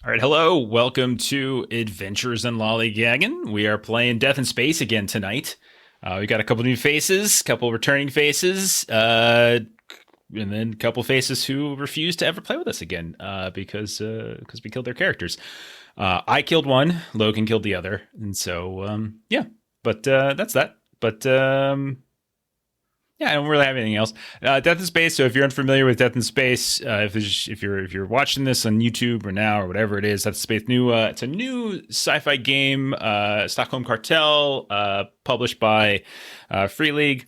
All right, hello. Welcome to Adventures in Lollygagging. We are playing Death in Space again tonight. We got a couple new faces, couple returning faces, and then a couple faces who refuse to ever play with us again because we killed their characters. I killed one, Logan killed the other, and so yeah. But that's that. But yeah, I don't really have anything else. Death in Space. So if you're unfamiliar with Death in Space, if you're watching this on YouTube or now or whatever it is, Death in Space new. It's a new sci-fi game, Stockholm Cartel, published by Free League.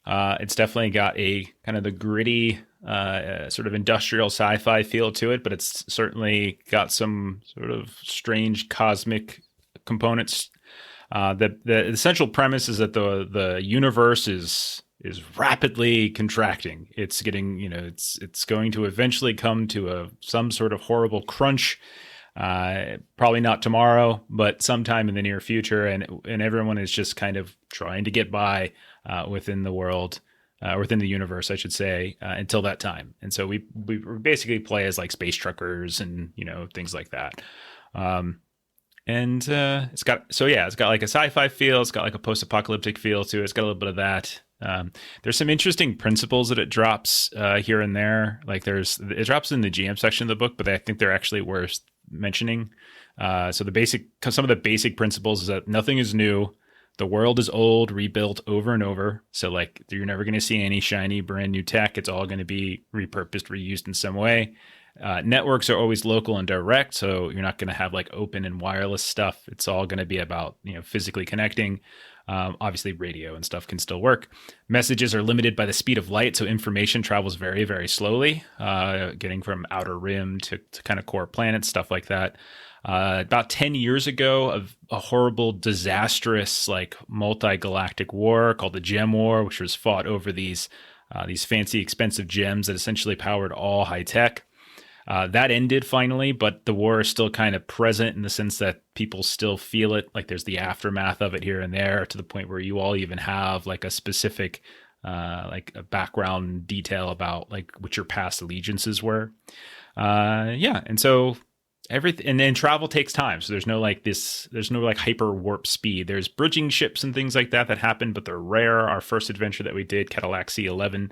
It's definitely got a kind of the gritty, sort of industrial sci-fi feel to it, but it's certainly got some sort of strange cosmic components. The essential premise is that the universe is rapidly contracting. It's getting, it's going to eventually come to some sort of horrible crunch. Probably not tomorrow, but sometime in the near future, and everyone is just kind of trying to get by within the world, within the universe, I should say, until that time. And so we basically play as like space truckers and things like that. And it's got like a sci-fi feel. It's got like a post-apocalyptic feel to it. It's got a little bit of that. There's some interesting principles that it drops here and there. Like it drops in the GM section of the book, but I think they're actually worth mentioning. So some of the basic principles is that nothing is new. The world is old, rebuilt over and over. So like you're never going to see any shiny brand new tech. It's all going to be repurposed, reused in some way. Networks are always local and direct, so you're not going to have like open and wireless stuff. It's all going to be about physically connecting. Obviously, radio and stuff can still work. Messages are limited by the speed of light, so information travels very, very slowly, getting from outer rim to kind of core planets, stuff like that. About 10 years ago, a horrible, disastrous, like multi-galactic war called the Gem War, which was fought over these fancy, expensive gems that essentially powered all high tech. That ended finally, but the war is still kind of present in the sense that people still feel it. Like there's the aftermath of it here and there, to the point where you all even have like a specific, like a background detail about like what your past allegiances were. Yeah. And so everything, and then travel takes time. So there's no like hyper warp speed. There's bridging ships and things like that happen, but they're rare. Our first adventure that we did, Cadillac C11,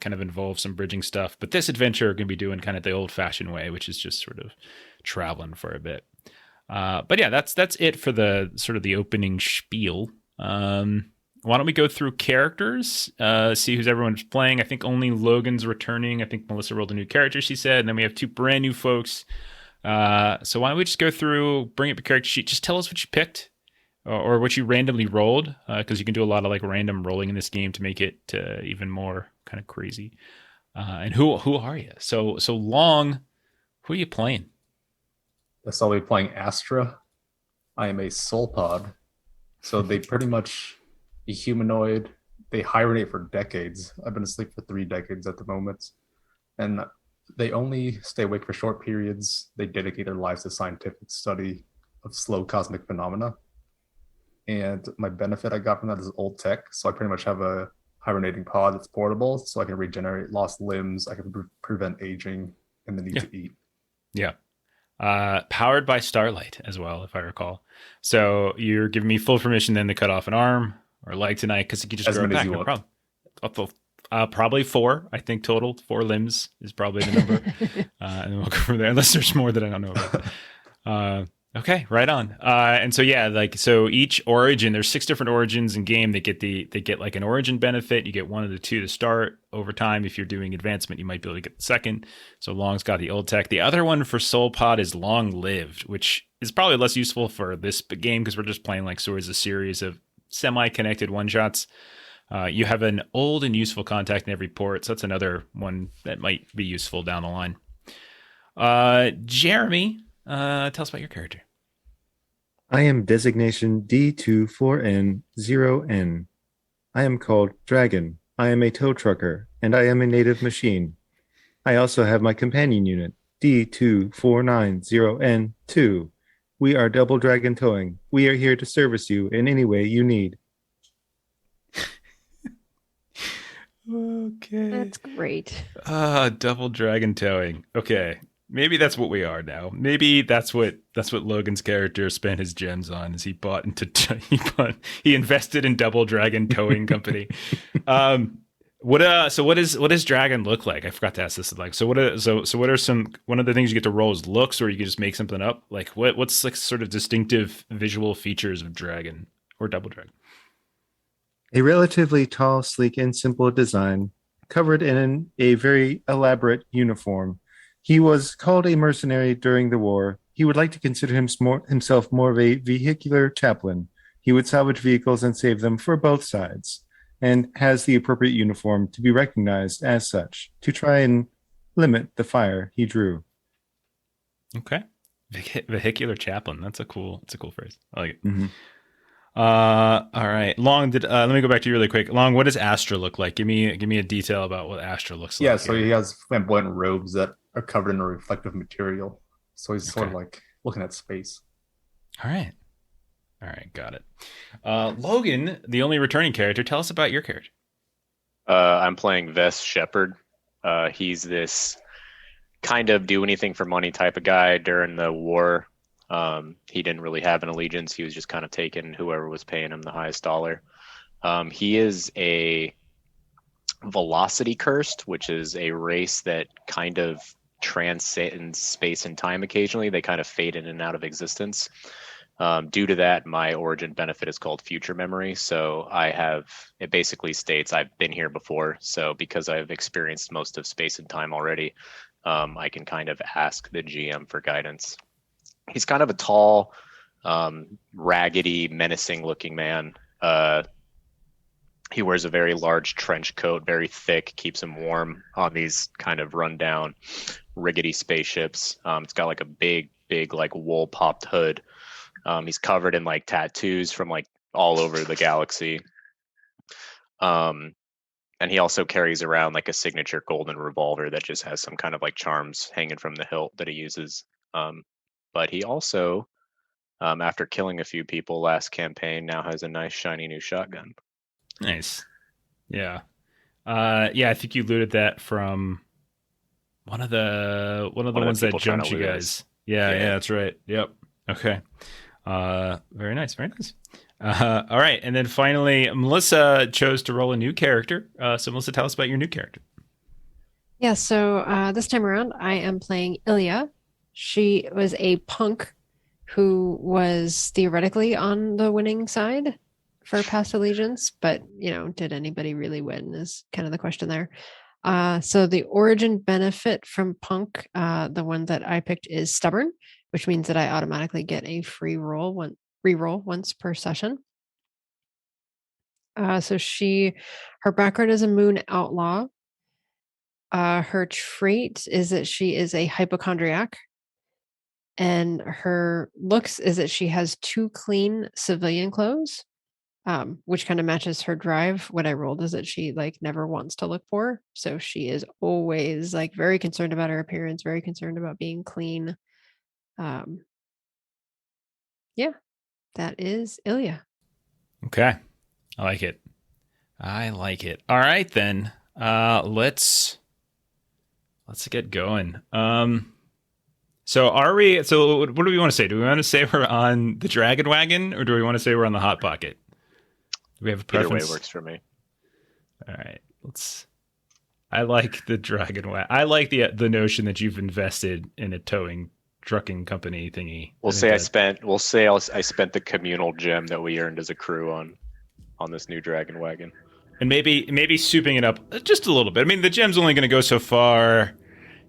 kind of involves some bridging stuff. But this adventure we're going to be doing kind of the old fashioned way, which is just sort of traveling for a bit. But yeah, that's it for the sort of the opening spiel. Why don't we go through characters, see who's everyone's playing? I think only Logan's returning. I think Melissa rolled a new character, she said. And then we have two brand new folks. So why don't we just go through, bring up a character sheet, just tell us what you picked or what you randomly rolled, because you can do a lot of like random rolling in this game to make it even more kind of crazy. And who are you? So Long, who are you playing? Yes, I'll be playing Astra. I am a soul pod. So they pretty much a humanoid. They hibernate for decades. I've been asleep for 3 decades at the moment. And they only stay awake for short periods. They dedicate their lives to scientific study of slow cosmic phenomena. And my benefit I got from that is old tech. So I pretty much have a hibernating pod that's portable, so I can regenerate lost limbs. I can prevent aging and the need to eat. Yeah. Powered by starlight as well, if I recall. So you're giving me full permission then to cut off an arm or leg tonight, because you can just grow it back, no problem. Probably 4, I think total. 4 limbs is probably the number. And then we'll go from there, unless there's more that I don't know about. Okay, right on. And so yeah, like so each origin, there's 6 different origins in game. They get like an origin benefit. You get one of the 2 to start. Over time, if you're doing advancement, you might be able to get the second. So Long's got the old tech. The other one for Soul Pod is Long Lived, which is probably less useful for this game because we're just playing like sort of a series of semi-connected one-shots. You have an old and useful contact in every port, so that's another one that might be useful down the line. Jeremy, tell us about your character. I am designation D24N0N. I am called Dragon. I am a tow trucker, and I am a native machine. I also have my companion unit, D2490N2. We are double dragon towing. We are here to service you in any way you need. Okay. That's great. Double dragon towing. Okay. Maybe that's what we are now. Maybe that's what Logan's character spent his gems on. Is he he invested in Double Dragon Towing Company. What does Dragon look like? I forgot to ask this. Like, so what are one of the things you get to roll is looks, or you can just make something up? Like, what's like sort of distinctive visual features of Dragon or Double Dragon? A relatively tall, sleek, and simple design, covered in a very elaborate uniform. He was called a mercenary during the war. He would like to consider himself more of a vehicular chaplain. He would salvage vehicles and save them for both sides, and has the appropriate uniform to be recognized as such to try and limit the fire he drew. Okay. Vehicular chaplain. That's a cool phrase. I like it. Mm-hmm. All right. Long, let me go back to you really quick. Long, what does Astra look like? Give me a detail about what Astra looks like. Yeah, so he has flamboyant robes that are covered in a reflective material. So he's sort of like looking at space. All right. Got it. Logan, the only returning character, tell us about your character. I'm playing Vess, Shepard. He's this kind of do anything for money type of guy during the war. He didn't really have an allegiance. He was just kind of taking whoever was paying him the highest dollar. He is a velocity cursed, which is a race that kind of transcends space and time occasionally. They kind of fade in and out of existence. Due to that, my origin benefit is called future memory. So it basically states I've been here before. So because I've experienced most of space and time already, I can kind of ask the GM for guidance. He's kind of a tall, raggedy, menacing looking man. He wears a very large trench coat, very thick, keeps him warm on these kind of rundown, rickety spaceships. It's got like a big, like wool popped hood. He's covered in like tattoos from like all over the galaxy. And he also carries around like a signature golden revolver that just has some kind of like charms hanging from the hilt that he uses. But he also, after killing a few people last campaign, now has a nice shiny new shotgun. Nice. Yeah. I think you looted that from one of the ones that jumped you guys. Yeah, that's right. Yep. Okay. Very nice. All right. And then finally, Melissa chose to roll a new character. So Melissa, tell us about your new character. Yeah, so this time around, I am playing Ilya. She was a punk who was theoretically on the winning side for past allegiance, but, did anybody really win is kind of the question there. So the origin benefit from punk, the one that I picked is stubborn, which means that I automatically get a reroll once per session. So her background is a moon outlaw. Her trait is that she is a hypochondriac. And her looks is that she has 2 clean civilian clothes, which kind of matches her drive. What I rolled is that she like never wants to look poor. So she is always like very concerned about her appearance, very concerned about being clean. That is Ilya. Okay. I like it. All right, then. Let's get going. So what do we want to say? Do we want to say we're on the Dragon Wagon, or do we want to say we're on the Hot Pocket? Do we have a preference? Either way works for me. All right. I like the Dragon Wagon. I like the notion that you've invested in a trucking company thingy. I spent the communal gem that we earned as a crew on this new Dragon Wagon. And maybe souping it up just a little bit. I mean, the gem's only going to go so far,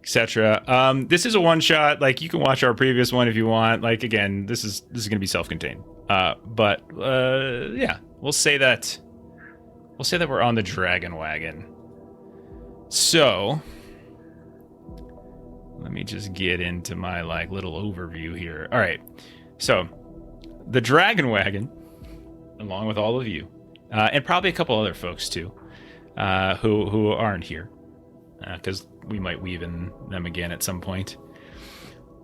etc. This is a one shot. Like, you can watch our previous one if you want. Like, again, this is going to be self-contained. But we'll say that we're on the Dragon Wagon. So let me just get into my like little overview here. All right. So the Dragon Wagon, along with all of you, and probably a couple other folks too, who aren't here, because we might weave in them again at some point.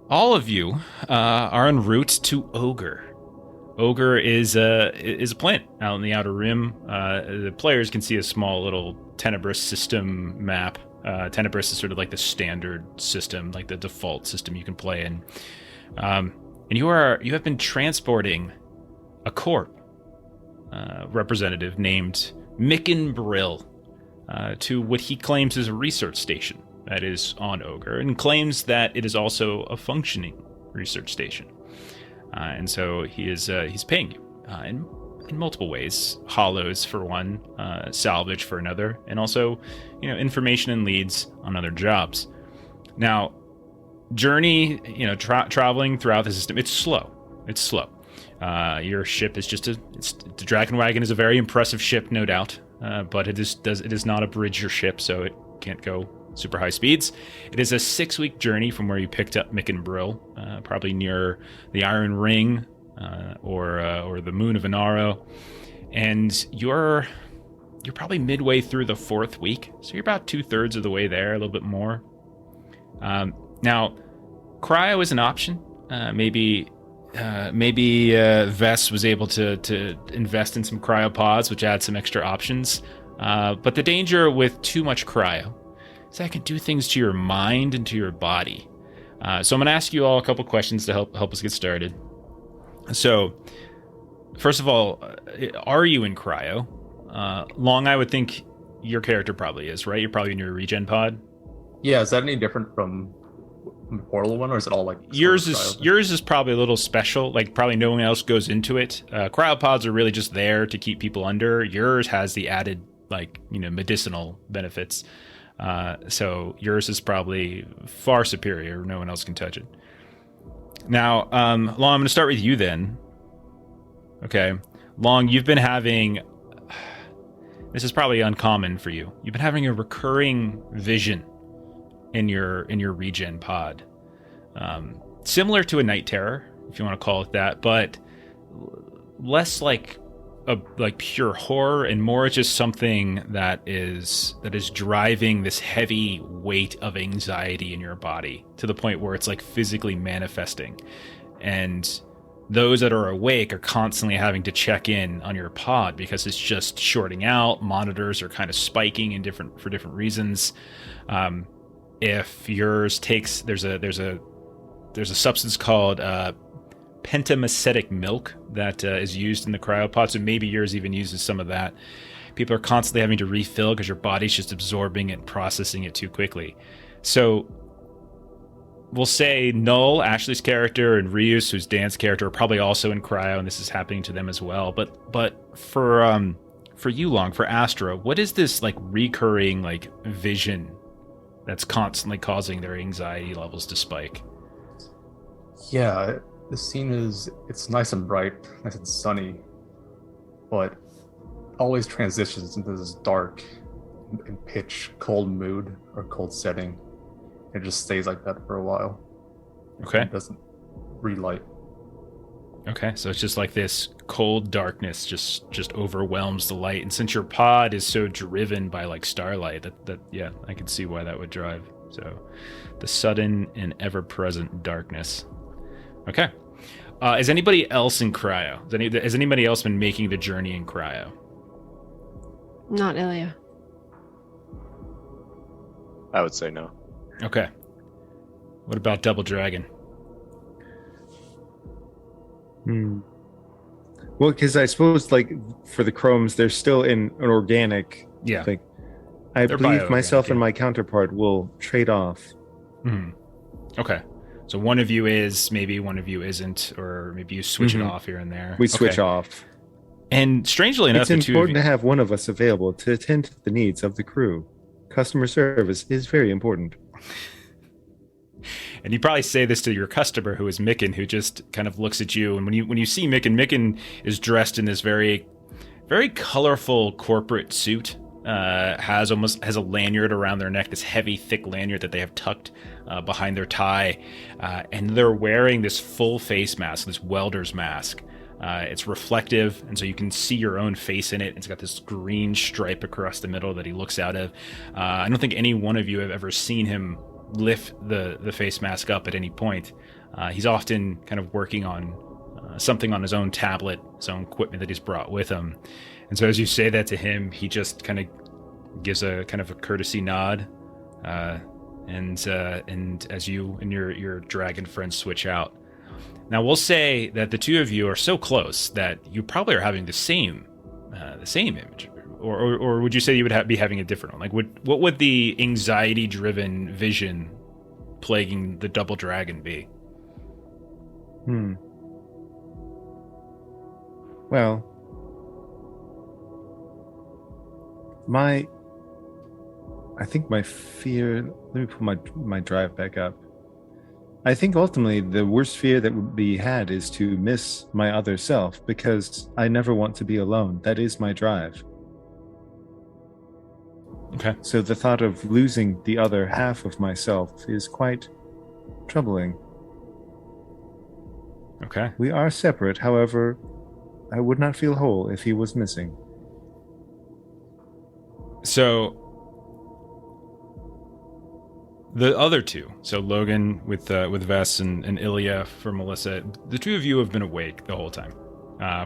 All of you are en route to Ogre. Ogre is a planet out in the Outer Rim. The players can see a small little Tenebrous system map Tenebris is sort of like the standard system, like the default system you can play in. And you have been transporting a corp representative named Micken Brill to what he claims is a research station that is on Ogre, and claims that it is also a functioning research station. And so he's paying you in multiple ways: hollows for one, salvage for another, and also, information and leads on other jobs. Now, journey, traveling throughout the system, it's slow. Your ship is the Dragon Wagon is a very impressive ship, no doubt, but it is not a bridger ship, so it can't go super high speeds. It is a 6-week journey from where you picked up Micken Brill, probably near the Iron Ring or the Moon of Inaro, and you're probably midway through the 4th week, so you're about 2/3 of the way there, a little bit more. Now, cryo is an option. Maybe Vess was able to invest in some cryopods, which adds some extra options. But the danger with too much cryo is that it can do things to your mind and to your body. So I'm going to ask you all a couple questions to help us get started. So, first of all, are you in cryo? Long, I would think your character probably is, right? You're probably in your regen pod. Yeah, is that any different from the Portal one, or is it all like yours is probably a little special, like probably no one else goes into it. Cryopods are really just there to keep people under. Yours has the added medicinal benefits, so yours is probably far superior. No one else can touch it. Now, Long, I'm going to start with you then. Okay, Long, you've been having, this is probably uncommon for you, you've been having a recurring vision in your regen pod, similar to a Night Terror, if you want to call it that, but less like pure horror and more just something that is driving this heavy weight of anxiety in your body to the point where it's like physically manifesting, and those that are awake are constantly having to check in on your pod because it's just shorting out. Monitors are kind of spiking for different reasons. If yours takes, there's a substance called pentamacetic milk that is used in the cryopod, so maybe yours even uses some of that. People are constantly having to refill because your body's just absorbing it and processing it too quickly. So we'll say Null, Ashley's character, and Ryus, who's Dan's character, are probably also in cryo, and this is happening to them as well. But for you, Long, for Astra, what is this like recurring like vision that's constantly causing their anxiety levels to spike? Yeah, the scene it's nice and bright, nice and sunny, but always transitions into this dark and pitch cold mood or cold setting. It just stays like that for a while. Okay. It doesn't relight. Okay, so it's just like this cold darkness just overwhelms the light, and since your pod is so driven by like starlight, that yeah, I can see why that would drive. So the sudden and ever-present darkness. Okay. Is anybody else in cryo? Has anybody else been making the journey in cryo? Not Ilya. I would say no. Okay. What about Double Dragon? Well, because I suppose, like, for the chromes, they're still in an organic thing. I believe myself and my counterpart will trade off. Okay. So one of you is, maybe one of you isn't, or maybe you switch it off here and there. We switch off. And strangely enough, it's important to have one of us available to attend to the needs of the crew. Customer service is very important. And you probably say this to your customer, who is Micken, who just kind of looks at you. And when you see Micken is dressed in this very, very colorful corporate suit. Has a lanyard around their neck, this heavy, thick lanyard that they have tucked behind their tie, and they're wearing this full face mask, this welder's mask. It's reflective, and so you can see your own face in it. It's got this green stripe across the middle that he looks out of. I don't think any one of you have ever seen him lift the face mask up at any point. He's often kind of working on something on his own tablet, his own equipment that he's brought with him. And so as you say that to him, he just kind of gives a kind of a courtesy nod. and as you and your dragon friends switch out. Now we'll say that the two of you are so close that you probably are having the same image, or would you say you would be having a different one? Like, what would the anxiety-driven vision plaguing the double dragon be? Well, I think my fear. Let me pull my drive back up. I think ultimately the worst fear that would be had is to miss my other self, because I never want to be alone. That is my drive. Okay. So the thought of losing the other half of myself is quite troubling. Okay. We are separate, however, I would not feel whole if he was missing. So the other two, so Logan with Vess and Ilya for Melissa, the two of you have been awake the whole time.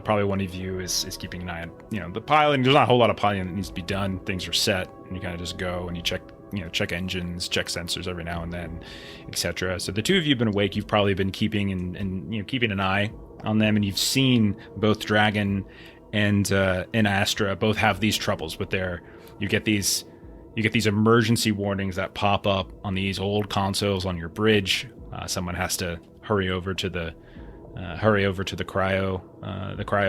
Probably one of you is keeping an eye on, the piloting. There's not a whole lot of piloting that needs to be done. Things are set, and you kind of just go and you check engines, check sensors every now and then, etc. So the two of you have been awake. You've probably been keeping keeping an eye on them, and you've seen both Dragon and Astra both have these troubles with their. You get these emergency warnings that pop up on these old consoles on your bridge. Someone has to hurry over to the cryo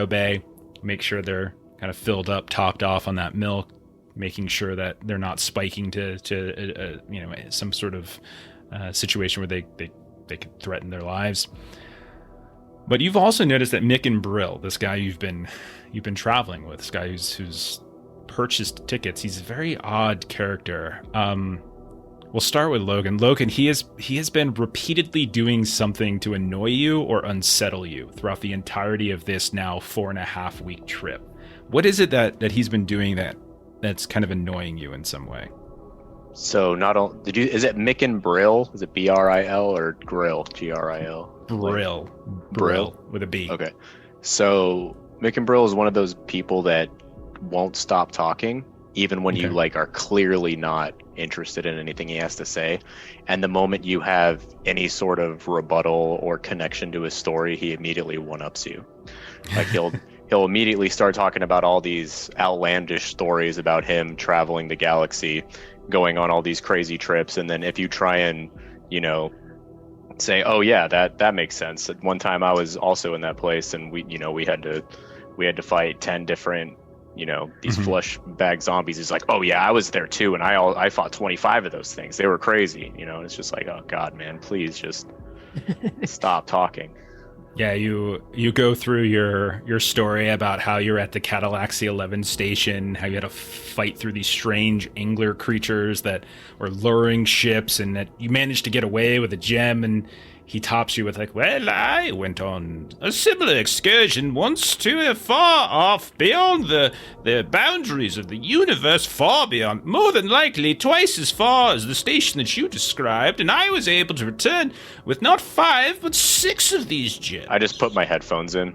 bay, make sure they're kind of filled up, topped off on that milk, making sure that they're not spiking to some sort of situation where they could threaten their lives. But you've also noticed that Mick and Brill, this guy you've been traveling with, this guy who's purchased tickets, he's a very odd character. We'll start with Logan. Logan, he has been repeatedly doing something to annoy you or unsettle you throughout the entirety of this now 4.5 week trip. What is it that he's been doing that's kind of annoying you in some way? So is it Mick and Brill? Is it B-R-I-L or Grill? G-R-I-L? Brill with a B. Okay. So Mick and Brill is one of those people that won't stop talking even when you are clearly not interested in anything he has to say, and the moment you have any sort of rebuttal or connection to his story, he immediately one-ups you. Like he'll immediately start talking about all these outlandish stories about him traveling the galaxy, going on all these crazy trips, and then if you try and say, oh yeah, that makes sense, at one time I was also in that place and we had to fight 10 different these flesh bag zombies. He's like, oh yeah, I was there too, and I fought 25 of those things. They were crazy, and it's just like, oh god, man, please just stop talking. Yeah, you go through your story about how you're at the Cadillaxy 11 station, how you had to fight through these strange angler creatures that were luring ships, and that you managed to get away with a gem, and he tops you with well, I went on a similar excursion once to a far off beyond the boundaries of the universe, far beyond, more than likely twice as far as the station that you described, and I was able to return with not 5, but 6 of these gems. I just put my headphones in.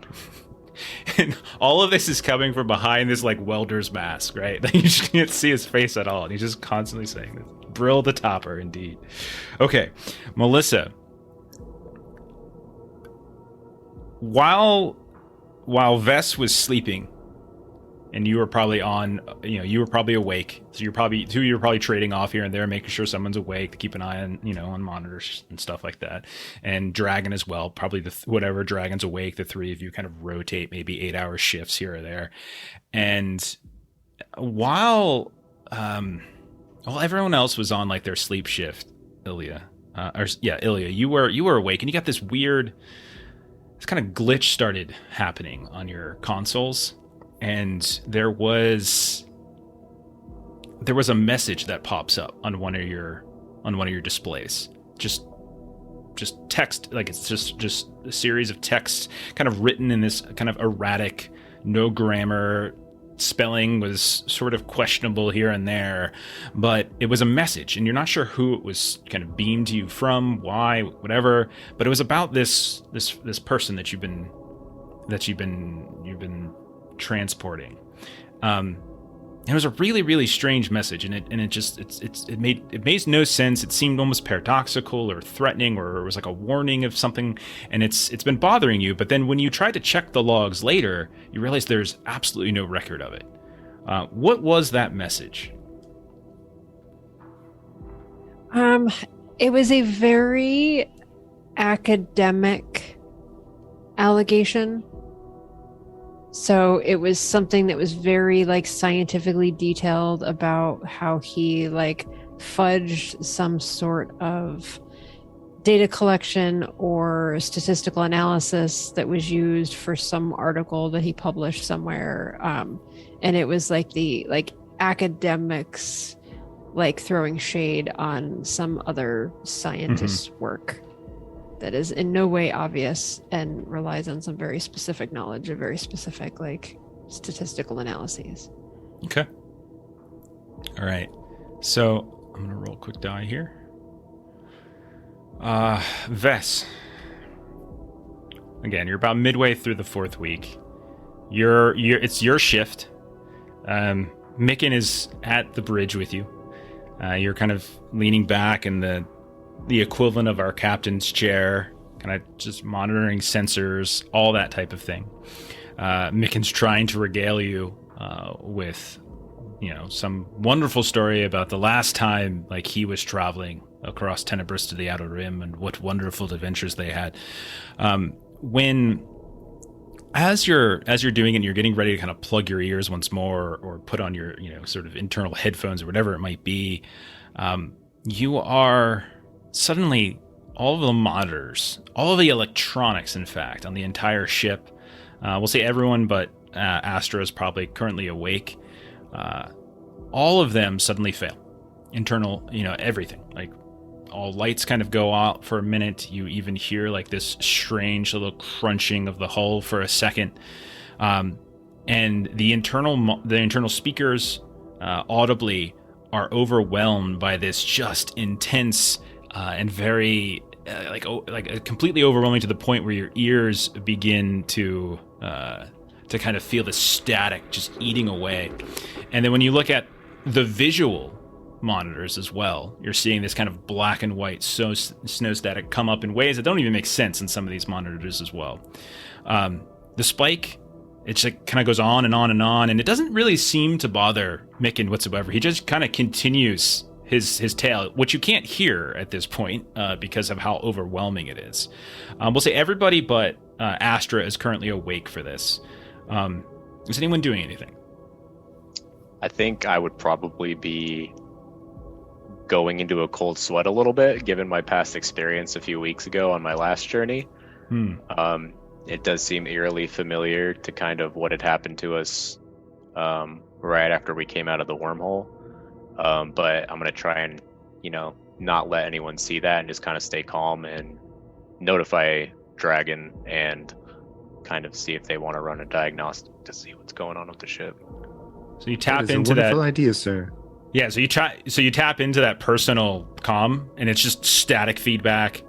And all of this is coming from behind this welder's mask, right? You just can't see his face at all, and he's just constantly saying this. Brill the Topper, indeed. Okay, Melissa. While Vess was sleeping, and you were probably you were probably awake, so you're probably trading off here and there, making sure someone's awake to keep an eye on on monitors and stuff like that, and Dragon as well. Probably whatever Dragon's awake, the three of you kind of rotate maybe 8-hour shifts here or there, and while everyone else was on their sleep shift, Ilya, you were awake, and you got this weird. This kind of glitch started happening on your consoles, and there was a message that pops up on one of your displays. Just text, it's just a series of texts kind of written in this kind of erratic, no grammar. Spelling was sort of questionable here and there, but it was a message, and you're not sure who it was kind of beamed to you from, why, whatever. But it was about this person that you've been transporting. it was a really, really strange message, and it made no sense. It seemed almost paradoxical or threatening, or it was like a warning of something, and it's been bothering you. But then when you try to check the logs later, you realize there's absolutely no record of it. What was that message? It was a very academic allegation. So it was something that was very like scientifically detailed about how he like fudged some sort of data collection or statistical analysis that was used for some article that he published somewhere. And it was like the academics like throwing shade on some other scientist's work that is in no way obvious and relies on some very specific knowledge of very specific like statistical analyses. Okay. All right. So I'm gonna roll a quick die here. Vess. Again, you're about midway through the 4th week. It's your shift. Micken is at the bridge with you. You're kind of leaning back in the equivalent of our captain's chair, kind of just monitoring sensors, all that type of thing. Micken's trying to regale you with, some wonderful story about the last time like he was traveling across Tenebris to the Outer Rim and what wonderful adventures they had. As you're doing it and you're getting ready to kind of plug your ears once more or put on your, sort of internal headphones or whatever it might be, you are suddenly all of the monitors, all of the electronics, in fact, on the entire ship, we'll say everyone but Astra is probably currently awake, all of them suddenly fail. Internal, everything. Like, all lights kind of go out for a minute. You even hear like this strange little crunching of the hull for a second. And the internal speakers audibly are overwhelmed by this just intense and very completely overwhelming, to the point where your ears begin to kind of feel the static just eating away. And then when you look at the visual monitors as well, you're seeing this kind of black and white snow static come up in ways that don't even make sense in some of these monitors as well. The spike, it just kind of goes on and on and on, and it doesn't really seem to bother Micken whatsoever. He just kind of continues his tale, which you can't hear at this point because of how overwhelming it is. We'll say everybody but Astra is currently awake for this. Is anyone doing anything? I think I would probably be going into a cold sweat a little bit, given my past experience a few weeks ago on my last journey. It does seem eerily familiar to kind of what had happened to us right after we came out of the wormhole. But I'm going to try and, not let anyone see that and just kind of stay calm and notify Dragon and kind of see if they want to run a diagnostic to see what's going on with the ship. So you tap that is into a wonderful that idea, sir. Yeah, so you tap into that personal comm, and it's just static feedback,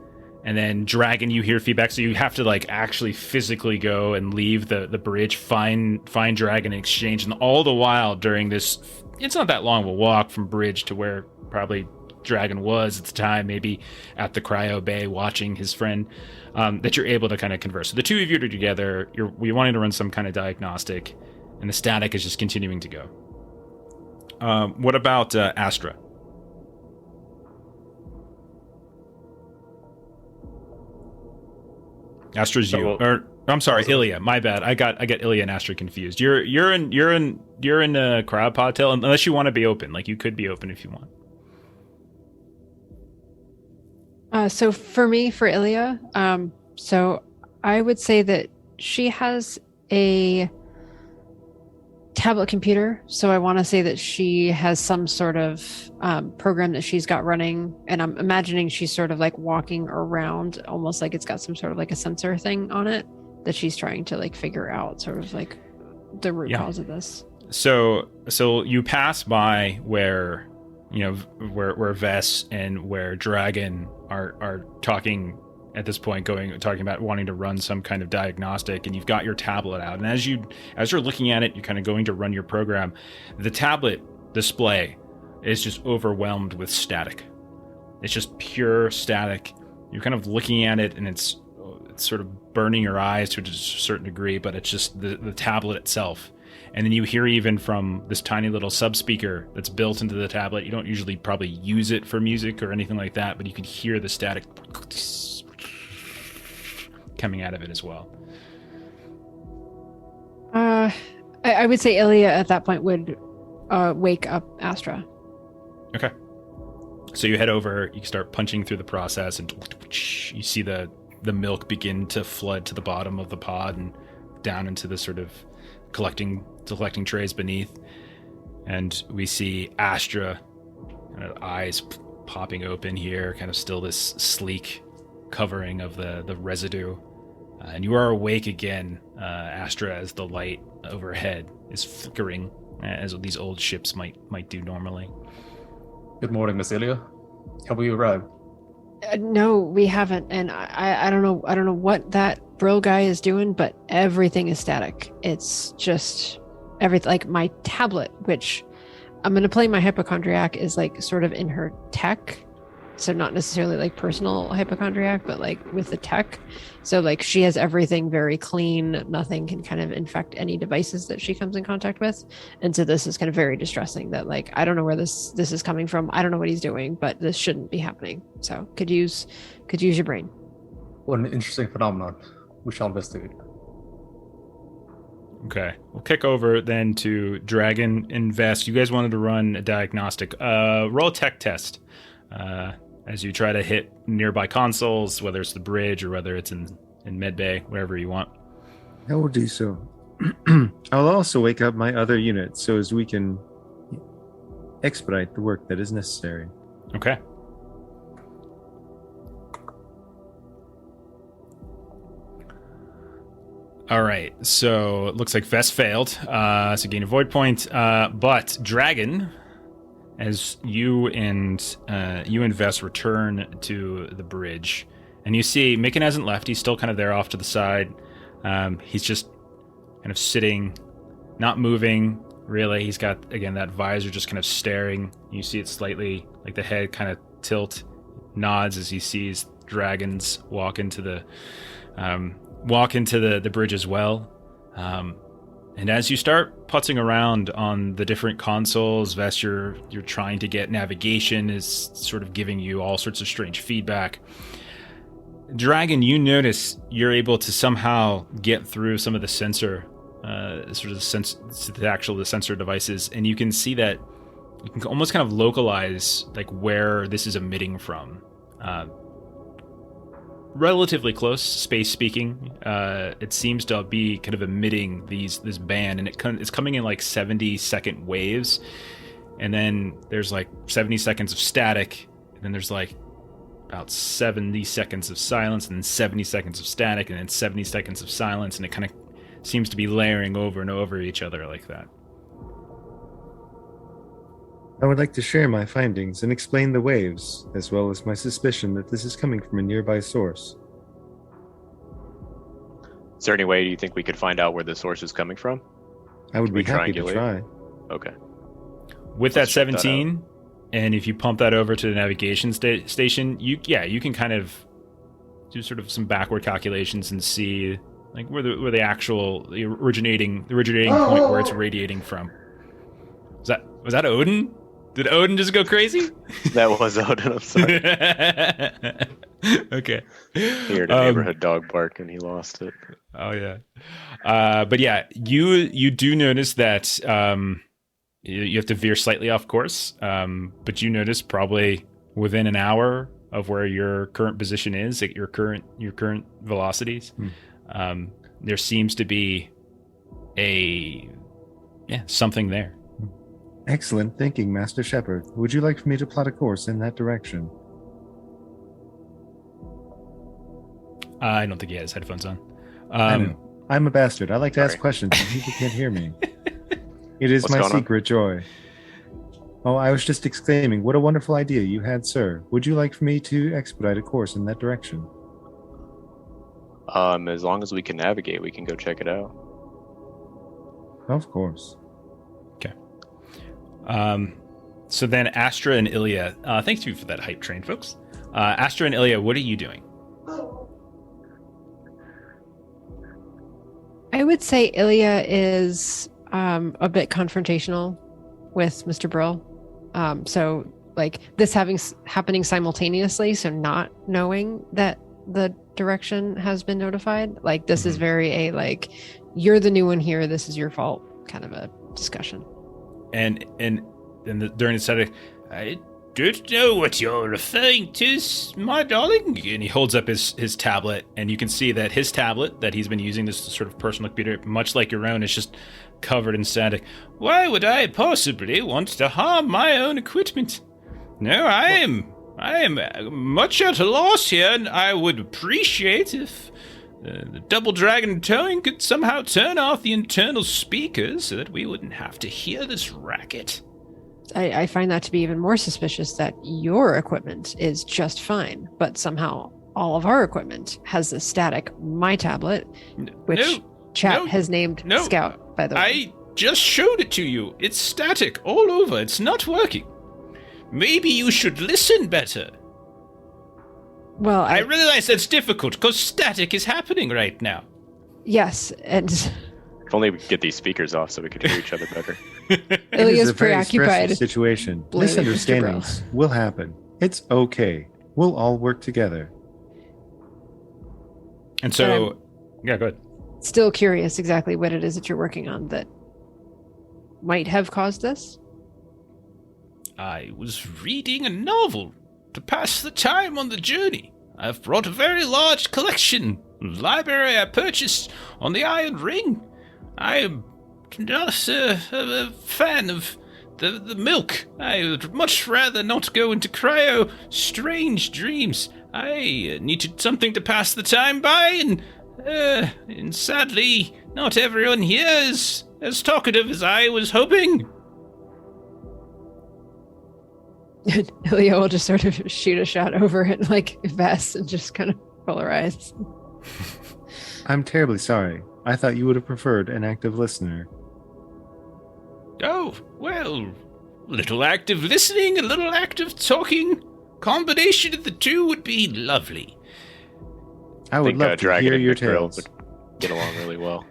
and then Dragon, you hear feedback, so you have to like actually physically go and leave the bridge, find Dragon, and exchange, and all the while during this, it's not that long of a walk from bridge to where probably Dragon was at the time, maybe at the cryo bay watching his friend, that you're able to kind of converse. So the two of you are together, you're wanting to run some kind of diagnostic, and the static is just continuing to go. What about Astra? Astra's you, or I'm sorry, Ilya. My bad. I got Ilya and Astra confused. You're in cryopod tail, unless you want to be open. Like, you could be open if you want. So for me, for Ilya, so I would say that she has a tablet computer, so I want to say that she has some sort of program that she's got running, and I'm imagining she's sort of like walking around, almost like it's got some sort of like a sensor thing on it that she's trying to like figure out sort of like the root cause of this. So you pass by where where Vess and where Dragon are talking at this point talking about wanting to run some kind of diagnostic, and you've got your tablet out. And as you're looking at it, you're kind of going to run your program. The tablet display is just overwhelmed with static. It's just pure static. You're kind of looking at it, and it's sort of burning your eyes to a certain degree, but it's just the tablet itself. And then you hear even from this tiny little sub speaker that's built into the tablet. You don't usually probably use it for music or anything like that, but you can hear the static coming out of it as well. I would say Ilya at that point would wake up Astra. Okay. So you head over, you start punching through the process, and you see the milk begin to flood to the bottom of the pod and down into the sort of collecting trays beneath. And we see Astra, kind of eyes popping open here, kind of still this sleek covering of the residue. And you are awake again, Astra, as the light overhead is flickering, as these old ships might do normally. Good morning, Miss Ilya. Have we arrived? No, we haven't, and I don't know what that Brill guy is doing, but everything is static. It's just everything. Like my tablet, which I'm gonna play my hypochondriac, is like sort of in her tech, so not necessarily like personal hypochondriac, but like with the tech. So like she has everything very clean. Nothing can kind of infect any devices that she comes in contact with. And so this is kind of very distressing that like, I don't know where this is coming from. I don't know what he's doing, but this shouldn't be happening. So could use your brain. What an interesting phenomenon. We shall investigate. Okay, we'll kick over then to Dragon and Vess. You guys wanted to run a diagnostic. Roll a tech test. As you try to hit nearby consoles, whether it's the bridge or whether it's in medbay, wherever you want. I will do so. I'll also wake up my other unit so as we can expedite the work that is necessary. Okay. All right, so it looks like Vess failed, so gain a void point. But Dragon, as you and Vess return to the bridge, and you see Mikan hasn't left. He's still kind of there off to the side. He's just kind of sitting, not moving really. He's got, again, that visor just kind of staring. You see it slightly, like the head kind of tilt, nods as he sees dragons walk into the bridge as well. And as you start putzing around on the different consoles, Vess, you're trying to get navigation, is sort of giving you all sorts of strange feedback. Dragon, you notice you're able to somehow get through some of the sensor, the sensor devices, and you can see that you can almost kind of localize like where this is emitting from. Relatively close, space speaking. It seems to be kind of emitting this band, and it's coming in like 70-second waves, and then there's like 70 seconds of static, and then there's like about 70 seconds of silence, and then 70 seconds of static, and then 70 seconds of silence, and it kind of seems to be layering over and over each other like that. I would like to share my findings and explain the waves, as well as my suspicion that this is coming from a nearby source. Is there any way you think we could find out where the source is coming from? I would be happy to try. Okay. With that 17, and if you pump that over to the navigation station, you can kind of do sort of some backward calculations and see like where the originating point where it's radiating from. Was that Odin? Did Odin just go crazy? That was Odin, I'm sorry. Okay. He heard a neighborhood dog bark and he lost it. Oh, yeah. But yeah, you do notice that you have to veer slightly off course, but you notice probably within an hour of where your current position is, at your current velocities, there seems to be something there. Excellent thinking, Master Shepard. Would you like for me to plot a course in that direction? I don't think he has headphones on. I know. I'm a bastard. I like to ask questions and people can't hear me. It is my secret joy. Oh, I was just exclaiming, what a wonderful idea you had, sir. Would you like for me to expedite a course in that direction? As long as we can navigate, we can go check it out. Of course. So then Astra and Ilya, thanks you for that hype train, folks. Astra and Ilya, what are you doing? I would say Ilya is a bit confrontational with Mr. Brill. So like this happening simultaneously, so not knowing that the direction has been notified. Like this is very like, you're the new one here, this is your fault kind of a discussion. And during the study, I don't know what you're referring to, my darling. And he holds up his tablet, and you can see that his tablet that he's been using, this sort of personal computer, much like your own, is just covered in static. Why would I possibly want to harm my own equipment? No, I am much at a loss here, and I would appreciate if the Double Dragon Towing could somehow turn off the internal speakers so that we wouldn't have to hear this racket. I find that to be even more suspicious that your equipment is just fine, but somehow all of our equipment has the static. My tablet, which chat has named Scout, by the way. I just showed it to you. It's static all over. It's not working. Maybe you should listen better. Well, I realize that's difficult because static is happening right now. Yes, and If only we could get these speakers off so we could hear each other better. It is Ilya's a very stressful preoccupied. situation. blaming Mr. Misunderstandings will happen. It's okay. We'll all work together. And so, yeah, go ahead. Still curious exactly what it is that you're working on that might have caused this. I was reading a novel to pass the time on the journey. I've brought a very large collection. Library I purchased on the Iron Ring. I am not a fan of the milk. I would much rather not go into cryo strange dreams. I needed something to pass the time by, and sadly, not everyone here is as talkative as I was hoping. Ilya will just sort of shoot a shot over at like Vess and just kind of roll her eyes. I'm terribly sorry. I thought you would have preferred an active listener. Oh, well, a little active listening, a little active talking. Combination of the two would be lovely. I would love to Dragon hear and your McGrill tales. would get along really well.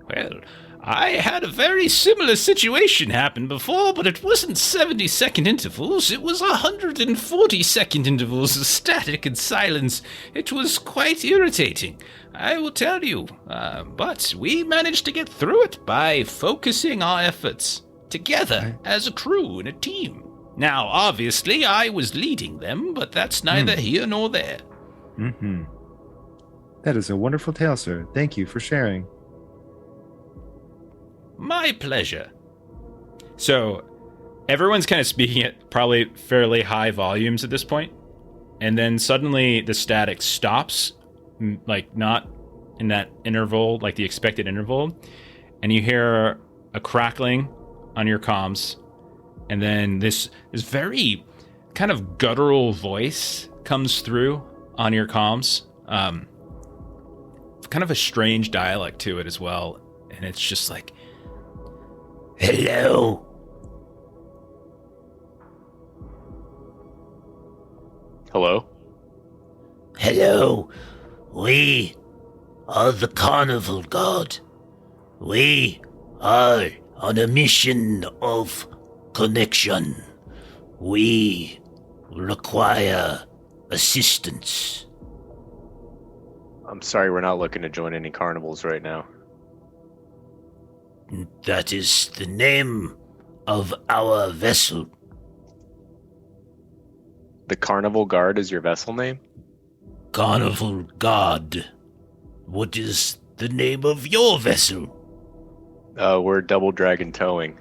Well, I had a very similar situation happen before, but it wasn't 70-second intervals. It was 140-second intervals of static and silence. It was quite irritating, I will tell you. But we managed to get through it by focusing our efforts together as a crew and a team. Now, obviously, I was leading them, but that's neither here nor there. Mm-hmm. That is a wonderful tale, sir. Thank you for sharing. My pleasure. So, everyone's kind of speaking at probably fairly high volumes at this point, and then suddenly the static stops, like not in that interval, like the expected interval, and you hear a crackling on your comms, and then this very kind of guttural voice comes through on your comms, kind of a strange dialect to it as well, and it's just like, hello. Hello? Hello. We are the Carnival God. We are on a mission of connection. We require assistance. I'm sorry, we're not looking to join any carnivals right now. That is the name of our vessel. The Carnival Guard is your vessel name? Carnival God. What is the name of your vessel? We're Double Dragon Towing.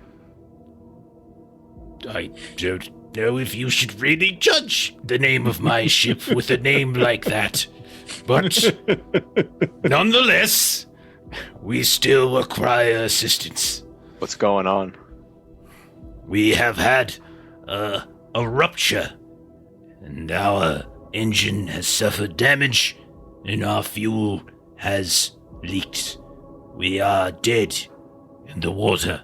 I don't know if you should really judge the name of my ship with a name like that. But nonetheless, we still require assistance. What's going on? We have had a rupture, and our engine has suffered damage, and our fuel has leaked. We are dead in the water.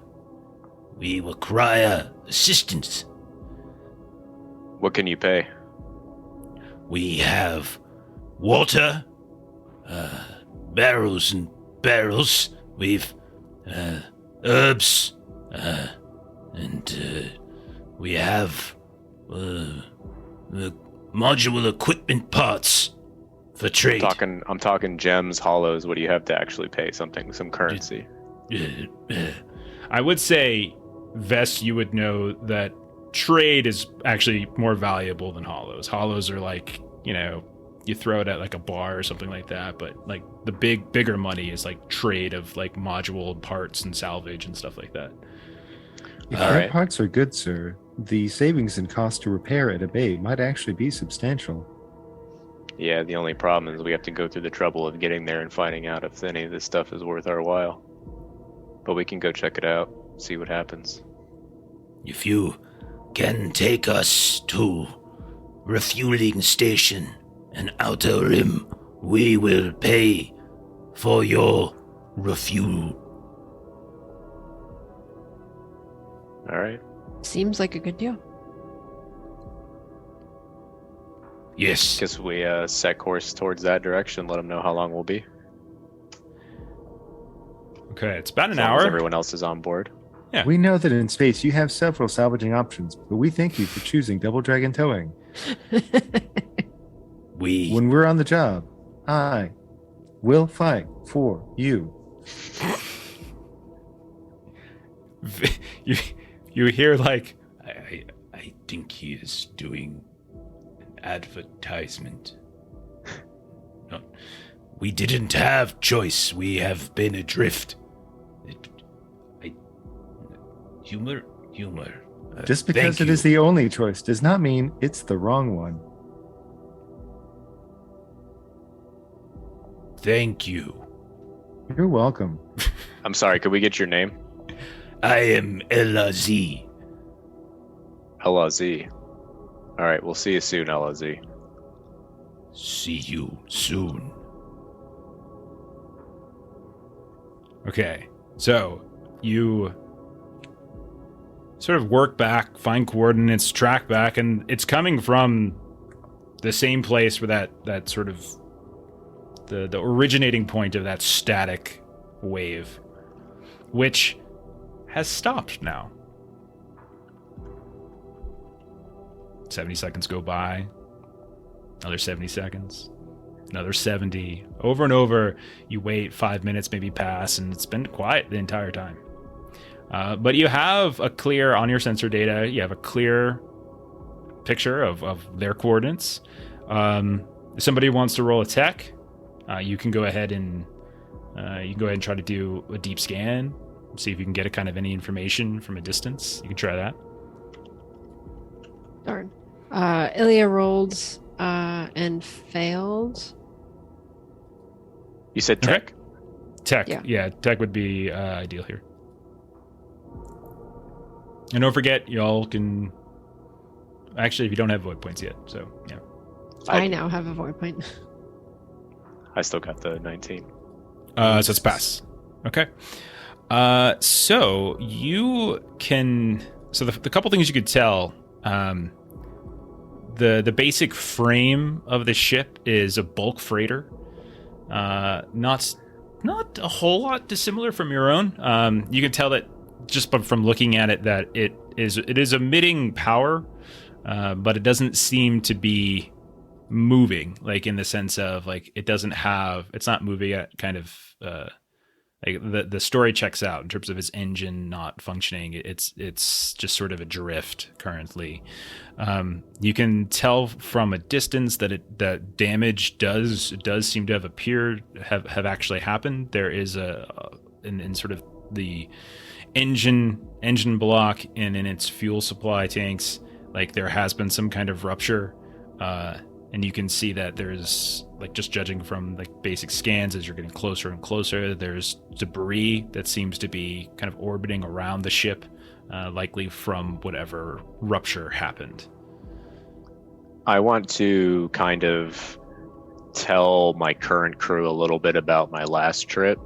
We require assistance. What can you pay? We have water, barrels and barrels. We've herbs, and we have modular equipment parts for trade. I'm talking gems, hollows. What do you have to actually pay? Some currency. I would say, Vess, you would know that trade is actually more valuable than hollows. Hollows are like, you throw it at like a bar or something like that, but like the bigger money is like trade of like module parts and salvage and stuff like that. If All your right. parts are good, sir, the savings and cost to repair at a bay might actually be substantial. Yeah, the only problem is we have to go through the trouble of getting there and finding out if any of this stuff is worth our while. But we can go check it out, see what happens. If you can take us to refueling station and outer rim, we will pay for your refuel. All right. Seems like a good deal. Yes. Guess we set course towards that direction. Let them know how long we'll be. Okay, it's about an As long as hour. everyone else is on board. Yeah. We know that in space you have several salvaging options, but we thank you for choosing Double Dragon Towing. We When we're on the job, I will fight for you. You hear like, I think he is doing an advertisement. No, we didn't have choice. We have been adrift. Humor. Just because Thank it you. is the only choice does not mean it's the wrong one. Thank you. You're welcome. I'm sorry, could we get your name? I am LZ. LZ. All right, we'll see you soon, LZ. See you soon. okay, so you sort of work back, find coordinates, track back, and it's coming from the same place where that sort of the originating point of that static wave, which has stopped now. 70 seconds go by, another 70 seconds, another 70. Over and over, you wait, 5 minutes maybe pass, and it's been quiet the entire time. But you have a clear, on your sensor data, you have a clear picture of their coordinates. If somebody wants to roll a tech, you can go ahead and try to do a deep scan, see if you can get a kind of any information from a distance. You can try that. Darn. Ilya rolled and failed. You said tech? Tech, Yeah. yeah, tech would be ideal here. And don't forget, y'all can... Actually, if you don't have void points yet, so, yeah. I now have a void point. I still got the 19. So it's pass. Okay. So you can... So the couple things you could tell... The basic frame of the ship is a bulk freighter. Not a whole lot dissimilar from your own. You can tell that just from looking at it that it is emitting power, but it doesn't seem to be moving, like in the sense of like it's not moving at kind of like the story checks out in terms of its engine not functioning. It's just sort of adrift currently. You can tell from a distance that damage does seem to have actually happened. There is in sort of the engine block and in its fuel supply tanks, like there has been some kind of rupture. And you can see that there's, like, just judging from like basic scans as you're getting closer and closer, there's debris that seems to be kind of orbiting around the ship, likely from whatever rupture happened. I want to kind of tell my current crew a little bit about my last trip,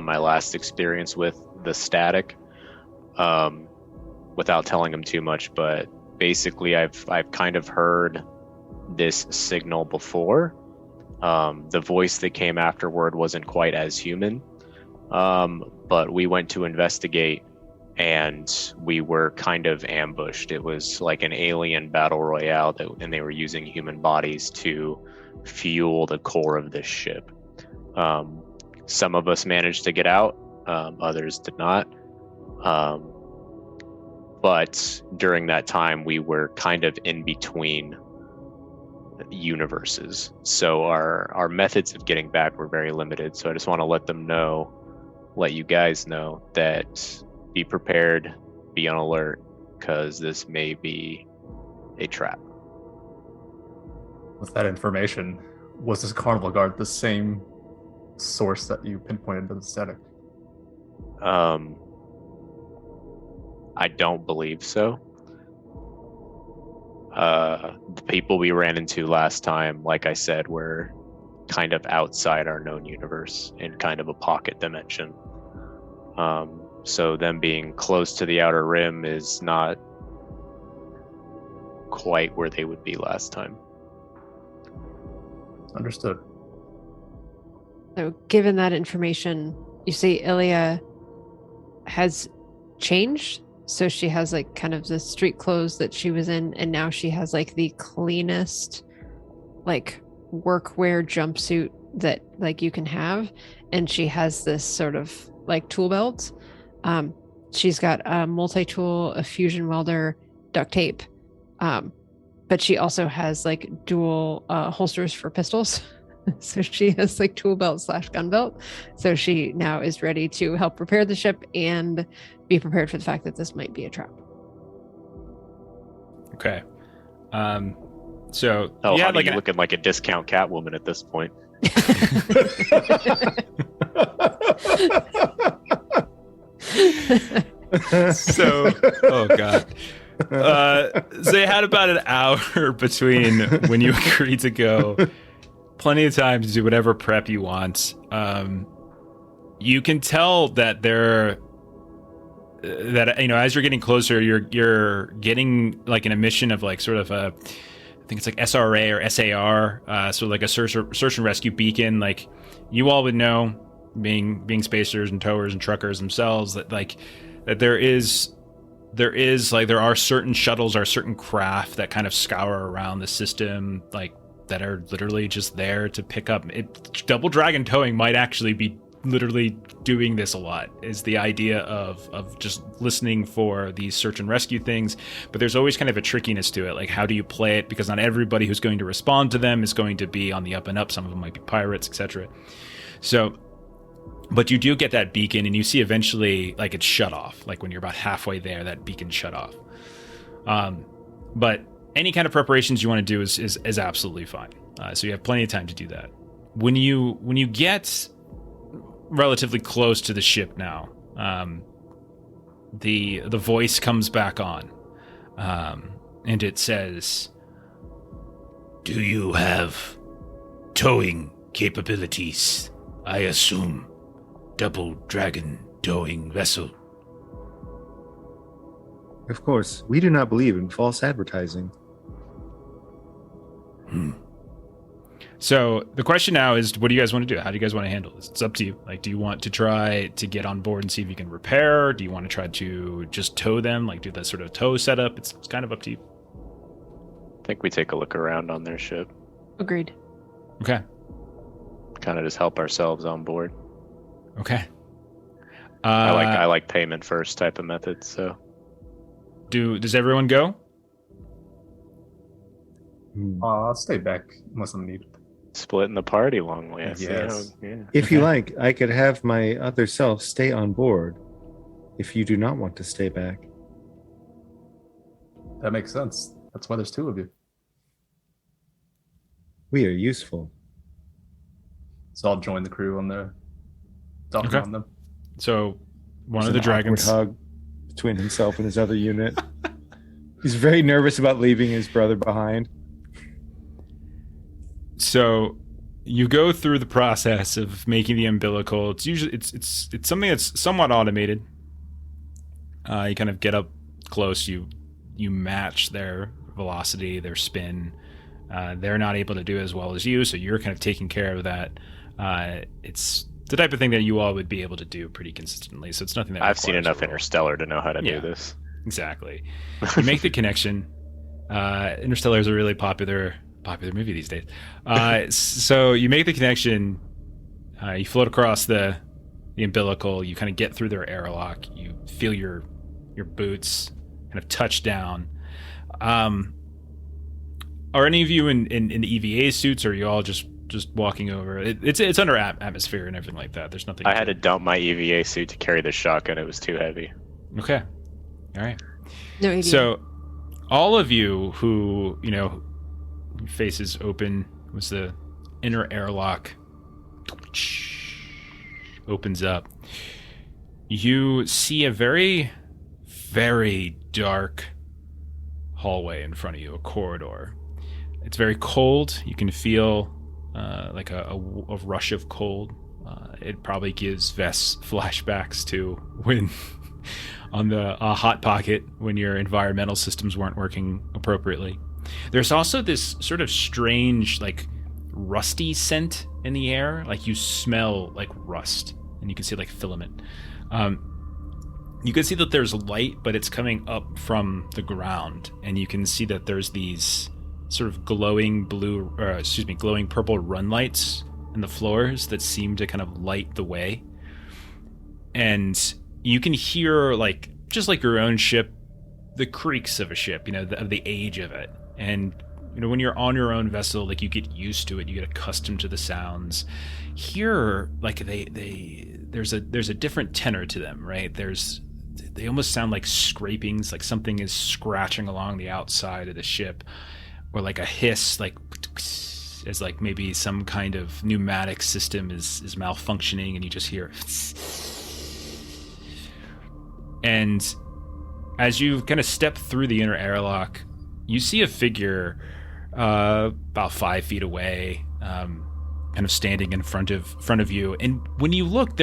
my last experience with the static, without telling them too much. But basically, I've kind of heard this signal before. The voice that came afterward wasn't quite as human, but we went to investigate, and we were kind of ambushed. It was like an alien battle royale, and they were using human bodies to fuel the core of this ship. Some of us managed to get out, others did not. But during that time, we were kind of in between universes. So our methods of getting back were very limited. So I just want to let you guys know that be prepared, be on alert, because this may be a trap. With that information, was this carnival guard the same source that you pinpointed to the static? I don't believe so. The people we ran into last time, like I said, were kind of outside our known universe in kind of a pocket dimension. So them being close to the outer rim is not quite where they would be last time. Understood. So, given that information, you see Ilya has changed. So she has like kind of the street clothes that she was in, and now she has like the cleanest like workwear jumpsuit that like you can have, and she has this sort of like tool belt. She's got a multi-tool, a fusion welder, duct tape, but she also has like dual holsters for pistols. So she has like tool belt / gun belt. So she now is ready to help repair the ship and be prepared for the fact that this might be a trap. Okay. So Oh, yeah, honey, you're looking like a discount Catwoman at this point. So, oh god. So they had about an hour between when you agreed to go. Plenty of time to do whatever prep you want. You can tell that as you're getting closer, you're getting like an emission of like sort of a, I think it's like SRA or SAR, so like a search and rescue beacon. Like you all would know, being spacers and towers and truckers themselves, that like that there are certain shuttles or certain craft that kind of scour around the system, like that are literally just there to pick up. Double Dragon towing might actually be literally doing this a lot, is the idea of just listening for these search and rescue things. But there's always kind of a trickiness to it. Like, how do you play it? Because not everybody who's going to respond to them is going to be on the up and up. Some of them might be pirates, etc. So, but you do get that beacon, and you see eventually like it's shut off. Like when you're about halfway there, that beacon shut off. But any kind of preparations you want to do is absolutely fine. So you have plenty of time to do that. When you get relatively close to the ship now, the voice comes back on, and it says, Do you have towing capabilities? I assume. Double Dragon towing vessel. Of course, we do not believe in false advertising. So the question now is, what do you guys want to do? How do you guys want to handle this? It's up to you. Like, do you want to try to get on board and see if you can repair? Do you want to try to just tow them, like do that sort of tow setup? It's kind of up to you. I think we take a look around on their ship. Agreed. Okay. Kind of just help ourselves on board. Okay. I like payment first type of method. So, does everyone go? I'll stay back unless I'm needed. Splitting the party long way. Yes. If you like, I could have my other self stay on board if you do not want to stay back. That makes sense. That's why there's two of you. We are useful. So I'll join the crew on the docking on them. So one There's of the an dragons awkward hug between himself and his other unit. He's very nervous about leaving his brother behind. So you go through the process of making the umbilical. It's usually it's something that's somewhat automated. You kind of get up close. You match their velocity, their spin. They're not able to do as well as you, so you're kind of taking care of that. It's the type of thing that you all would be able to do pretty consistently. So it's nothing that I've seen requires enough a roll. Interstellar to know how to do this. Exactly. You make the connection. Interstellar is a really popular movie these days. So you make the connection. You float across the umbilical. You kind of get through their airlock. You feel your boots kind of touch down. Are any of you in the EVA suits, or are you all just walking over? It's under atmosphere and everything like that. There's nothing. I had to dump my EVA suit to carry the shotgun. It was too heavy. Okay. All right. No idea. So, all of you who, faces open, was the inner airlock opens up. You see a very, very dark hallway in front of you, a corridor. It's very cold. You can feel like a rush of cold. It probably gives Vess flashbacks to when on the Hot Pocket when your environmental systems weren't working appropriately. There's also this sort of strange, like, rusty scent in the air. Like, you smell like rust, and you can see like filament. You can see that there's light, but it's coming up from the ground, and you can see that there's these sort of glowing purple run lights in the floors that seem to kind of light the way. And you can hear, like, just like your own ship, the creaks of a ship, of the age of it. And, when you're on your own vessel, like, you get used to it, you get accustomed to the sounds. Here, like, there's a different tenor to them, right? They almost sound like scrapings, like something is scratching along the outside of the ship, or like a hiss, like, as like maybe some kind of pneumatic system is malfunctioning, and you just hear. And as you kind of step through the inner airlock, you see a figure about 5 feet away, kind of standing in front of you. And when you look,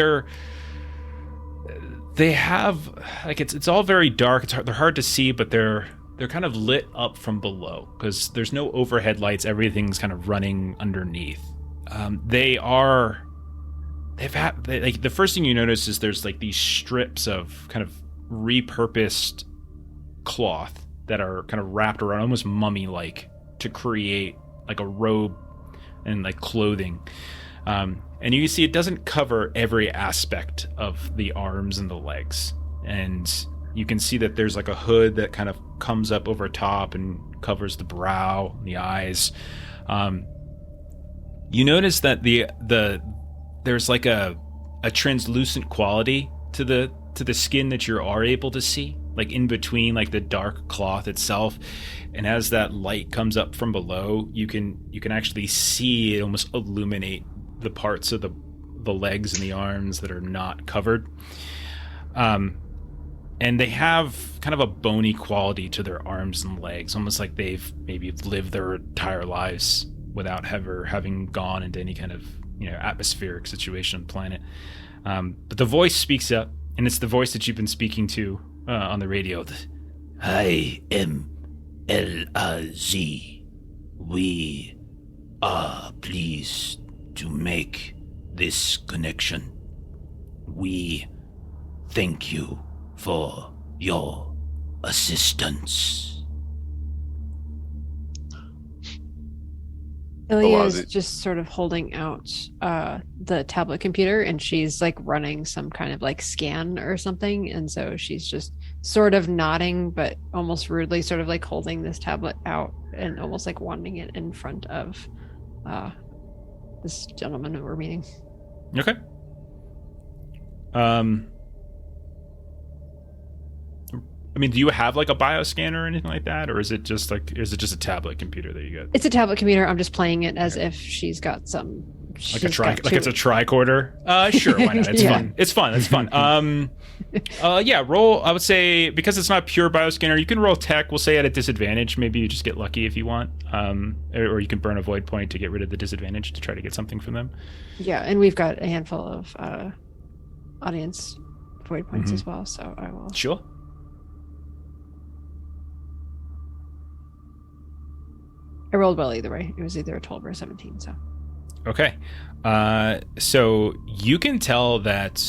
they have, like, it's all very dark. They're hard to see, but they're kind of lit up from below because there's no overhead lights. Everything's kind of running underneath. The first thing you notice is there's like these strips of kind of repurposed cloth that are kind of wrapped around, almost mummy-like, to create like a robe and like clothing. And you see it doesn't cover every aspect of the arms and the legs. And you can see that there's like a hood that kind of comes up over top and covers the brow and the eyes. You notice that there's like a translucent quality to the skin that you are able to see, like in between like the dark cloth itself. And as that light comes up from below, you can actually see it almost illuminate the parts of the legs and the arms that are not covered. And they have kind of a bony quality to their arms and legs, almost like they've maybe lived their entire lives without ever having gone into any kind of atmospheric situation on the planet. But the voice speaks up, and it's the voice that you've been speaking to on the radio. I am L-A-Z. We are pleased to make this connection. We thank you for your assistance. Ilya is just sort of holding out the tablet computer, and she's like running some kind of like scan or something. And so she's just sort of nodding, but almost rudely sort of like holding this tablet out and almost like wanting it in front of this gentleman that we're meeting. Okay. I mean, do you have like a bioscanner or anything like that, or is it just a tablet computer that you got? It's a tablet computer. I'm just playing it as if she's got some Like it's a tricorder. Sure, why not? It's fun. It's fun. It's fun. Yeah, roll. I would say because it's not pure bioscanner, you can roll tech. We'll say at a disadvantage. Maybe you just get lucky if you want, or you can burn a void point to get rid of the disadvantage to try to get something from them. Yeah, and we've got a handful of audience void points as well. So I will. Sure. I rolled well either way. It was either a 12 or a 17. So. Okay. So you can tell that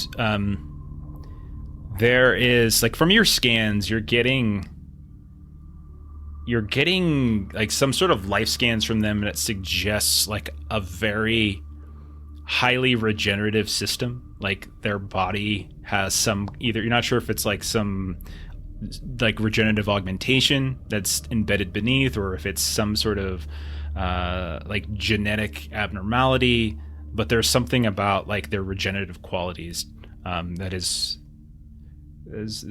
there is, like, from your scans, you're getting like some sort of life scans from them that suggests like a very highly regenerative system. Like their body has some, either, you're not sure if it's like some like regenerative augmentation that's embedded beneath, or if it's some sort of like genetic abnormality, but there's something about like their regenerative qualities that is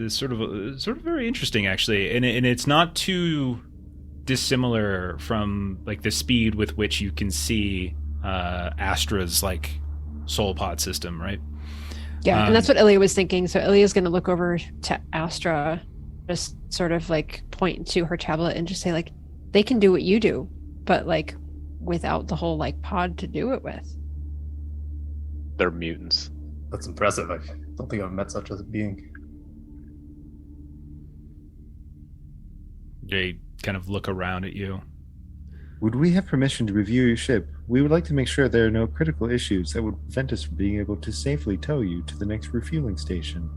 sort of very interesting, actually, and it's not too dissimilar from like the speed with which you can see Astra's like soul pod system, right? Yeah, and that's what Ilya was thinking. So Ilya's going to look over to Astra, just sort of like point to her tablet and just say like, they can do what you do, but like without the whole like pod to do it with. They're mutants. That's impressive. I don't think I've met such a being. They kind of look around at you. Would we have permission to review your ship? We would like to make sure there are no critical issues that would prevent us from being able to safely tow you to the next refueling station.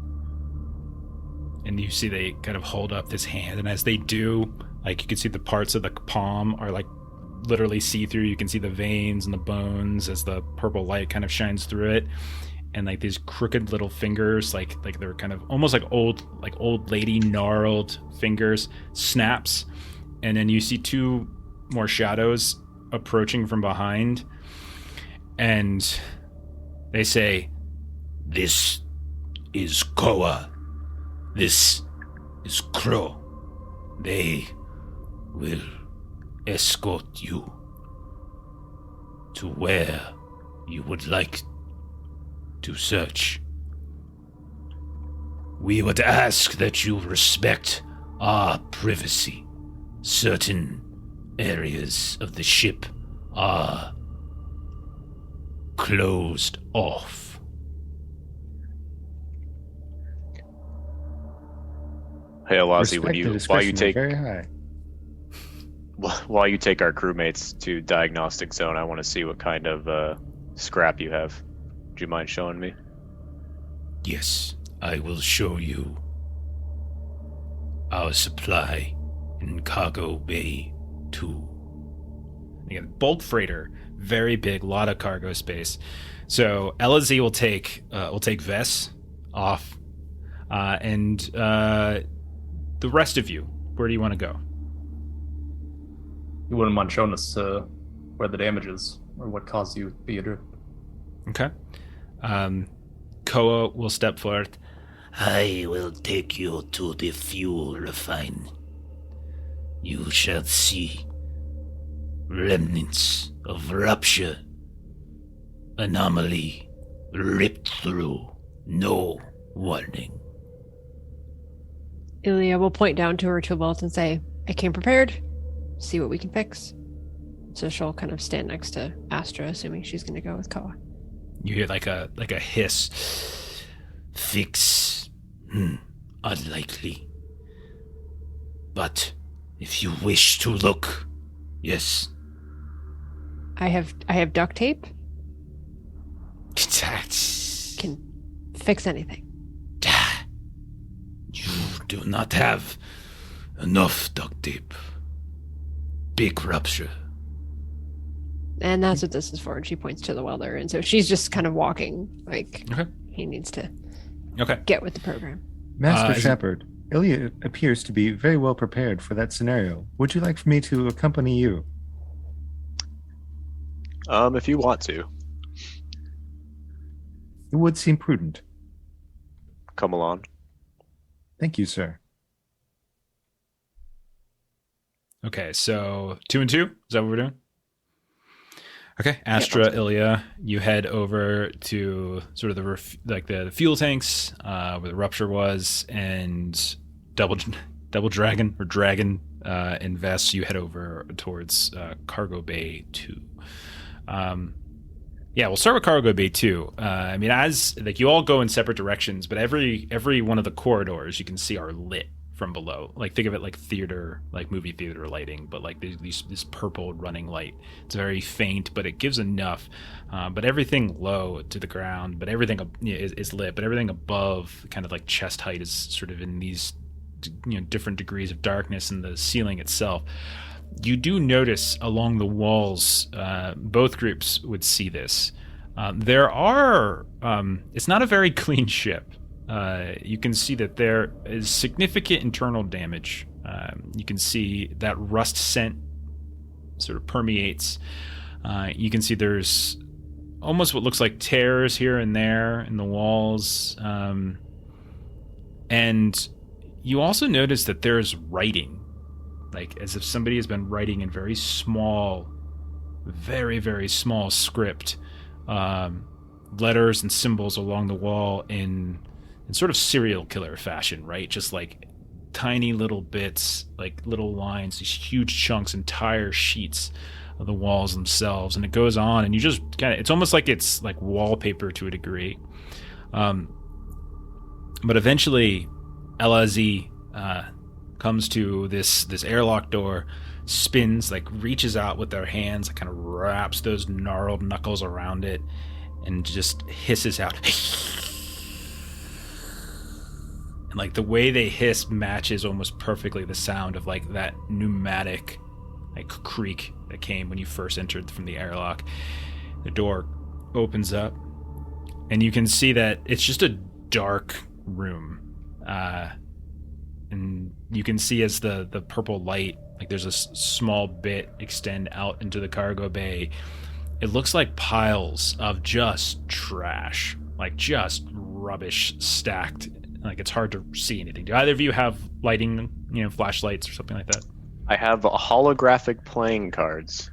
And you see they kind of hold up this hand, and as they do, like you can see the parts of the palm are like literally see-through. You can see the veins and the bones as the purple light kind of shines through it, and like these crooked little fingers, like they're kind of almost like old lady gnarled fingers, snaps, and then you see two more shadows approaching from behind, and they say, "This is Koa. This is Crow. They will escort you to where you would like to search. We would ask that you respect our privacy. Certain areas of the ship are closed off." Hey, Alazi, while you take our crewmates to diagnostic zone, I want to see what kind of scrap you have. Do you mind showing me? Yes, I will show you our supply in Cargo Bay 2. Again, bulk freighter, very big, lot of cargo space. So LZ will take Vess off, and the rest of you, where do you want to go? You wouldn't mind showing us where the damage is, or what caused you to be adrift. Okay. Koa will step forward. I will take you to the fuel refine. You shall see remnants of rupture, anomaly ripped through, no warning. Ilya will point down to her tool belt and say, I came prepared. See what we can fix. So she'll kind of stand next to Astra, assuming she's going to go with Koa. You hear like a hiss. Fix? Unlikely. But if you wish to look, yes. I have duct tape. That's... Can fix anything. You do not have enough duct tape. Big rupture. And that's what this is for. And she points to the welder. And so she's just kind of walking like he needs to get with the program. Master Shepard, Ilya appears to be very well prepared for that scenario. Would you like for me to accompany you? If you want to. It would seem prudent. Come along. Thank you, sir. Okay, so 2 and 2? Is that what we're doing? Okay, Astra, Ilya, you head over to sort of the fuel tanks where the rupture was, and double dragon and Vess, you head over towards Cargo Bay 2. Yeah, we'll start with Cargo Bay 2. I mean, as like you all go in separate directions, but every one of the corridors you can see are lit from below. Like think of it like theater, like movie theater lighting, but like this purple running light. It's very faint, but it gives enough. But everything low to the ground, but everything is lit. But everything above, kind of like chest height, is sort of in these different degrees of darkness, and the ceiling itself. You do notice along the walls, both groups would see this. There are, it's not a very clean ship. You can see that there is significant internal damage. You can see that rust scent sort of permeates. You can see there's almost what looks like tears here and there in the walls. And you also notice that there's writing, like as if somebody has been writing in very small, very, very small script, letters and symbols along the wall in sort of serial killer fashion, right? Just like tiny little bits, like little lines, these huge chunks, entire sheets of the walls themselves. And it goes on, and you just kind of, it's almost like it's like wallpaper to a degree. But eventually LZ comes to this airlock door, spins, like reaches out with their hands, kind of wraps those gnarled knuckles around it, and just hisses out. And like the way they hiss matches almost perfectly the sound of like that pneumatic like creak that came when you first entered from the airlock. The door opens up, and you can see that it's just a dark room. And you can see as the purple light, like there's a small bit extend out into the cargo bay. It looks like piles of just trash, like just rubbish stacked. Like it's hard to see anything. Do either of you have lighting, flashlights or something like that? I have holographic playing cards.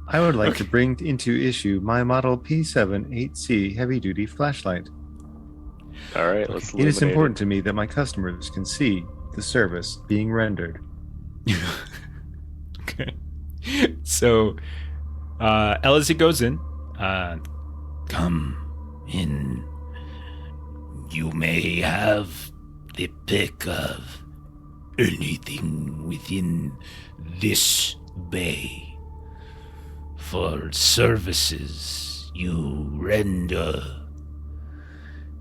I would like to bring into issue my model P7-8C heavy-duty flashlight. All right, let's It is important to me that my customers can see the service being rendered. Okay. So, LZ goes in. Come in. You may have the pick of anything within this bay for services you render.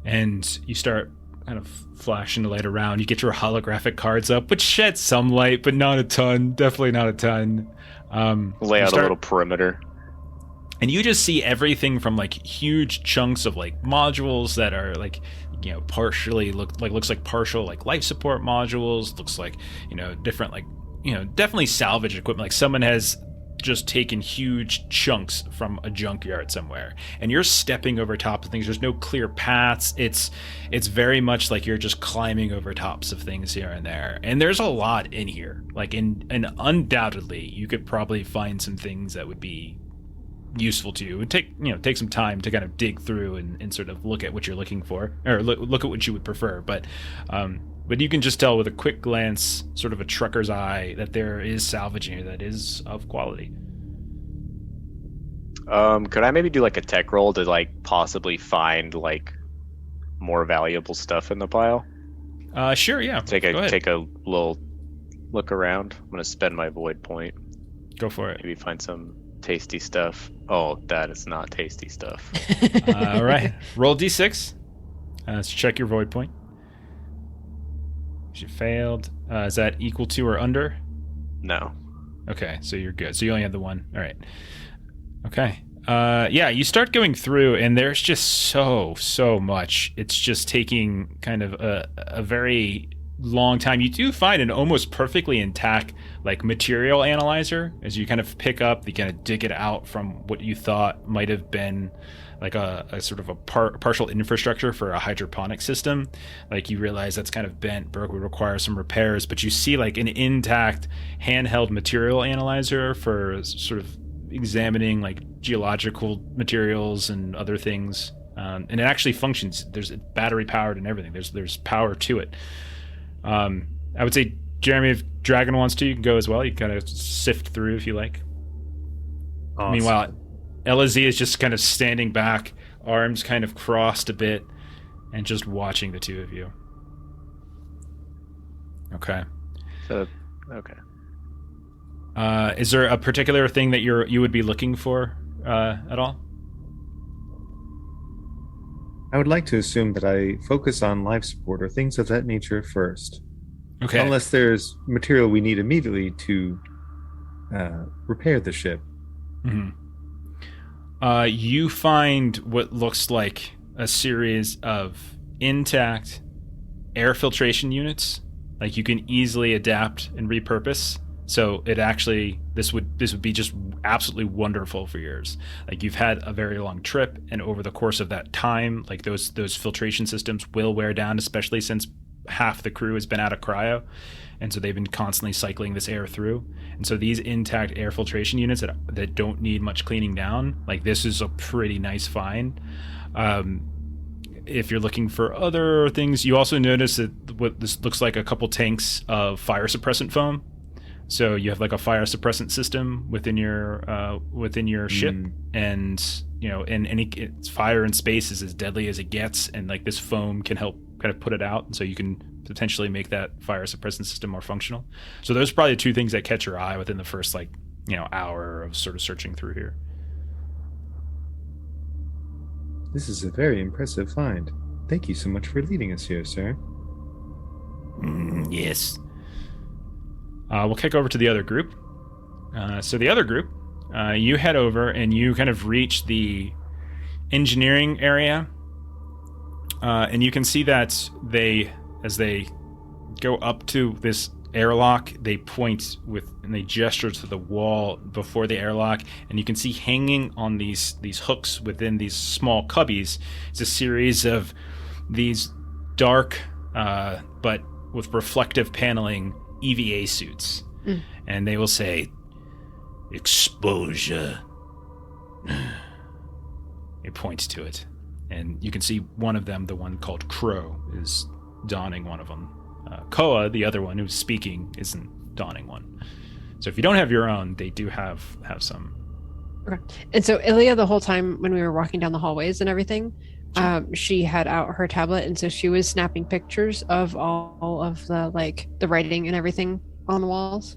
And you start kind of flashing the light around. You get your holographic cards up, which shed some light, but not a ton. Definitely not a ton. Lay out a little perimeter. And you just see everything from like huge chunks of like modules that are like, partially looks like partial like life support modules. Looks like, different like, definitely salvage equipment. Like someone has just taken huge chunks from a junkyard somewhere, and you're stepping over top of things. There's no clear paths. It's very much like you're just climbing over tops of things here and there. And there's a lot in here. Like and undoubtedly you could probably find some things that would be useful to you. It would take some time to kind of dig through and sort of look at what you're looking for, or look at what you would prefer. But you can just tell with a quick glance, sort of a trucker's eye, that there is salvage here that is of quality. Could I maybe do like a tech roll to like possibly find like more valuable stuff in the pile? Sure, yeah. Take a little look around. I'm gonna spend my void point. Go for it. Maybe find some tasty stuff. Oh, that is not tasty stuff. All right, roll d6. Let's check your void point. You failed. Is that equal to or under? No. Okay, so you're good. So you only have the one. All right. Okay. Yeah, you start going through, and there's just so much. It's just taking kind of a very long time, you do find an almost perfectly intact like material analyzer. As you kind of pick up, you kind of dig it out from what you thought might have been like a sort of a partial infrastructure for a hydroponic system. Like you realize that's kind of bent, would require some repairs, but you see like an intact handheld material analyzer for sort of examining like geological materials and other things. And it actually functions. There's battery powered and everything. There's power to it. I would say, Jeremy, if Dragon wants to, you can go as well. You can kind of sift through if you like. Awesome. Meanwhile, LZ is just kind of standing back, arms kind of crossed a bit, and just watching the two of you. Okay. Okay. Is there a particular thing that you would be looking for at all? I would like to assume that I focus on life support or things of that nature first. Okay. Unless there's material we need immediately to repair the ship. Mm-hmm. You find what looks like a series of intact air filtration units. Like you can easily adapt and repurpose. So it actually, this would be just absolutely wonderful for yours. Like you've had a very long trip, and over the course of that time, like those filtration systems will wear down, especially since half the crew has been out of cryo, and so they've been constantly cycling this air through. And so these intact air filtration units that don't need much cleaning down, like this is a pretty nice find. If you're looking for other things, you also notice that what this looks like a couple tanks of fire suppressant foam. So you have like a fire suppressant system within your ship, and you know, in fire in space is as deadly as it gets, and like this foam can help kind of put it out, and so you can potentially make that fire suppressant system more functional. So those are probably the two things that catch your eye within the first hour of sort of searching through here. This is a very impressive find. Thank you so much for leading us here, sir. Yes. We'll kick over to the other group. So the other group, you head over and you kind of reach the engineering area, and you can see that as they go up to this airlock, they point and they gesture to the wall before the airlock, and you can see hanging on these hooks within these small cubbies is a series of these dark but with reflective paneling EVA suits. And they will say, exposure. It points to it, and you can see one of them, the one called Crow, is donning one of them. Koa, the other one who's speaking, isn't donning one. So if you don't have your own, they do have some. Okay. And so Ilya, the whole time when we were walking down the hallways and everything, she had out her tablet, and so she was snapping pictures of all of the writing and everything on the walls.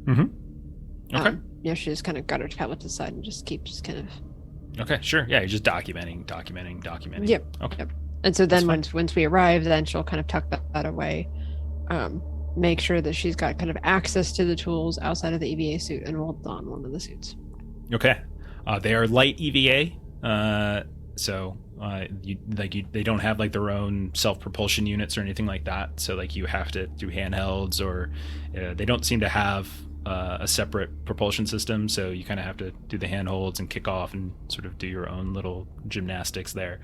Mm-hmm. Okay. She just kind of got her tablet to the side and just keeps kind of. Okay, sure. Yeah, you're just documenting. Yep. Okay. Yep. And so then once we arrive, then she'll kind of tuck that away, make sure that she's got kind of access to the tools outside of the EVA suit, and we'll don one of the suits. Okay. They are light EVA, so they don't have like their own self-propulsion units or anything like that. So like you have to do handhelds, or they don't seem to have a separate propulsion system. So you kind of have to do the handholds and kick off and sort of do your own little gymnastics there.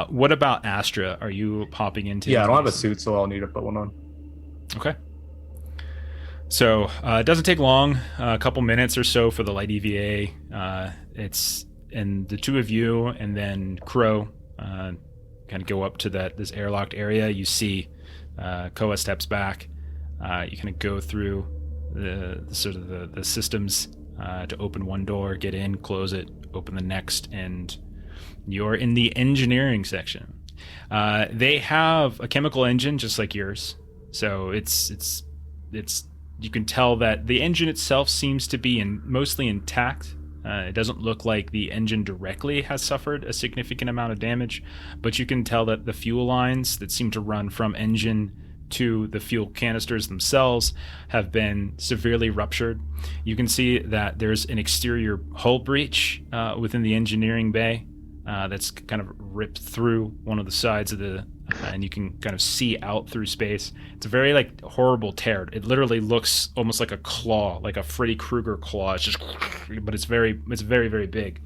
What about Astra? Are you popping into? Yeah, I don't have a suit, so I'll need to put one on. Okay. So it doesn't take long, a couple minutes or so for the light EVA. And the two of you and then Crow kind of go up to this airlocked area. You see Koa steps back. You kind of go through the systems to open one door, get in, close it, open the next, and you're in the engineering section. They have a chemical engine just like yours, so it's you can tell that the engine itself seems to be mostly intact. It doesn't look like the engine directly has suffered a significant amount of damage, but you can tell that the fuel lines that seem to run from engine to the fuel canisters themselves have been severely ruptured. You can see that there's an exterior hull breach within the engineering bay. that's kind of ripped through one of the sides of the, and you can kind of see out through space. It's a very like horrible tear. It literally looks almost like a claw, like a Freddy Krueger claw. It's just, but it's very, very big.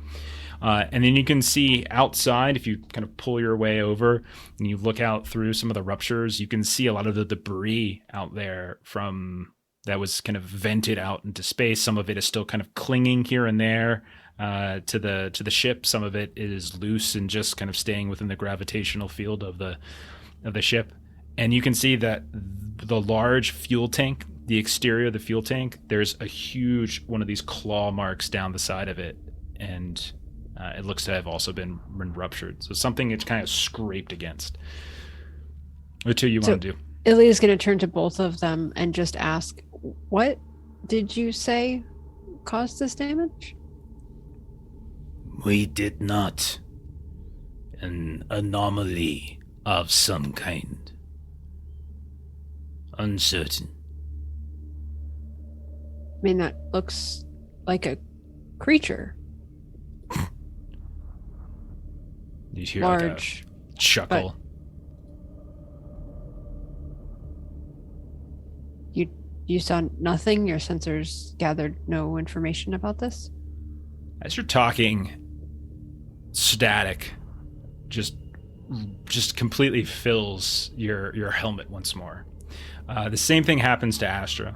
And then you can see outside, if you kind of pull your way over and you look out through some of the ruptures, you can see a lot of the debris out there from that was kind of vented out into space. Some of it is still kind of clinging here and there to the ship. Some of it is loose and just kind of staying within the gravitational field of the ship. And you can see that the large fuel tank, the exterior of the fuel tank, there's a huge one of these claw marks down the side of it, and it looks to have also been ruptured. So something it's kind of scraped against. What do you want to do? Ilya's going to turn to both of them and just ask, what did you say caused this damage? We did not. An anomaly of some kind. Uncertain. I mean, that looks like a creature. You hear Large, like a chuckle. You saw nothing? Your sensors gathered no information about this? As you're talking, static just completely fills your helmet once more. The same thing happens to Astra,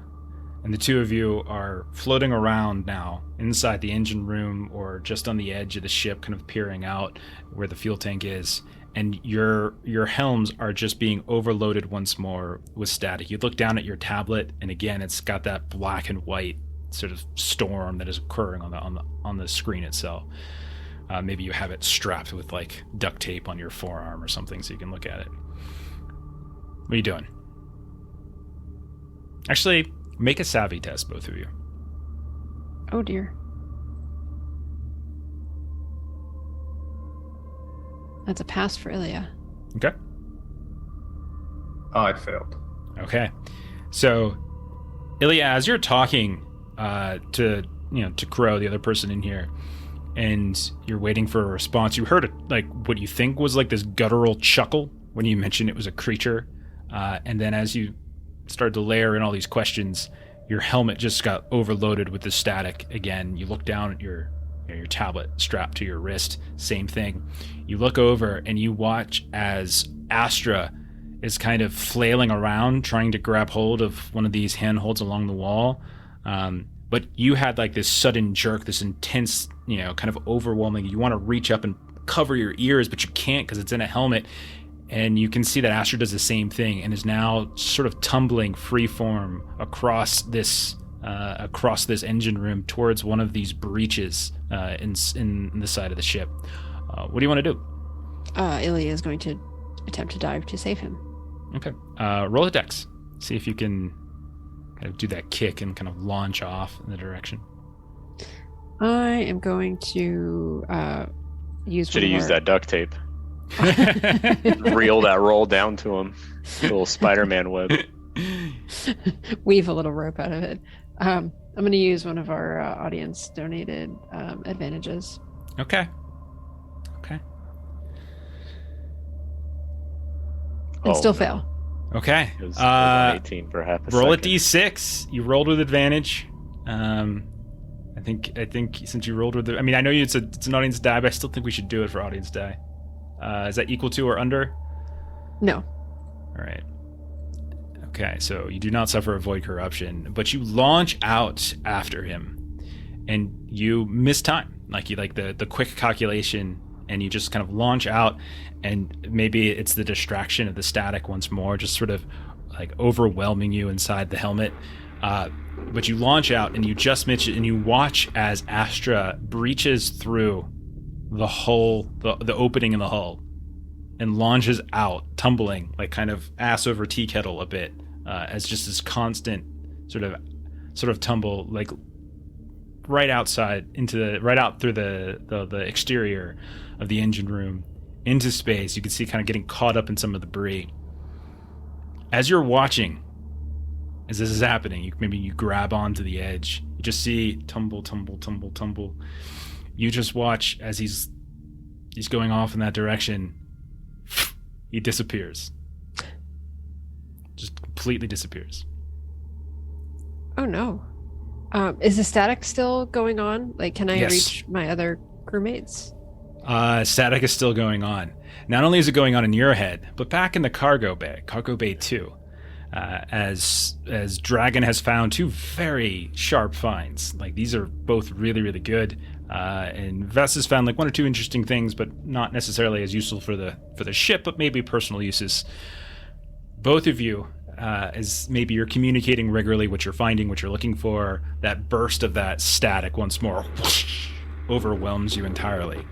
and the two of you are floating around now inside the engine room or just on the edge of the ship, kind of peering out where the fuel tank is, and your helms are just being overloaded once more with static. You look down at your tablet, and again, it's got that black and white sort of storm that is occurring on the screen itself. Maybe you have it strapped with like duct tape on your forearm or something so you can look at it. What are you doing? Actually, make a savvy test, both of you. Oh dear. That's a pass for Ilya. Okay. Oh, I failed. Okay. So, Ilya, as you're talking to Crow, the other person in here, and you're waiting for a response, you heard what you think was like this guttural chuckle when you mentioned it was a creature, and then as you started to layer in all these questions, your helmet just got overloaded with the static again. You look down at your tablet strapped to your wrist, same thing. You look over and you watch as Astra is kind of flailing around trying to grab hold of one of these handholds along the wall. But you had like this sudden jerk, this intense, kind of overwhelming. You want to reach up and cover your ears, but you can't because it's in a helmet. And you can see that Astra does the same thing and is now sort of tumbling freeform across this engine room towards one of these breaches in the side of the ship. What do you want to do? Ilya is going to attempt to dive to save him. Okay. Roll a dex. See if you can kind of do that kick and kind of launch off in the direction. I am going to use. Should have used that duct tape. Reel that roll down to him. Little Spider-Man web. Weave a little rope out of it. I'm going to use one of our audience donated advantages. Okay. And still fail. Okay. It was 18 for half a roll second. a d6. You rolled with advantage. I think since you rolled with it, I mean, I know it's an audience die, but I still think we should do it for audience die. Is that equal to or under? No. All right. Okay, so you do not suffer a void corruption, but you launch out after him, and you miss time. Like the quick calculation, and you just kind of launch out, and maybe it's the distraction of the static once more, just sort of like overwhelming you inside the helmet. But you launch out, and you just miss it, and you watch as Astra breaches through the hull, the opening in the hull, and launches out, tumbling like kind of ass over tea kettle a bit, as just this constant sort of tumble, like right outside right out through the exterior of the engine room into space. You can see kind of getting caught up in some of the debris. As you're watching, as this is happening, maybe you grab onto the edge. You just see tumble. You just watch as he's he's going off in that direction. He disappears. Just completely disappears. Oh no. Is the static still going on? Like, can I Yes. reach my other crewmates? Static is still going on. Not only is it going on in your head, but back in the cargo bay 2, as Dragon has found 2 very sharp finds. Like, these are both really, really good. And Vess has found like 1 or 2 interesting things, but not necessarily as useful for the ship, but maybe personal uses. Both of you, as maybe you're communicating regularly what you're finding, what you're looking for, that burst of that static once more overwhelms you entirely.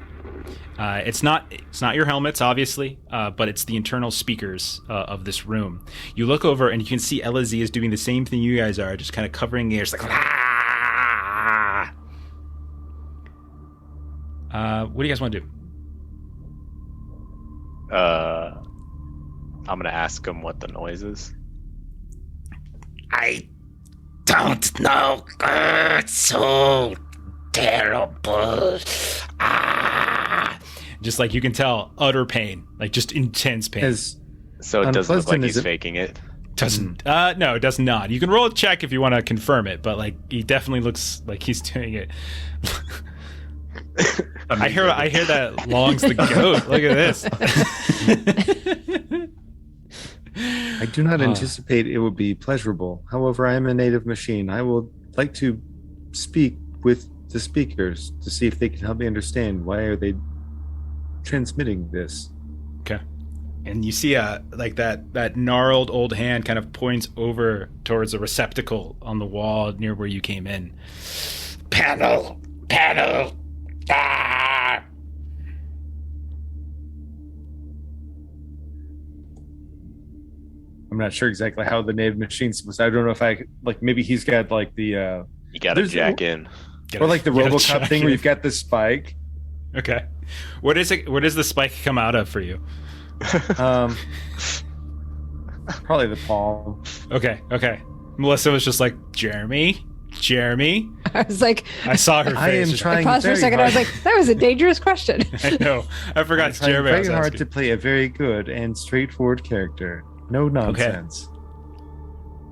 It's not your helmets, obviously, but it's the internal speakers of this room. You look over and you can see LZ is doing the same thing you guys are, just kind of covering the ears, like, ah! What do you guys want to do? I'm gonna ask him what the noise is. I don't know. It's so terrible. Ah. Just like you can tell, utter pain, like just intense pain. As So it doesn't look like Unpleasant he's as it- faking it. Doesn't. No, it does not. You can roll a check if you want to confirm it, but like he definitely looks like he's doing it. I hear that longs the goat. Look at this. I do not anticipate it would be pleasurable. However, I am a native machine. I would like to speak with the speakers to see if they can help me understand why are they transmitting this. Okay. And you see like that gnarled old hand kind of points over towards a receptacle on the wall near where you came in. Panel. Ah. I'm not sure exactly how the native machine's supposed to, I don't know if I like maybe he's got like the You gotta There's- jack in. or like the You gotta RoboCop check thing in. where you've got the spike. Okay. Where does the spike come out of for you? Probably the palm. Okay. Melissa was just like, Jeremy. I was like, I saw her face. I am Just- I trying paused for a very second. I was hard. like, that was a dangerous question. I know. I forgot it's trying Jeremy. I was very hard asking. to play a very good and straightforward character. No nonsense.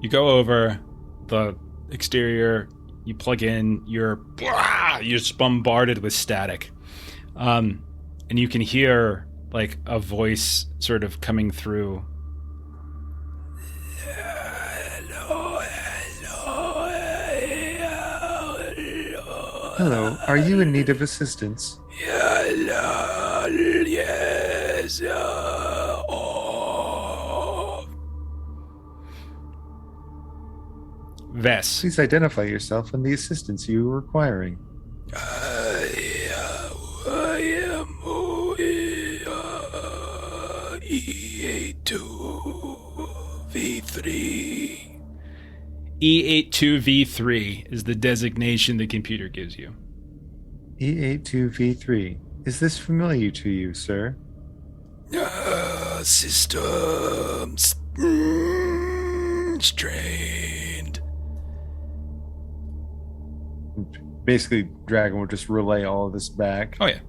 You go over the exterior, you plug in, you're just bombarded with static. And you can hear like a voice sort of coming through. Hello, are you in need of assistance? Yes. Vess. Please identify yourself and the assistance you are requiring. I am E82V3. E82V3 is the designation the computer gives you. E82V3. Is this familiar to you, sir? Systems strained. Basically, Dragon will just relay all of this back. Oh yeah.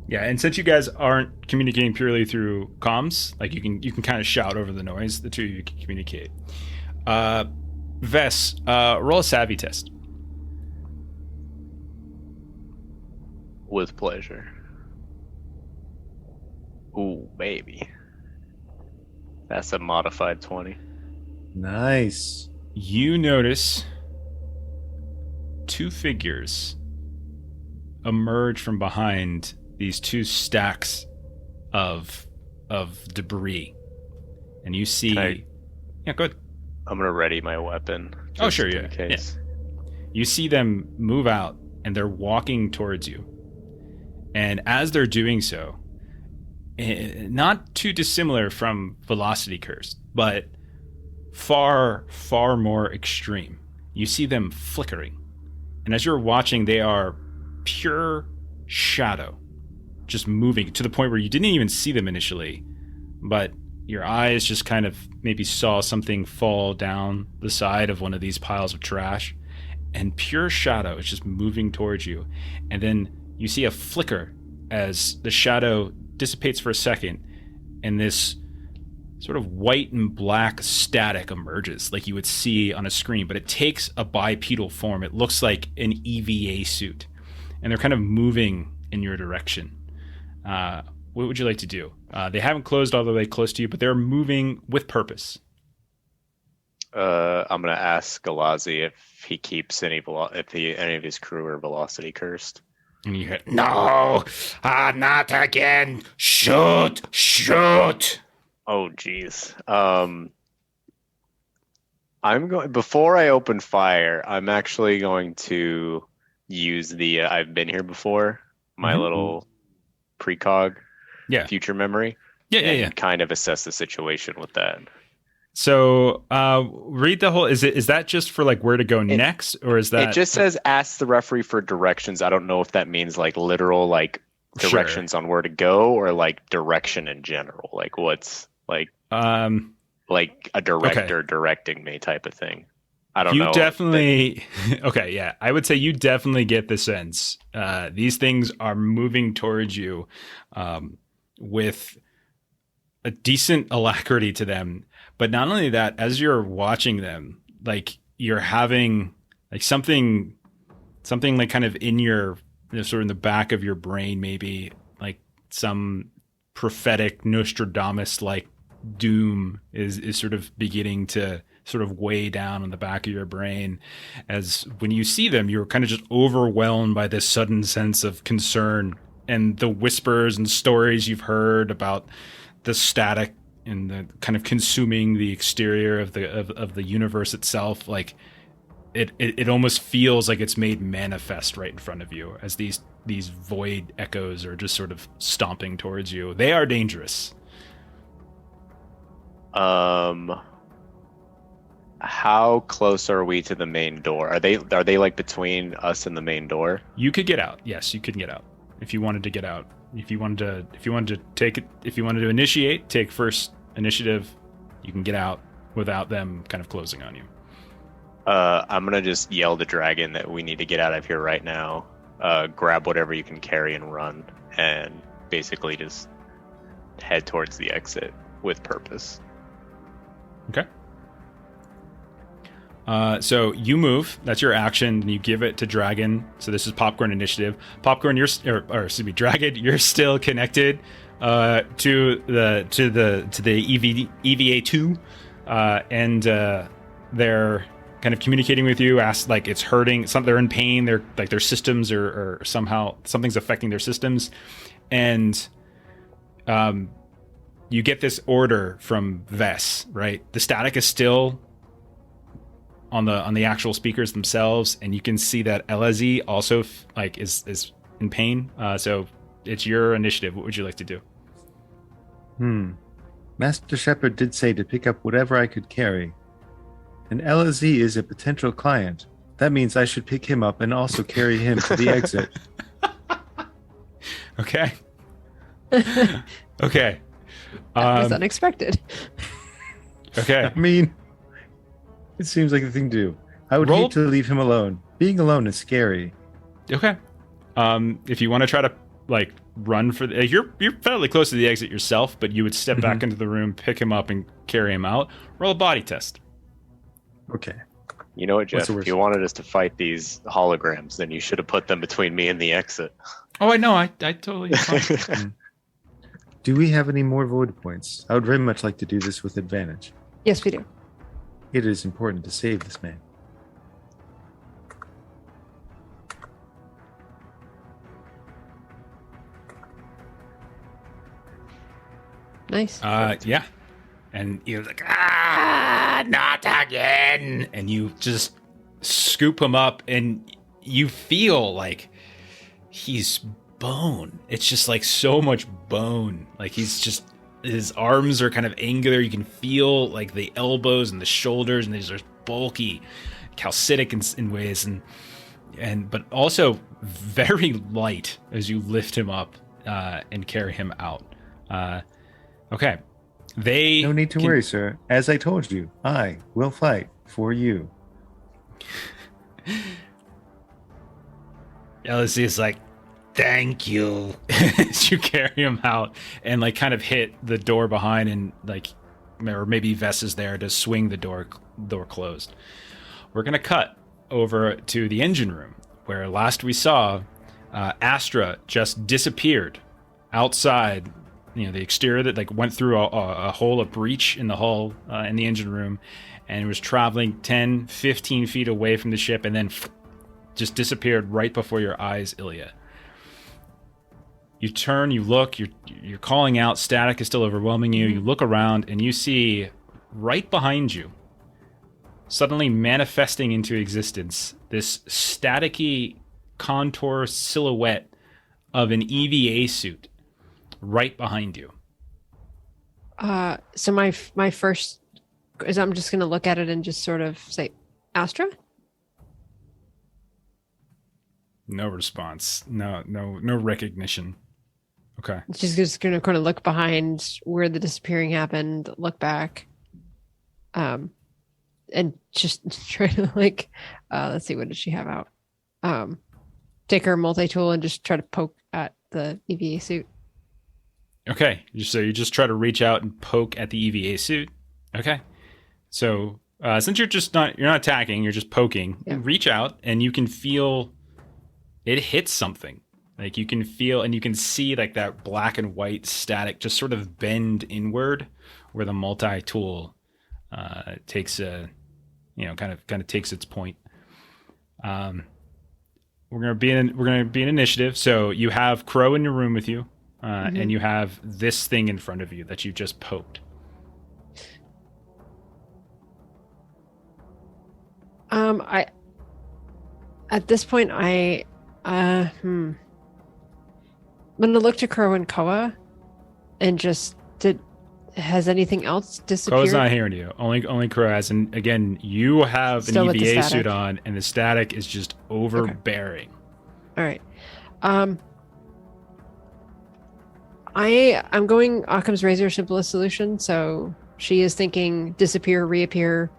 Yeah, and since you guys aren't communicating purely through comms, like you can kind of shout over the noise, the two of you can communicate. Vess, roll a savvy test. With pleasure. Ooh, baby. That's a modified 20. Nice. You notice 2 figures emerge from behind these 2 stacks of debris, and you see. Can I- Yeah, go ahead. I'm gonna ready my weapon. Oh, just sure, in yeah, case. You see them move out, and they're walking towards you. And as they're doing so, not too dissimilar from Velocity Curse, but far, far more extreme. You see them flickering. And as you're watching, they are pure shadow, just moving to the point where you didn't even see them initially, but your eyes just kind of maybe saw something fall down the side of one of these piles of trash, and pure shadow is just moving towards you. And then you see a flicker as the shadow dissipates for a second, and this sort of white and black static emerges like you would see on a screen, but it takes a bipedal form. It looks like an EVA suit, and they're kind of moving in your direction. What would you like to do? They haven't closed all the way close to you, but they're moving with purpose. I'm gonna ask Galazi if he keeps any of his crew are velocity cursed. And you hear, No! Not again! Shoot! Shoot! Oh, geez. I'm going before I open fire. I'm actually going to use the I've been here before, my little precog, future memory. Yeah. Kind of assess the situation with that. So read the whole. Is that just for like where to go next, or is that? It just says ask the referee for directions. I don't know if that means like literal like directions on where to go, or like direction in general. Like what's like a director directing me type of thing. I don't know. You definitely okay. Yeah, I would say you definitely get the sense these things are moving towards you with a decent alacrity to them. But not only that, as you're watching them, like you're having like something like kind of in your, sort of in the back of your brain, maybe like some prophetic Nostradamus like doom is sort of beginning to sort of weigh down on the back of your brain. As when you see them, you're kind of just overwhelmed by this sudden sense of concern and the whispers and stories you've heard about the static and the kind of consuming the exterior of the universe itself. Like it almost feels like it's made manifest right in front of you as these void echoes are just sort of stomping towards you. They are dangerous. How close are we to the main door? Are they like between us and the main door? You could get out. Yes, you could get out if you wanted to get out. If you wanted to initiate, take first initiative, you can get out without them kind of closing on you. I'm gonna just yell the dragon that we need to get out of here right now. Grab whatever you can carry and run, and basically just head towards the exit with purpose. Okay. So you move. That's your action. And you give it to Dragon. So this is Popcorn initiative. Popcorn, Dragon, you're still connected to the EVA2, and they're kind of communicating with you. Ask like it's hurting. They're in pain. They're like their systems are somehow something's affecting their systems, and you get this order from Vess. Right, the static is still on the actual speakers themselves, and you can see that LZ also is in pain. So it's your initiative. What would you like to do? Master Shepard did say to pick up whatever I could carry. And LZ is a potential client. That means I should pick him up and also carry him to the exit. Okay. Okay. That was unexpected. Okay. I mean, it seems like the thing to do. I would hate to leave him alone. Being alone is scary. Okay. If you want to try to like run for you're fairly close to the exit yourself, but you would step back into the room, pick him up, and carry him out. Roll a body test. Okay. You know what, Jeff? If you wanted us to fight these holograms, then you should have put them between me and the exit. Oh, I know. I totally. Do we have any more void points? I would very much like to do this with advantage. Yes, we do. It is important to save this man. Nice. Yeah. And you're like, not again. And you just scoop him up, and you feel like he's bone. It's just like so much bone. Like his arms are kind of angular. You can feel like the elbows and the shoulders, and these are bulky, calcitic in ways, but also very light as you lift him up and carry him out. Okay. No need to worry, sir. As I told you, I will fight for you. LSC is like, Thank you. As you carry him out and like kind of hit the door behind, and like, or maybe Vess is there to swing the door closed. We're gonna cut over to the engine room where last we saw Astra just disappeared outside. You know, the exterior that like went through a hole, a breach in the hull in the engine room, and it was traveling 10, 15 feet away from the ship, and then just disappeared right before your eyes, Ilya. You turn, you look, you're calling out, static is still overwhelming you. You look around and you see right behind you, suddenly manifesting into existence, this staticky contour silhouette of an EVA suit right behind you. So my first is I'm just going to look at it and just sort of say, Astra? No response. No recognition. Okay. She's just going to kind of look behind where the disappearing happened, look back, and just try to like, let's see, what does she have out? Take her multi-tool and just try to poke at the EVA suit. Okay. So you just try to reach out and poke at the EVA suit. Okay. So since you're not attacking, you're just poking. Yeah. You reach out and you can feel it hits something. Like you can feel and you can see like that black and white static just sort of bend inward, where the multi-tool takes a, kind of takes its point. We're gonna be in initiative. So you have Crow in your room with you, and you have this thing in front of you that you just poked. At this point, I'm going to look to Crow and Koa and just has anything else disappeared? Koa's not hearing you. Only Crow has. And again, you have Still an with the EVA static. suit on, and the static is just overbearing. All right. I'm going Occam's razor, simplest solution. So she is thinking disappear, reappear.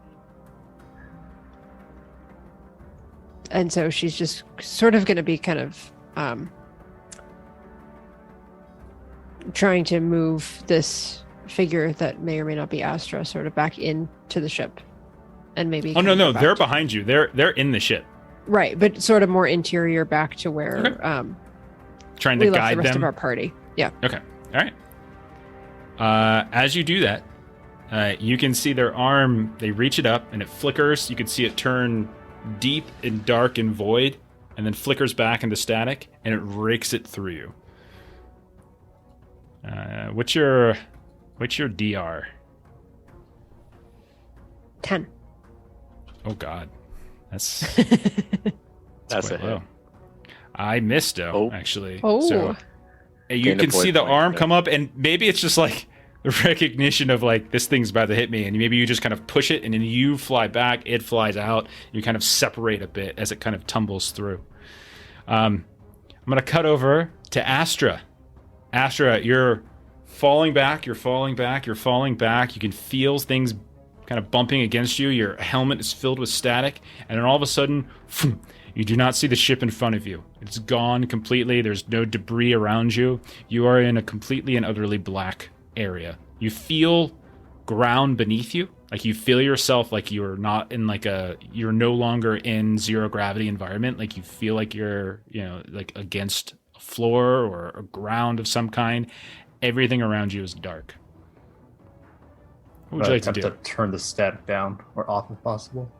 And so she's just sort of going to be kind of trying to move this figure that may or may not be Astra sort of back into the ship, and maybe. Oh no, go back they're to- behind you. They're in the ship, right, but sort of more interior, back to where trying we to left guide the rest them. of our party. Yeah. Okay. All right. As you do that, you can see their arm. They reach it up, and it flickers. You can see it turn deep and dark and void, and then flickers back into static, and it rakes it through you. What's your DR? 10. Oh God, that's That's quite a low. hit. I missed Oh. actually. Oh. So you Gained a can see void the point, arm yeah. come up, and maybe it's just like the recognition of like this thing's about to hit me, and maybe you just kind of push it, and then you fly back, it flies out, you kind of separate a bit as it kind of tumbles through. I'm gonna cut over to Astra. Astra, you're falling back, you're falling back, you're falling back. You can feel things kind of bumping against you. Your helmet is filled with static, and then all of a sudden, you do not see the ship in front of you. It's gone completely. There's no debris around you. You are in a completely and utterly black area. You feel ground beneath you. Like you feel yourself like you're not in you're no longer in zero gravity environment. Like you feel like you're, like against a floor or a ground of some kind. Everything around you is dark. What would you like to do? To turn the static down or off if possible.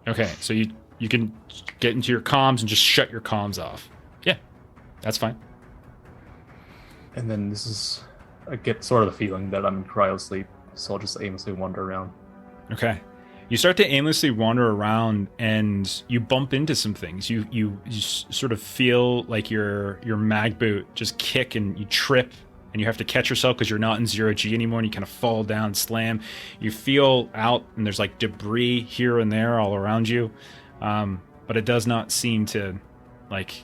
Okay, so you can get into your comms and just shut your comms off. Yeah, that's fine. And then I get sort of the feeling that I'm in cryo sleep, so I'll just aimlessly wander around. Okay. You start to aimlessly wander around, and you bump into some things. You sort of feel like your mag boot just kick, and you trip, and you have to catch yourself because you're not in 0G anymore, and you kind of fall down, slam. You feel out, and there's like debris here and there all around you, but it does not seem to like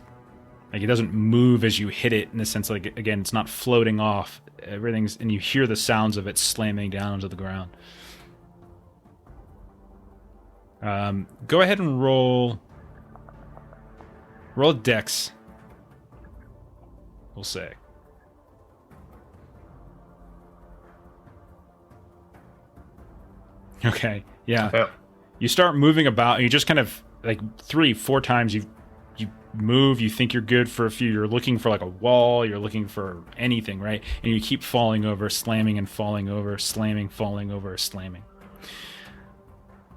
it doesn't move as you hit it, in the sense like, again, it's not floating off. Everything's, and you hear the sounds of it slamming down onto the ground. Go ahead and roll Dex. we'll say. Okay, yeah. Okay. You start moving about, and you just kind of, like 3-4 times you move, you think you're good for a few, you're looking for like a wall, you're looking for anything, right? And you keep falling over, slamming and falling over, slamming, falling over, slamming.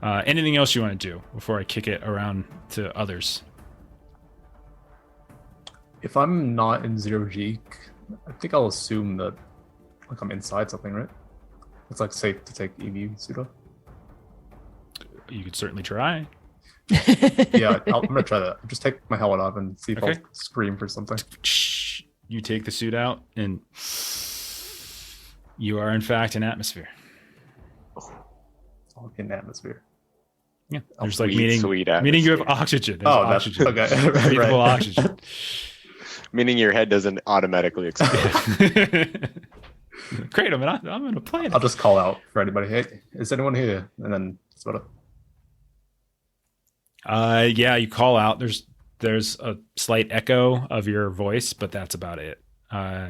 Anything else you want to do before I kick it around to others? If I'm not in 0G, I think I'll assume that like I'm inside something, right? It's like safe to take EV pseudo. You could certainly try. Yeah, I'm gonna try that. Just take my helmet off and see if Okay. I'll scream for something. You take the suit out, and you are in fact in atmosphere. I'll get an atmosphere. Yeah, there's Oh, like sweet meaning you have atmosphere. oxygen. There's Oh, that's oxygen. okay. Breathable Right. oxygen. Meaning your head doesn't automatically explode. Great, I'm gonna play it. I'll just call out for anybody. Hey, is anyone here? And then that's about it. Yeah, you call out. There's a slight echo of your voice, but that's about it.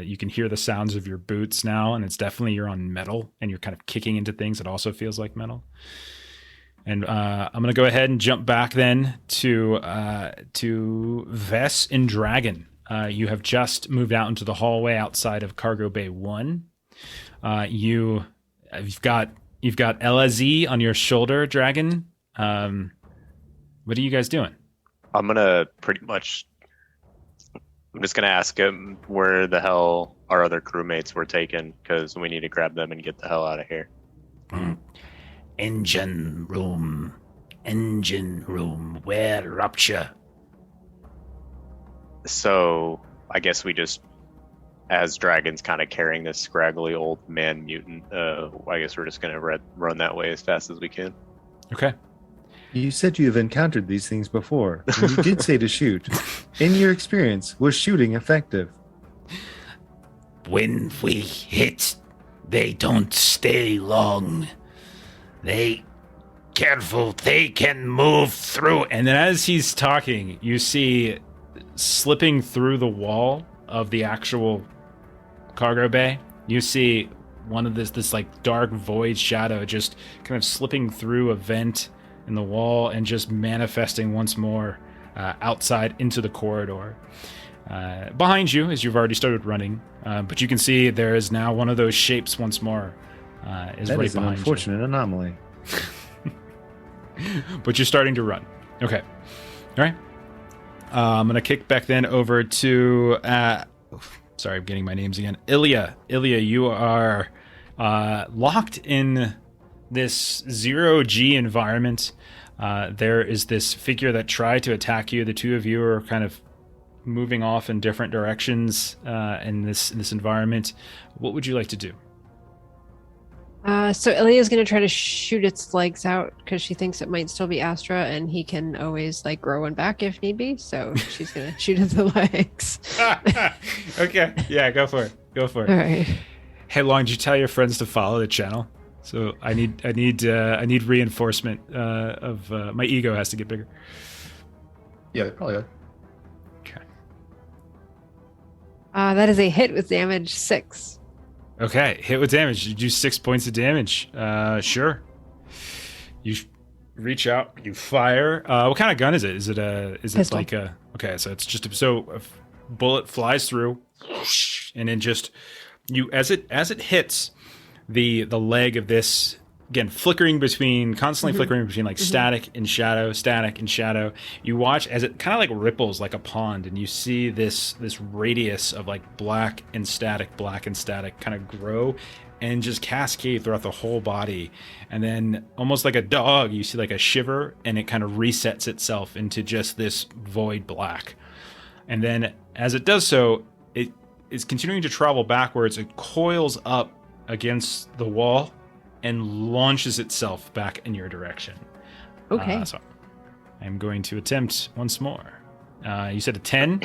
You can hear the sounds of your boots now, and it's definitely you're on metal, and you're kind of kicking into things. It also feels like metal. And I'm gonna go ahead and jump back then to Vess and Dragon. You have just moved out into the hallway outside of Cargo Bay 1. You've got LZ on your shoulder, Dragon. What are you guys doing? I'm gonna I'm just gonna ask him where the hell our other crewmates were taken, because we need to grab them and get the hell out of here. Engine room, where rupture? So I guess we just, as Dragon's kind of carrying this scraggly old man mutant, I guess we're just gonna run that way as fast as we can. Okay. You said you have encountered these things before. And you did say to shoot. In your experience, was shooting effective? When we hit, they don't stay long. Careful, they can move through. And then as he's talking, you see slipping through the wall of the actual cargo bay, you see one of this like dark void shadow just kind of slipping through a vent in the wall and just manifesting once more outside into the corridor. Behind you, as you've already started running, but you can see there is now one of those shapes once more is That right is an behind unfortunate anomaly. you. But you're starting to run. Okay. All right. I'm going to kick back then over to... sorry, I'm getting my names again. Ilya. Ilya, you are locked in this 0G environment. There is this figure that tried to attack you. The two of you are kind of moving off in different directions in this environment. What would you like to do? So Ilya's going to try to shoot its legs out because she thinks it might still be Astra, and he can always like grow one back if need be. So she's going to shoot at the legs. Okay. Yeah, go for it. Go for it. All right. Hey, Long, did you tell your friends to follow the channel? So I need reinforcement of my ego has to get bigger. Yeah, they probably are. Okay. That is a hit with damage 6. Okay, hit with damage. You do 6 points of damage. Sure. You reach out. You fire. What kind of gun is it? Is it Pistol. like a? Okay, so it's just a bullet flies through, and then just you as it hits the leg of this, again constantly flickering between like static and shadow. You watch as it kind of like ripples like a pond, and you see this radius of like black and static kind of grow and just cascade throughout the whole body. And then almost like a dog, you see like a shiver, and it kind of resets itself into just this void black. And then as it does so, it is continuing to travel backwards. It coils up against the wall and launches itself back in your direction. Okay. So I'm going to attempt once more. You said a 10?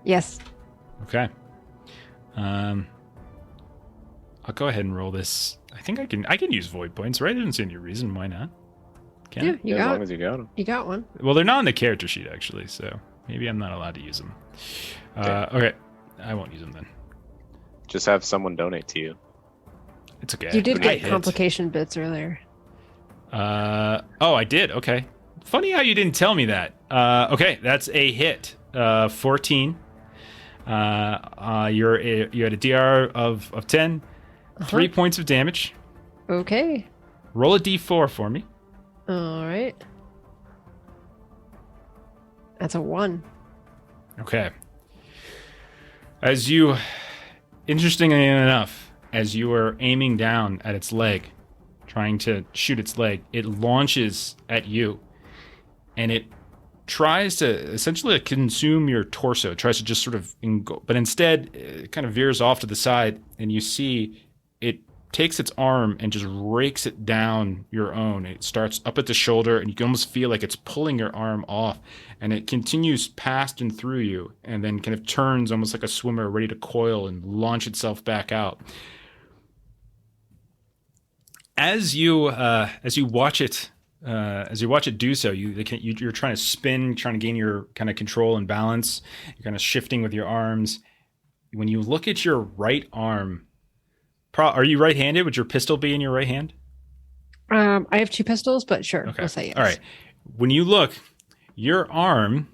Yes. Okay. I'll go ahead and roll this. I think I can use void points, right? I didn't see any reason why not. Can I? Yeah, you as long got as you got them. you got one. Well, they're not on the character sheet actually, so maybe I'm not allowed to use them. Okay. I won't use them then. Just have someone donate to you. It's okay. You did I get hit. complication bits earlier. Oh, I did. Okay. Funny how you didn't tell me that. Okay, that's a hit. 14. You had a DR of 10. 3 points of damage. Okay. Roll a d4 for me. All right. That's a 1. Okay. Interestingly enough, as you are aiming down at its leg, trying to shoot its leg, it launches at you, and it tries to essentially consume your torso. It tries to just sort of, but instead, it kind of veers off to the side, and you see it takes its arm and just rakes it down your own. It starts up at the shoulder, and you can almost feel like it's pulling your arm off, and it continues past and through you, and then kind of turns almost like a swimmer ready to coil and launch itself back out. As you watch it do so, you're trying to spin, trying to gain your kind of control and balance. You're kind of shifting with your arms. When you look at your right arm, are you right-handed? Would your pistol be in your right hand? I have 2 pistols, but sure, Okay. we'll say yes. All right. When you look, your arm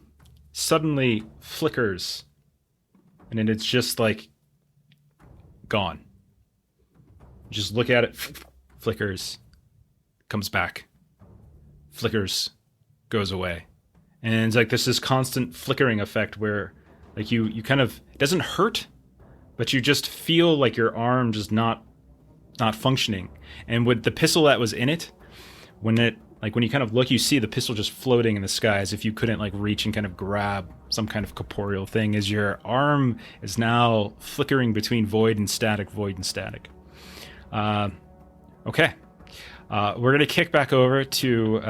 suddenly flickers, and then it's just like gone. Just look at it, flickers, comes back, flickers, goes away. And it's like this constant flickering effect where like you kind of, it doesn't hurt, but you just feel like your arm just not functioning. And with the pistol that was in it, when you kind of look, you see the pistol just floating in the sky as if you couldn't like reach and kind of grab some kind of corporeal thing, as your arm is now flickering between void and static. Okay. We're gonna kick back over to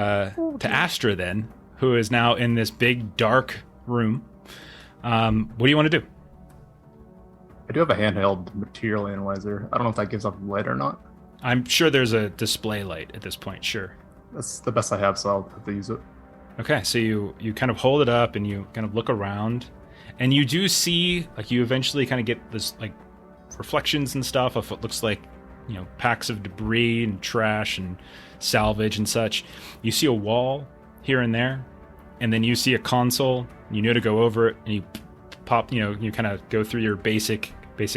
Astra then, who is now in this big dark room. What do you want to do? I do have a handheld material analyzer. I don't know if that gives off light or not. I'm sure there's a display light at this point. Sure. That's the best I have, so I'll have to use it. Okay, so you kind of hold it up and you kind of look around, and you do see, like, you eventually kind of get this like reflections and stuff of what looks like, you know, packs of debris and trash and salvage and such. You see a wall here and there, and then you see a console. And you know to go over it, and you pop. You know, you kind of go through your basic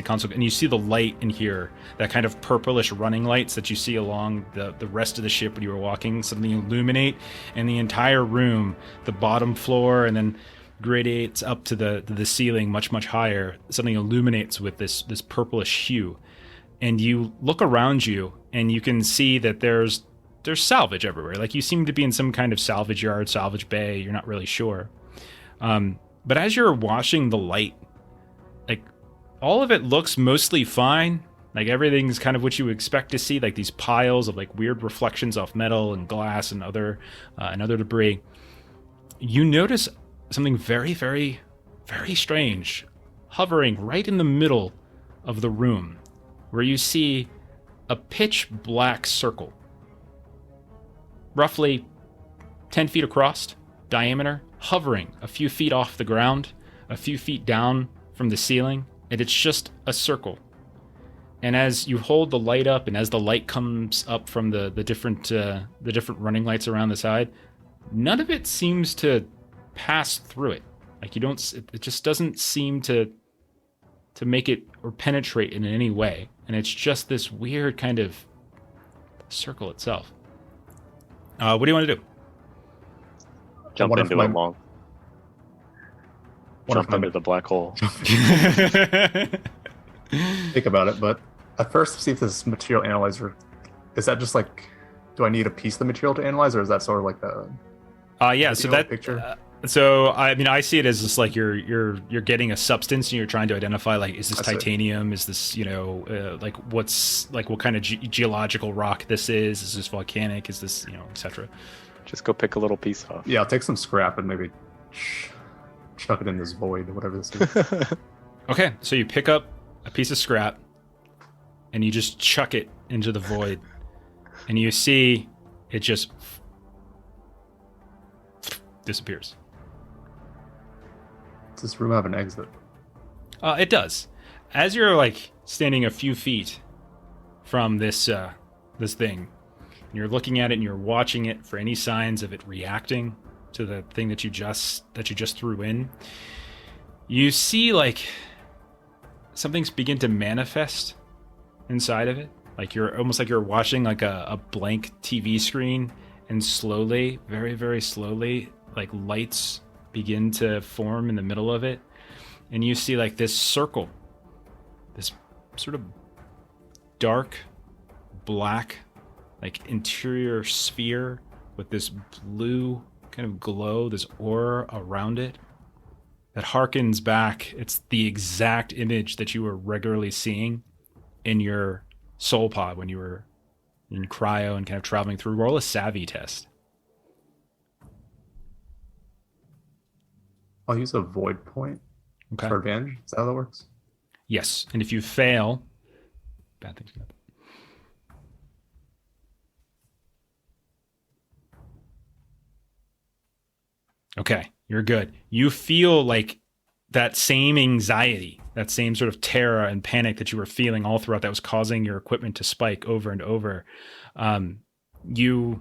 console, and you see the light in here, that kind of purplish running lights that you see along the rest of the ship when you were walking, suddenly illuminate, and the entire room, the bottom floor, and then gradates up to the ceiling much higher, suddenly illuminates with this purplish hue. And you look around you, and you can see that there's salvage everywhere. Like, you seem to be in some kind of salvage yard, salvage bay. You're not really sure. But as you're watching the light, like, all of it looks mostly fine. Like, everything's kind of what you would expect to see, like these piles of like weird reflections off metal and glass and other debris. You notice something very, very, very strange hovering right in the middle of the room, where you see a pitch black circle, roughly 10 feet across, diameter, hovering a few feet off the ground, a few feet down from the ceiling, and it's just a circle. And as you hold the light up, and as the light comes up from the different running lights around the side, none of it seems to pass through it. Like, it just doesn't seem to make it or penetrate in any way. And it's just this weird kind of circle itself. What do you want to do? Jump into it long. Jump into the black hole. Think about it, but at first, see if this material analyzer, is that just like, do I need a piece of the material to analyze, or is that sort of like a yeah, so that picture? So I mean, I see it as just like you're getting a substance, and you're trying to identify, like, is this titanium? Is this, like, what's, like, what kind of geological rock this is? Is this volcanic? Is this, etc. Just go pick a little piece off. Yeah, I'll take some scrap and maybe chuck it in this void, whatever this is. Okay, so you pick up a piece of scrap and you just chuck it into the void, and you see it just disappears. Does this room have an exit? It does. As you're like standing a few feet from this thing, and you're looking at it and you're watching it for any signs of it reacting to the thing that you just threw in, you see like something's begin to manifest inside of it. Like you're almost like you're watching like a blank TV screen, and slowly, very, very slowly, like lights begin to form in the middle of it. And you see like this circle, this sort of dark, black, like interior sphere with this blue kind of glow, this aura around it that harkens back. It's the exact image that you were regularly seeing in your soul pod when you were in cryo and kind of traveling through. Roll a savvy test. I'll use a void point for advantage. Is that how that works? Yes, and if you fail, bad things happen. Okay, you're good. You feel like that same anxiety, that same sort of terror and panic that you were feeling all throughout that was causing your equipment to spike over and over. You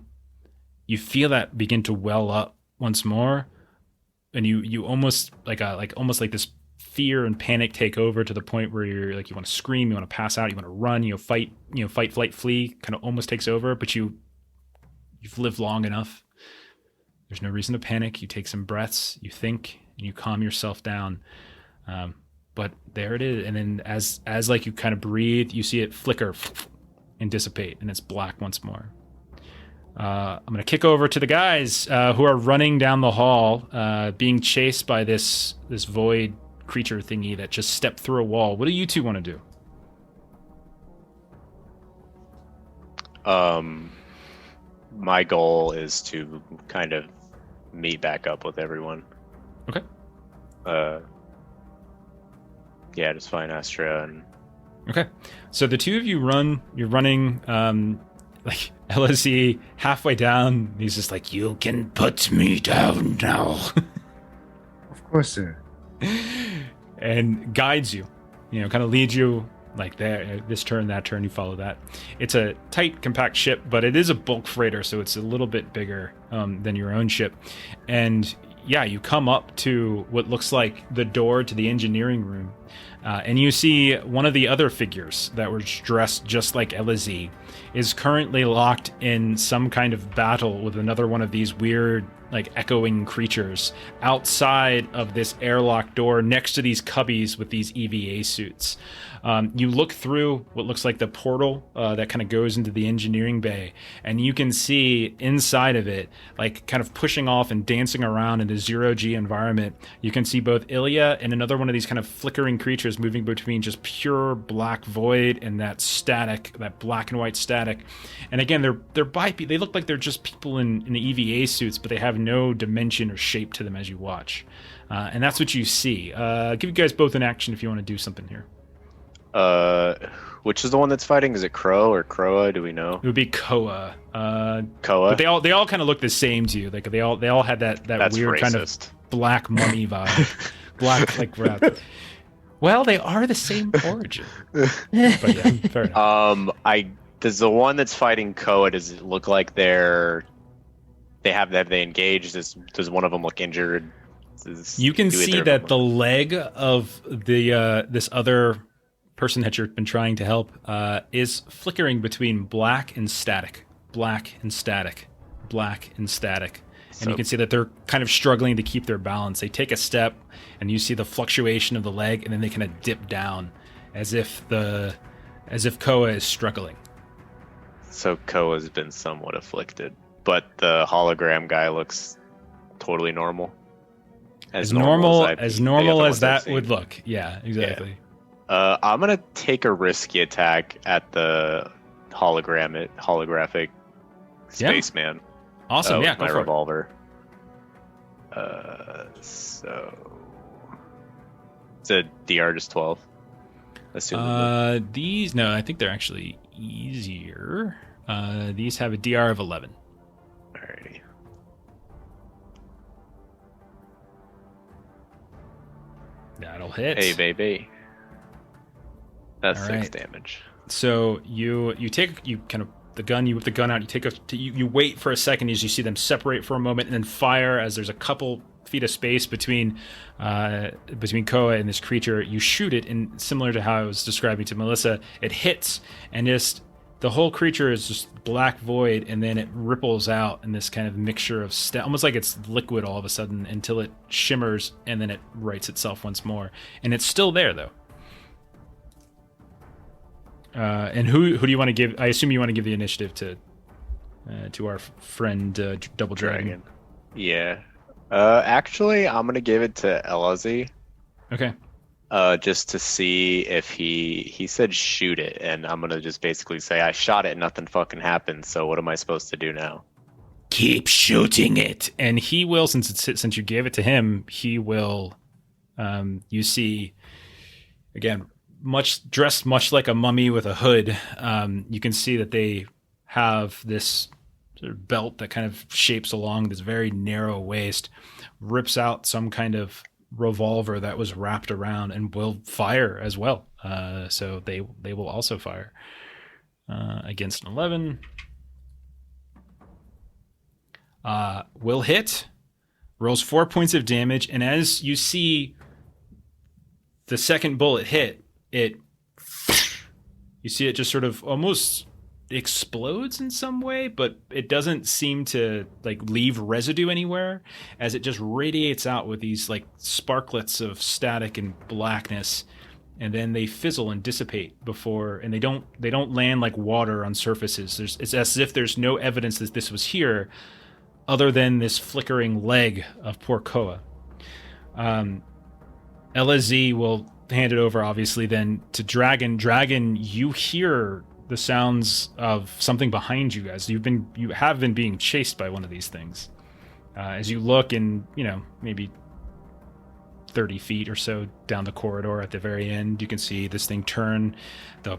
feel that begin to well up once more, and you almost like this fear and panic take over to the point where you're like, you want to scream, you want to pass out, you want to run, fight, flight, flee, kind of almost takes over, but you've lived long enough. There's no reason to panic. You take some breaths, you think, and you calm yourself down. But there it is. And then as like you kind of breathe, you see it flicker and dissipate, and it's black once more. I'm going to kick over to the guys who are running down the hall, being chased by this void creature thingy that just stepped through a wall. What do you two want to do? My goal is to kind of meet back up with everyone. Okay. Yeah, just find Astra and... Okay. So the two of you you're running, like LSE halfway down. He's just like, you can put me down now. Of course, sir. And guides you, kind of leads you like there, this turn, that turn, you follow that. It's a tight, compact ship, but it is a bulk freighter, so it's a little bit bigger than your own ship. And yeah, you come up to what looks like the door to the engineering room, and you see one of the other figures that was dressed just like Elizee is currently locked in some kind of battle with another one of these weird, like, echoing creatures outside of this airlock door next to these cubbies with these EVA suits. You look through what looks like the portal that kind of goes into the engineering bay, and you can see inside of it, like kind of pushing off and dancing around in the zero-G environment, you can see both Ilya and another one of these kind of flickering creatures moving between just pure black void and that static, that black and white static. And again, they look like they're just people in the EVA suits, but they have no dimension or shape to them as you watch. And that's what you see. Give you guys both an action if you want to do something here. Which is the one that's fighting? Is it Crow or Croa? Do we know? It would be Koa. Koa. But they all kind of look the same to you. Like they all had that That's weird racist. kind of black mummy vibe. Black like wrap. Well, they are the same origin. But yeah, fair enough. Does the one that's fighting Koa, does it look like have they engaged? Does one of them look injured? You can see that the leg of the this other person that you've been trying to help is flickering between black and static, black and static, black and static. And you can see that they're kind of struggling to keep their balance. They take a step, and you see the fluctuation of the leg, and then they kind of dip down, as if Koa is struggling. So Koa's been somewhat afflicted, but the hologram guy looks totally normal. As normal as that would look. Yeah, exactly. Yeah. I'm gonna take a risky attack at the holographic spaceman. Awesome. Yeah, with my go for revolver. So it's a DR just 12. These I think they're actually easier. These have a DR of 11. Alrighty. That'll hit. Hey, baby. That's All 6 right. damage. So you kind of the gun. You whip the gun out. You wait for a second as you see them separate for a moment, and then fire as there's a couple feet of space between Koa and this creature. You shoot it, and similar to how I was describing to Melissa, it hits, and just the whole creature is just black void, and then it ripples out in this kind of mixture of almost like it's liquid all of a sudden until it shimmers, and then it rights itself once more, and it's still there though. And who do you want to give? I assume you want to give the initiative to our friend Double Dragon. Yeah. Actually, I'm gonna give it to Elazi. Okay. Just to see if he said shoot it, and I'm gonna just basically say I shot it, nothing fucking happened. So what am I supposed to do now? Keep shooting it. And he will, since you gave it to him, he will. You see, again, dressed much like a mummy with a hood. You can see that they have this sort of belt that kind of shapes along this very narrow waist, rips out some kind of revolver that was wrapped around, and will fire as well. So they will also fire against an 11. Will hit, rolls 4 points of damage, and as you see the second bullet hit, you see it just sort of almost explodes in some way, but it doesn't seem to like leave residue anywhere, as it just radiates out with these like sparklets of static and blackness, and then they fizzle and dissipate before, and they don't land like water on surfaces. It's as if there's no evidence that this was here other than this flickering leg of poor Koa. LSZ will hand it over, obviously, then to Dragon. Dragon, you hear the sounds of something behind you guys. You have been being chased by one of these things. As you look, and maybe 30 feet or so down the corridor at the very end, you can see this thing turn, the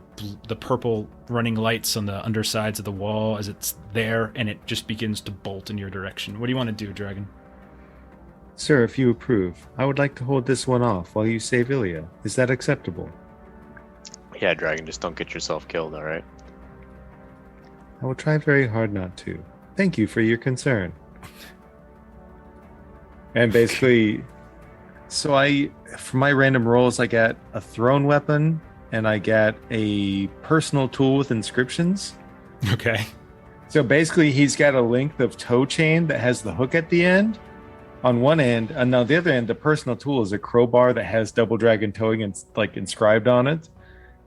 purple running lights on the undersides of the wall as it's there, and it just begins to bolt in your direction. What do you want to do, Dragon? Sir, if you approve, I would like to hold this one off while you save Ilya. Is that acceptable? Yeah, Dragon, just don't get yourself killed, all right? I will try very hard not to. Thank you for your concern. And basically, so for my random rolls, I get a thrown weapon, and I get a personal tool with inscriptions. Okay. So basically, he's got a length of toe chain that has the hook at the end on one end, and on the other end, the personal tool is a crowbar that has Double Dragon towing and like inscribed on it.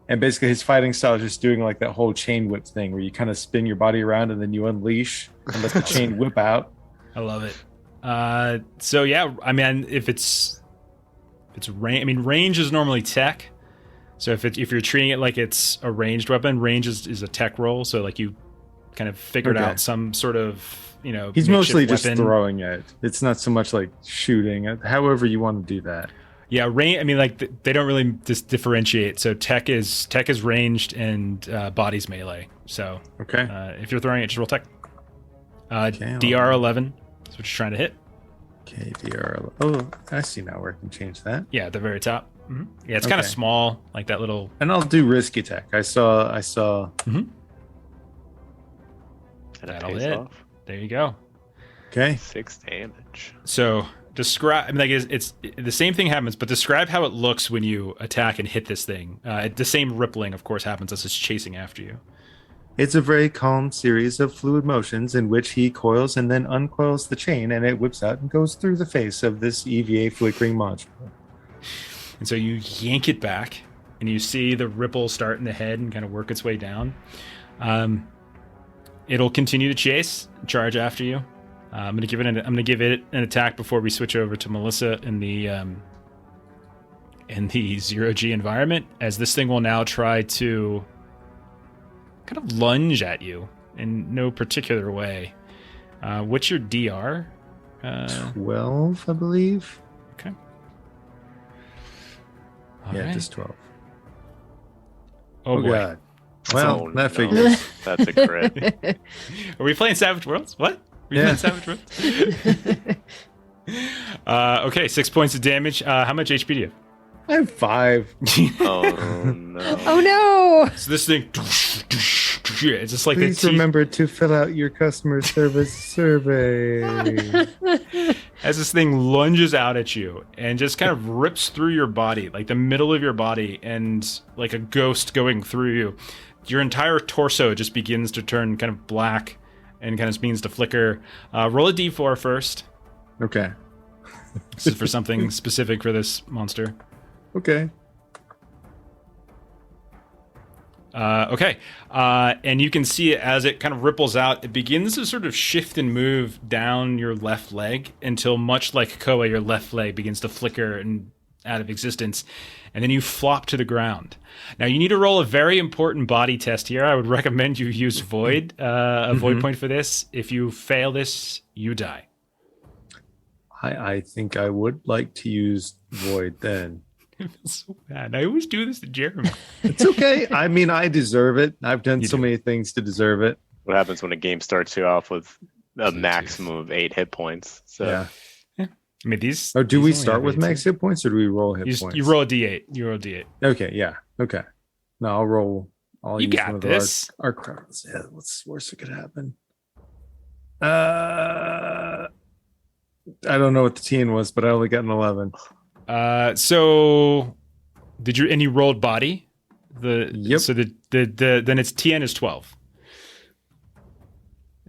And basically, his fighting style is just doing like that whole chain whip thing, where you kind of spin your body around and then you unleash and let the chain whip out. I love it. So yeah, I mean, if it's range, I mean, range is normally tech. So if you're treating it like it's a ranged weapon, range is a tech roll. So like you kind of figured out some sort of, he's mostly just throwing it. It's not so much like shooting it. However you want to do that. Yeah, range. I mean, like they don't really just differentiate. So tech is ranged, and body's melee. So okay, if you're throwing it, just roll tech. DR 11. That's what you're trying to hit. Okay, DR. Oh, I see now where I can change that. Yeah, at the very top. Mm-hmm. Yeah, it's kind of small, like that little. And I'll do risk attack. I saw. Mm-hmm. That'll hit. Off. There you go. Okay. 6 damage. So describe. I mean, like it's the same thing happens, but describe how it looks when you attack and hit this thing. The same rippling, of course, happens as it's chasing after you. It's a very calm series of fluid motions in which he coils and then uncoils the chain, and it whips out and goes through the face of this EVA flickering module. And so you yank it back, and you see the ripple start in the head and kind of work its way down. It'll continue to charge after you. I'm gonna give it an attack before we switch over to Melissa in the 0G environment, as this thing will now try to kind of lunge at you in no particular way. What's your DR? 12, I believe. Okay. All just 12. Oh boy. God. Well, Oh, that no. figures. That's a crit. Are we playing Savage Worlds? What? Playing Savage Worlds? Okay, 6 points of damage. How much HP do you have? I have 5. Oh no. Oh no! So this thing, it's just like Please the teeth. remember to fill out your customer service survey. As this thing lunges out at you and just kind of rips through your body, like the middle of your body, and like a ghost going through you. Your entire torso just begins to turn kind of black and kind of begins to flicker. Roll a d4 first. Okay. This is for something specific for this monster. Okay. Okay. And you can see it as it kind of ripples out. It begins to sort of shift and move down your left leg until, much like Koa, your left leg begins to flicker and out of existence. And then you flop to the ground. Now, you need to roll a very important body test here. I would recommend you use Void, a Void point for this. If you fail this, you die. I think I would like to use Void then. I feel so bad. I always do this to Jeremy. It's okay. I mean, I deserve it. I've done You so do. many things to deserve it. What happens when a game starts you off with a maximum of 8 hit points? So Yeah. I mean, these. Oh, do these we only start have with 18. max hit points or do we roll hit You, points? you roll a d8. You roll a d8. Okay, yeah. Okay. No, I'll roll. I'll You use got one of this. Our crowds. Yeah, what's the worst that could happen? I don't know what the TN was, but I only got an 11. So did you? And you rolled body. Yep. So the then its TN is 12.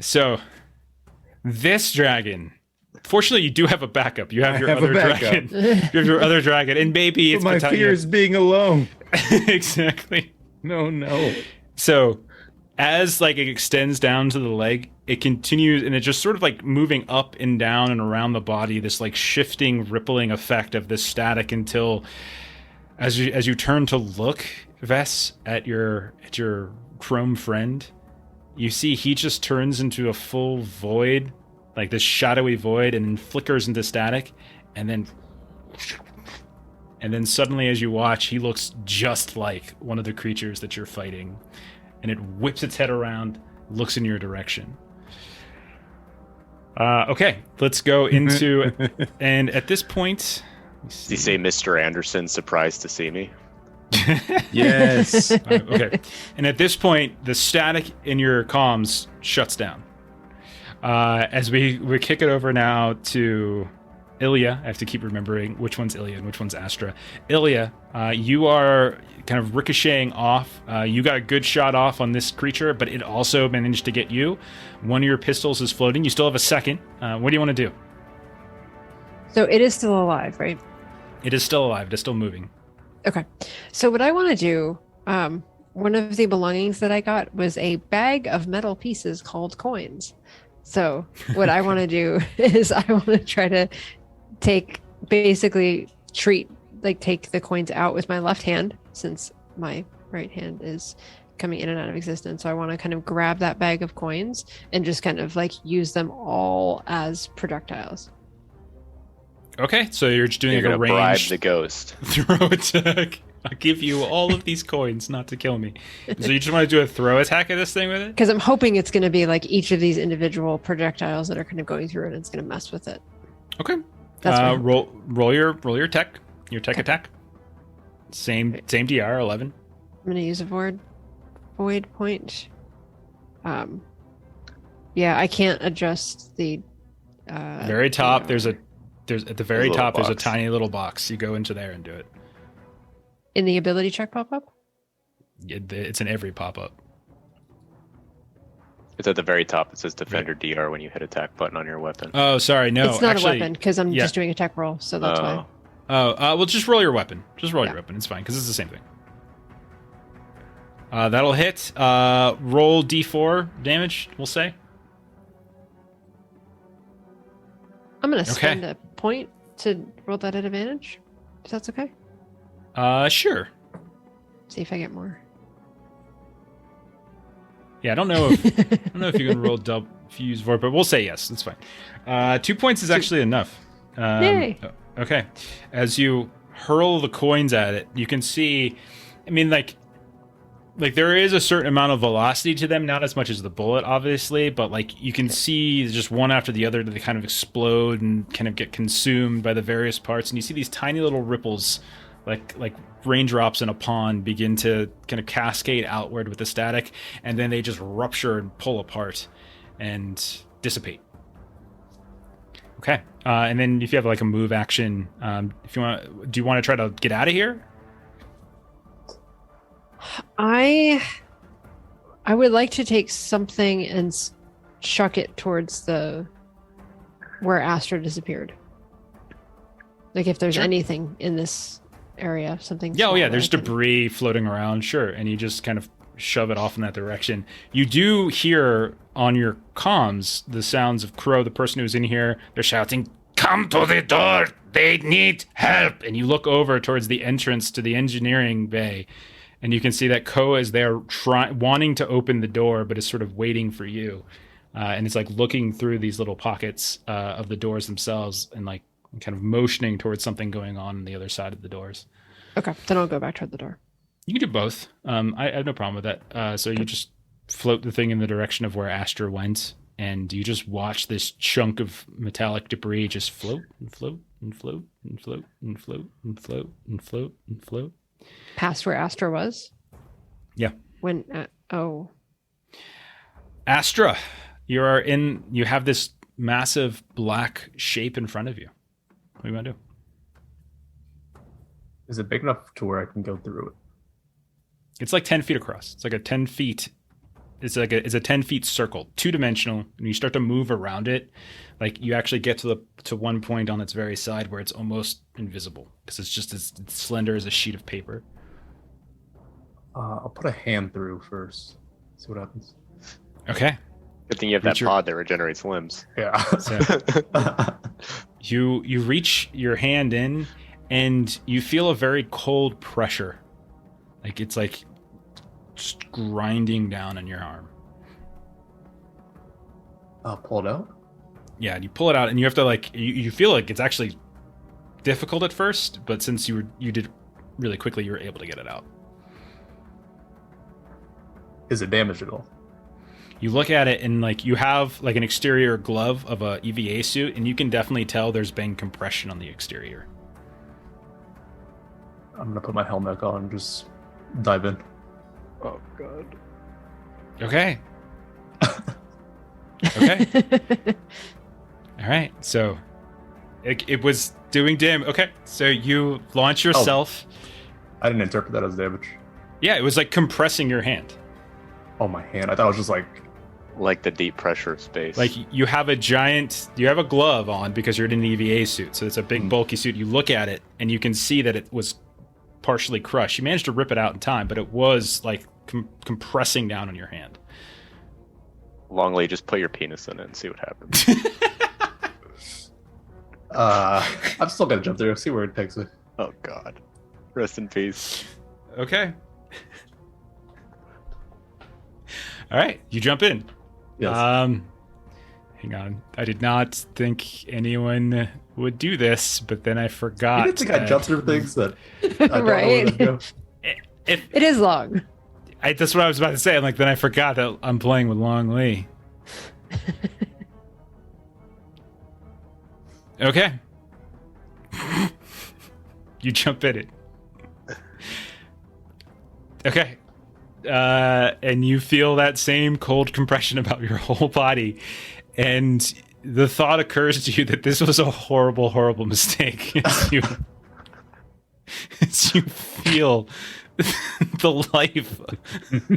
So this dragon. Fortunately, you do have a backup. You have I your have a other backup. dragon. You have your other dragon, and maybe But it's my Battalion. fear is being alone. Exactly. No. So as like it extends down to the leg, it continues, and it's just sort of like moving up and down and around the body, this like shifting, rippling effect of this static until as you turn to look, Vess, at your chrome friend, you see he just turns into a full void, like this shadowy void, and then flickers into static, and then suddenly as you watch, he looks just like one of the creatures that you're fighting, and it whips its head around, looks in your direction. Okay, let's go into, and at this point, did you say Mr. Anderson surprised to see me? Yes. okay, and at this point, the static in your comms shuts down. As we kick it over now to Ilya. I have to keep remembering which one's Ilya and which one's Astra. Ilya, you are kind of ricocheting off. You got a good shot off on this creature, but it also managed to get you. One of your pistols is floating. You still have a second. What do you want to do? So it is still alive, right? It is still alive. It is still moving. Okay. So what I want to do, one of the belongings that I got was a bag of metal pieces called coins. So what I want to do is I want to try to take the coins out with my left hand, since my right hand is coming in and out of existence. So I want to kind of grab that bag of coins and just kind of like use them all as projectiles. Okay, so you're just doing You're like a gonna bribe ranged the ghost. throw attack. I'll give you all of these coins not to kill me. So you just want to do a throw attack at this thing with it? Because I'm hoping it's going to be like each of these individual projectiles that are kind of going through it, and it's going to mess with it. Okay. That's fine. roll your tech attack. Same DR 11. I'm going to use a void point. Yeah, I can't adjust the Very top. There's at the very Little top. There's a box. tiny little box. You go into there and do it. in the ability check pop up. It's in every pop up. It's at the very top. It says Defender DR when you hit attack button on your weapon. Oh, sorry. No, it's not actually, a weapon because I'm yeah. just doing a tech roll, so that's why. Oh, well, just roll your weapon. Just roll Yeah. your weapon. It's fine because it's the same thing. That'll hit. Roll D4 damage. We'll say. I'm going to spend a point to roll that at advantage. If that's okay. Sure. See if I get more. Yeah, I don't know if you can roll double if you use void, but we'll say yes. That's fine. 2 points is actually enough. Yay. Okay. As you hurl the coins at it, you can see. I mean, like there is a certain amount of velocity to them, not as much as the bullet, obviously, but like you can see just one after the other, they kind of explode and kind of get consumed by the various parts, and you see these tiny little ripples like raindrops in a pond begin to kind of cascade outward with the static, and then they just rupture and pull apart and dissipate. Okay, and then if you have like a move action, if you want, do you want to try to get out of here? I would like to take something and chuck it towards where Astra disappeared. Like if there's Sure. anything in this area, something. Yeah, oh small yeah, that there's I can- debris floating around, sure, and you just kind of shove it off in that direction. You do hear on your comms the sounds of Crow, the person who's in here. They're shouting, "Come to the door! They need help!" And you look over towards the entrance to the engineering bay, and you can see that Ko is there wanting to open the door, but is sort of waiting for you. And it's like looking through these little pockets of the doors themselves and like kind of motioning towards something going on the other side of the doors. Okay, then I'll go back toward the door. You can do both. I have no problem with that. So you just float the thing in the direction of where Astra went, and you just watch this chunk of metallic debris just float and float and float and float and float and float and float and float. Past where Astra was? Yeah. When, Astra, you have this massive black shape in front of you. What do you want to do? Is it big enough to where I can go through it? It's like 10 feet across. It's like a 10 feet. It's a 10 feet circle, 2-dimensional. And you start to move around it, like you actually get to one point on its very side where it's almost invisible because it's just as slender as a sheet of paper. I'll put a hand through first. See what happens. Okay. Good thing you have that pod that regenerates limbs. Yeah. So you reach your hand in, and you feel a very cold pressure. Like it's like just grinding down on your arm. I'll pull it out. Yeah, and you pull it out, and you have to like you feel like it's actually difficult at first, but since you did really quickly, you were able to get it out. Is it damaged at all? You look at it, and like you have like an exterior glove of a EVA suit, and you can definitely tell there's been compression on the exterior. I'm gonna put my helmet on and just dive in. Oh god. Okay. Okay. All right. So it was doing damage. Okay. So you launch yourself. I didn't interpret that as damage. Yeah, it was like compressing your hand. Oh, my hand. I thought it was just Like the deep pressure of space. Like you have a glove on because you're in an EVA suit. So it's a big bulky suit. You look at it and you can see that it was partially crushed. You managed to rip it out in time, but it was like compressing down on your hand. Longley, just put your penis in it and see what happens. I'm still gonna jump there. See where it takes me. Oh god. Rest in peace. Okay. All right, you jump in. Yes. Hang on. I did not think anyone would do this, but then I forgot. You didn't think I jumped through things that I don't know where Right. to go. If It is long. that's what I was about to say. I'm like, then I forgot that I'm playing with Long Lee. Okay. You jump in it. Okay. And you feel that same cold compression about your whole body. And the thought occurs to you that this was a horrible, horrible mistake. As you feel the life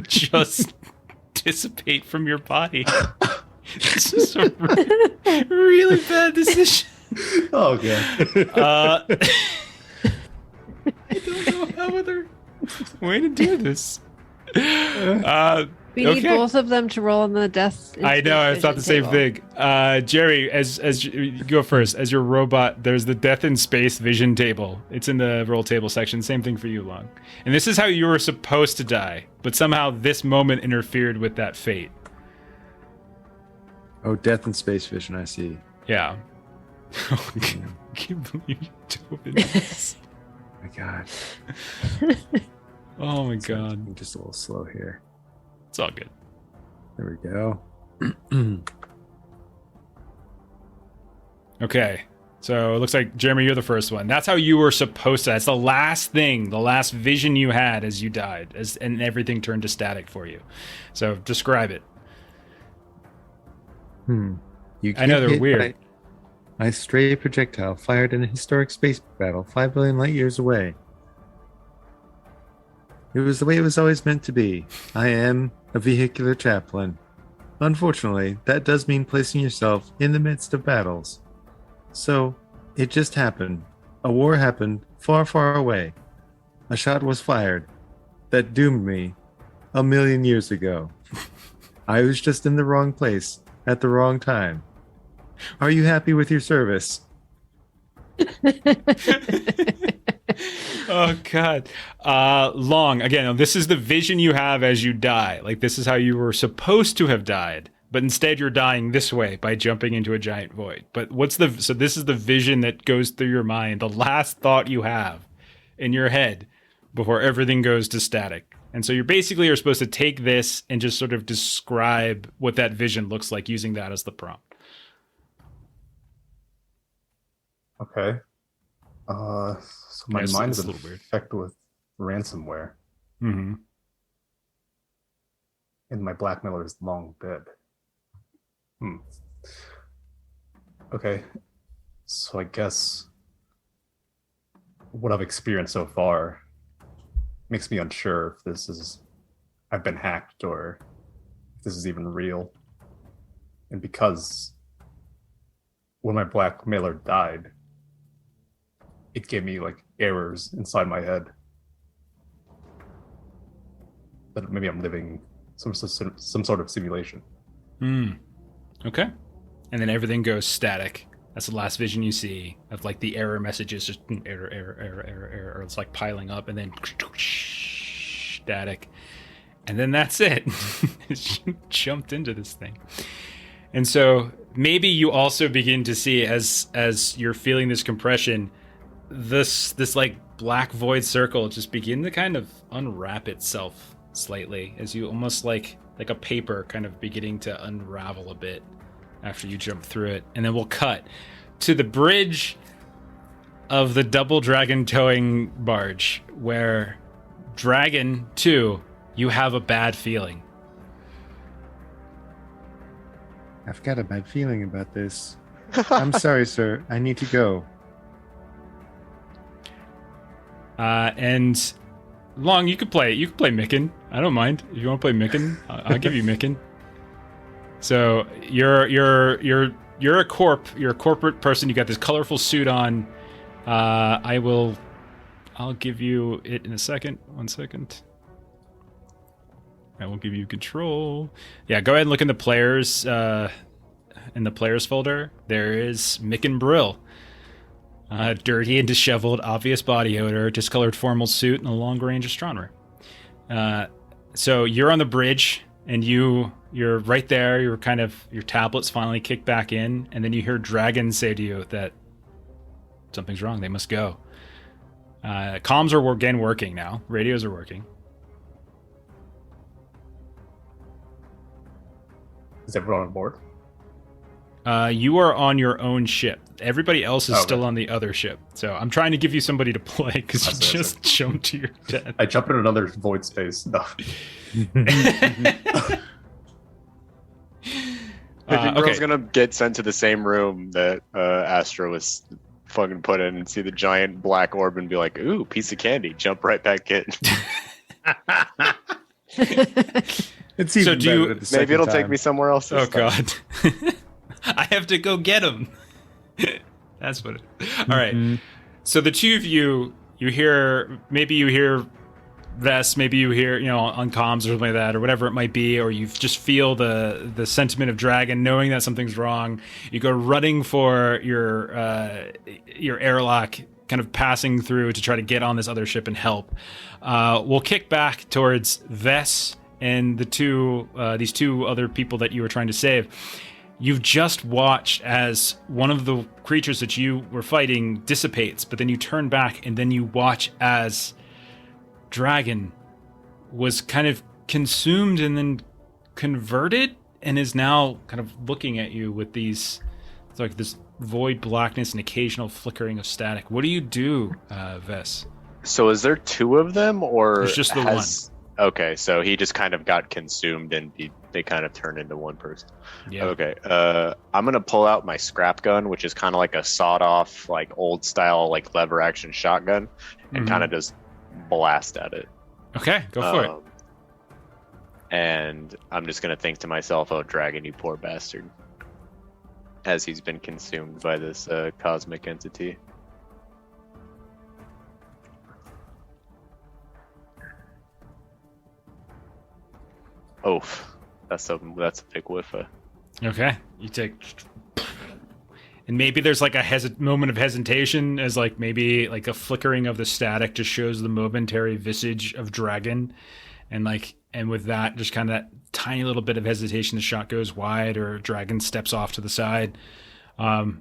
just dissipate from your body. This is a really bad decision. Oh, god. I don't know how other way to do this. We need Okay. both of them to roll on the death. I know, I thought the same vision thing. Jerry, as you go first, as your robot, there's the death in space vision table. It's in the roll table section. Same thing for you, Long. And this is how you were supposed to die, but somehow this moment interfered with that fate. Oh, death and space vision, I see. Yeah. I can't believe you dove into this. My God. Oh my god. I'm just a little slow here. It's all good. There we go. Okay. So it looks like, Jeremy, you're the first one. That's how you were supposed to. That's the last thing, the last vision you had as you died, and everything turned to static for you. So describe it. You I know they're get hit weird. by a stray projectile fired in a historic space battle 5 billion light years away. It was the way it was always meant to be. I am a vehicular chaplain. Unfortunately, that does mean placing yourself in the midst of battles. So, it just happened. A war happened far, far away. A shot was fired that doomed me 1,000,000 years ago. I was just in the wrong place at the wrong time. Are you happy with your service? Oh God. Long. Again, this is the vision you have as you die. Like, this is how you were supposed to have died, but instead you're dying this way by jumping into a giant void. But so this is the vision that goes through your mind, the last thought you have in your head before everything goes to static. And so you're supposed to take this and just sort of describe what that vision looks like using that as the prompt. Okay. So my Yeah, mind it's is a little weird. infected with ransomware, Mm-hmm. and my blackmailer is long dead. Okay. So I guess what I've experienced so far makes me unsure if I've been hacked or if this is even real. And because when my blackmailer died, it gave me like errors inside my head that maybe I'm living some sort of simulation. Okay. And then everything goes static. That's the last vision you see of like the error messages, just error, or it's like piling up, and then static. And then that's it. You jumped into this thing. And so maybe you also begin to see, as you're feeling this compression, this like black void circle just begin to kind of unwrap itself slightly, as you almost like a paper kind of beginning to unravel a bit after you jump through it. And then we'll cut to the bridge of the double dragon towing barge, where Dragon 2, you have a bad feeling. I've got a bad feeling about this. I'm sorry, sir. I need to go. And Long, you could play Micken. I don't mind if you want to play Micken. I'll give you Micken. So you're a corporate person. You got this colorful suit on. I'll give you it in a second. 1 second. I will give you control. Yeah, go ahead and look in the players folder. There is Micken Brill. Dirty and disheveled, obvious body odor, discolored formal suit, and a long-range astronomer. So you're on the bridge, and you're right there. Your tablets finally kick back in, and then you hear Dragon say to you that something's wrong. They must go. Comms are again working now. Radios are working. Is everyone on board? You are on your own ship. Everybody else is still on the other ship. So I'm trying to give you somebody to play because you just jumped to your death. I jumped in another void space. No. Girl's gonna get sent to the same room that Astra was fucking put in and see the giant black orb and be like, "Ooh, piece of candy!" Jump right back in. It's even better the Maybe it'll second take time. me somewhere else. Oh This time. God. I have to go get him. That's what all right. So the two of you hear Vess, maybe you hear, on comms or something like that, or whatever it might be, or you just feel the sentiment of Dragon, knowing that something's wrong. You go running for your airlock, kind of passing through to try to get on this other ship and help. We'll kick back towards Vess and these two other people that you were trying to save. You've just watched as one of the creatures that you were fighting dissipates, but then you turn back and then you watch as Dragon was kind of consumed and then converted and is now kind of looking at you with these It's like this void blackness and occasional flickering of static. What do you do, Vess? So is there two of them, or There's just the one. Okay, so he just kind of got consumed and they kind of turned into one person. Yeah. Okay, I'm gonna pull out my scrap gun, which is kind of like a sawed-off, like old style, like lever action shotgun, and kind of just blast at it. Okay, go for it. And I'm just gonna think to myself, "Oh, Dragon, you poor bastard," as he's been consumed by this cosmic entity. Oh, that's a big whiff. Okay, you take, and maybe there's like a moment of hesitation, as like maybe like a flickering of the static just shows the momentary visage of Dragon, and with that, just kind of that tiny little bit of hesitation, the shot goes wide, or Dragon steps off to the side. I'll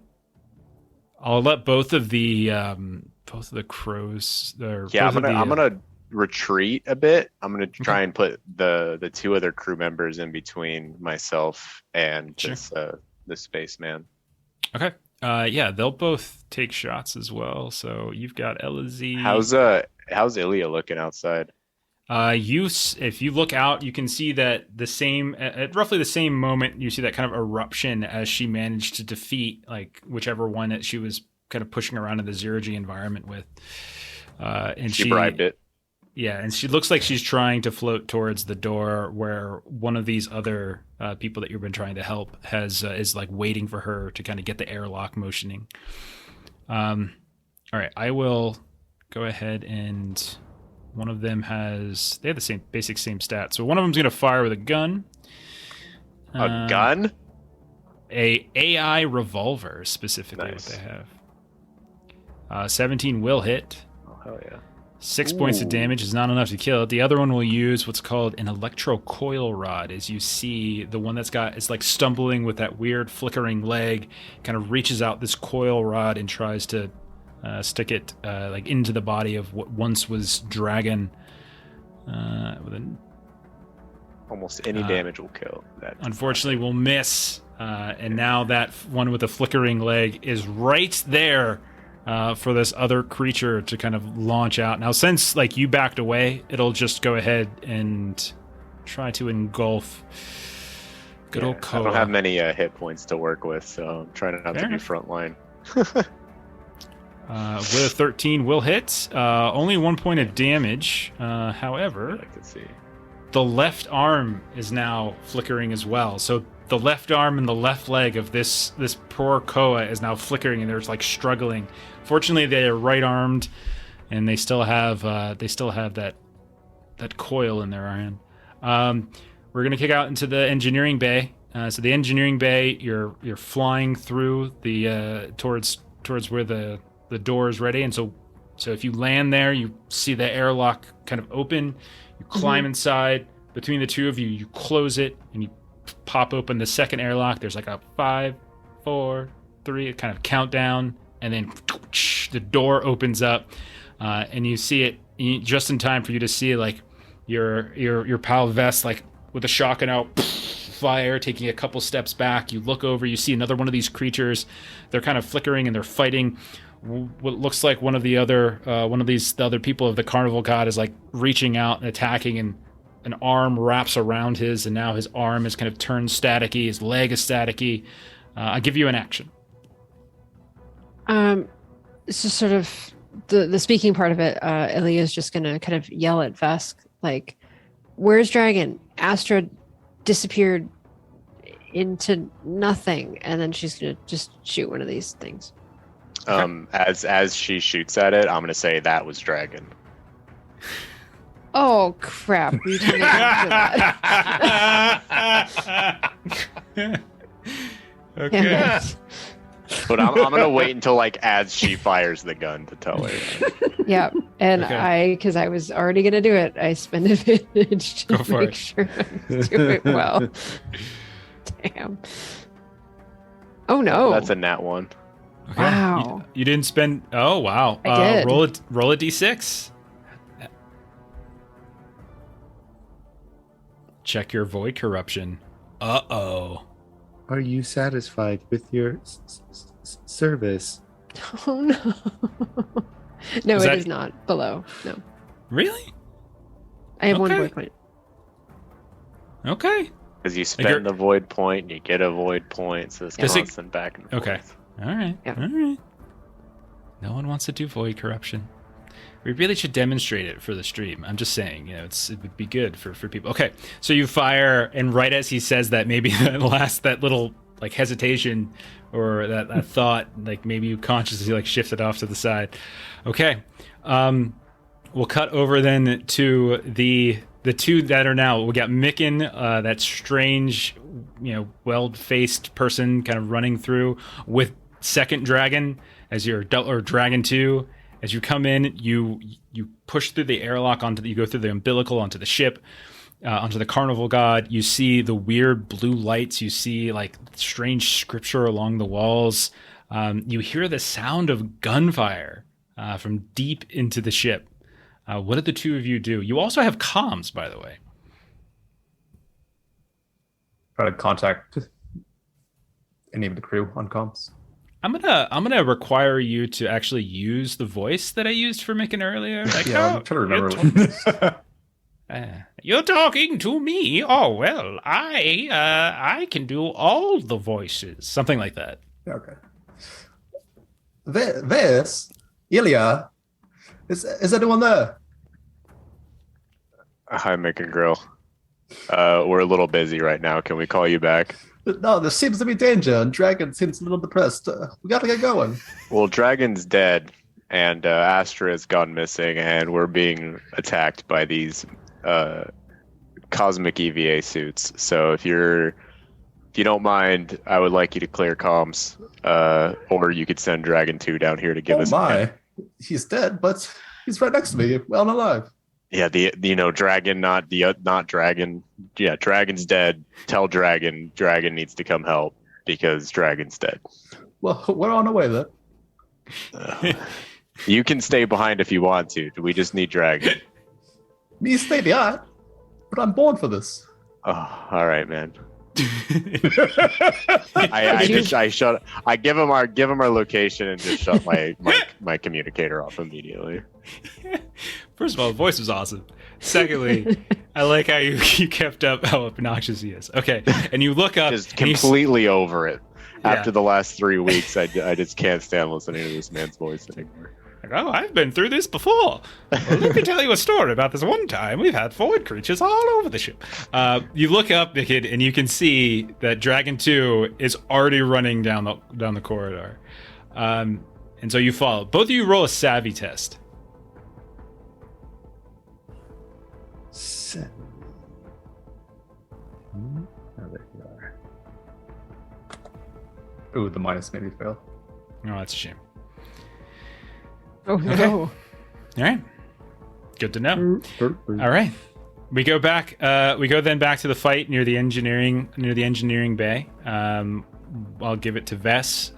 let both of the crows. Yeah, I'm gonna retreat a bit. I'm gonna try and put the two other crew members in between myself and this spaceman. Okay. Yeah, they'll both take shots as well. So you've got LZ. How's Ilya looking outside? If you look out, you can see that at roughly the same moment, you see that kind of eruption as she managed to defeat like whichever one that she was kind of pushing around in the zero-G environment with. And she bribed it. Yeah, and she looks like she's trying to float towards the door where one of these other people that you've been trying to help is like waiting for her to kind of get the airlock motioning. All right, I will go ahead and one of them they have the same stats. So one of them's going to fire with a gun. A gun? A AI revolver, specifically nice. What they have. 17 will hit. Oh, hell yeah. 6 points of damage is not enough to kill it. The other one will use what's called an electro coil rod. As you see, the one it's like stumbling with that weird flickering leg, kind of reaches out this coil rod and tries to stick it like into the body of what once was Dragon. Almost any damage will kill. That unfortunately, will miss. And now that one with the flickering leg is right there. For this other creature to kind of launch out. Now, since like you backed away, it'll just go ahead and try to engulf good old Koa. I don't have many hit points to work with, so I'm trying not to be frontline. With a 13 will hit. Only 1 point of damage. However, I can see. The left arm is now flickering as well. So the left arm and the left leg of this poor Koa is now flickering, and they're like struggling. Fortunately, they are right-armed, and they still have that coil in their hand. We're gonna kick out into the engineering bay. So the engineering bay, you're flying through the towards where the door is ready, and so if you land there, you see the airlock kind of open. You climb inside. Between the two of you, you close it, and you pop open the second airlock. There's like a 5, 4, 3 kind of countdown, and then the door opens up, and you see it just in time for you to see like your pal Vess like with a shotgun out, fire, taking a couple steps back. You look over, you see another one of these creatures. They're kind of flickering and they're fighting. What looks like the other people of the Carnival God is like reaching out and attacking, and an arm wraps around his, and now his arm is kind of turned staticky. His leg is staticky. I'll give you an action. It's just sort of the speaking part of it. Ilya is just going to kind of yell at Vess, like, "Where's Dragon? Astra disappeared into nothing," and then she's going to just shoot one of these things. As she shoots at it, I'm gonna say that was Dragon. Oh crap! You told me after that. Okay. But I'm gonna wait until like as she fires the gun to tell her. Yeah, and because I was already gonna do it, I spend advantage to make sure I do it well. Damn. Oh no! That's a nat 1. Okay. Wow. You didn't spend. Oh wow. I did. Roll a d6. Check your void corruption. Uh-oh. Are you satisfied with your service? Oh no. No, Is it that- is not below. No. Really? I have one Okay. void point. Okay. Because you Like you're- spend the void point, and you get a void point, so it's Does it- constant back and forth. Okay. All right. Yeah. All right. No one wants to do void corruption. We really should demonstrate it for the stream. I'm just saying, it would be good for people. Okay, so you fire, and right as he says that, maybe that little like hesitation or that thought, like maybe you consciously like shift it off to the side. Okay, we'll cut over then to the two that are now. We got Micken, that strange, weld-faced person kind of running through with second dragon as your or dragon 2. As you come in, you push through the airlock you go through the umbilical onto the ship, onto the carnival god. You see the weird blue lights. You see like strange scripture along the walls. You hear the sound of gunfire from deep into the ship. What did the two of you do? You also have comms, by the way. Try to contact any of the crew on comms. I'm gonna require you to actually use the voice that I used for Micken earlier. Like, Yeah, I'm trying to remember. You're talking to me. Oh well, I can do all the voices. Something like that. Okay. Vess, Ilya, is anyone there? Hi, Mick and Grill. We're a little busy right now. Can we call you back? No, there seems to be danger, and Dragon seems a little depressed. We gotta get going. Well, Dragon's dead, and Astra has gone missing, and we're being attacked by these cosmic EVA suits. So if you don't mind, I would like you to clear comms, or you could send Dragon 2 down here to give Oh us. my, he's dead, but he's right next to me, well and alive. Yeah, Dragon, not Dragon. Yeah, Dragon's dead. Tell Dragon needs to come help because Dragon's dead. Well, we're on our way then. You can stay behind if you want to. We just need Dragon. Me stay behind, but I'm born for this. Oh, all right, man. I give him our location and just shut my communicator off immediately. First of all, the voice was awesome. Secondly, I like how you kept up how obnoxious he is. Okay, and you look up, Just and you completely over it. Yeah. After the last 3 weeks, I just can't stand listening to this man's voice anymore. like, oh, I've been through this before. Well, let me tell you a story about this one time. We've had void creatures all over the ship. You look up, Kid, and you can see that Dragon 2 is already running down the corridor. And so you follow. Both of you roll a savvy test. There you are. Ooh, the minus made me fail. Oh, that's a shame. Oh no. All right. Good to know. All right. We go back. We go then back to the fight near the engineering bay. I'll give it to Vess.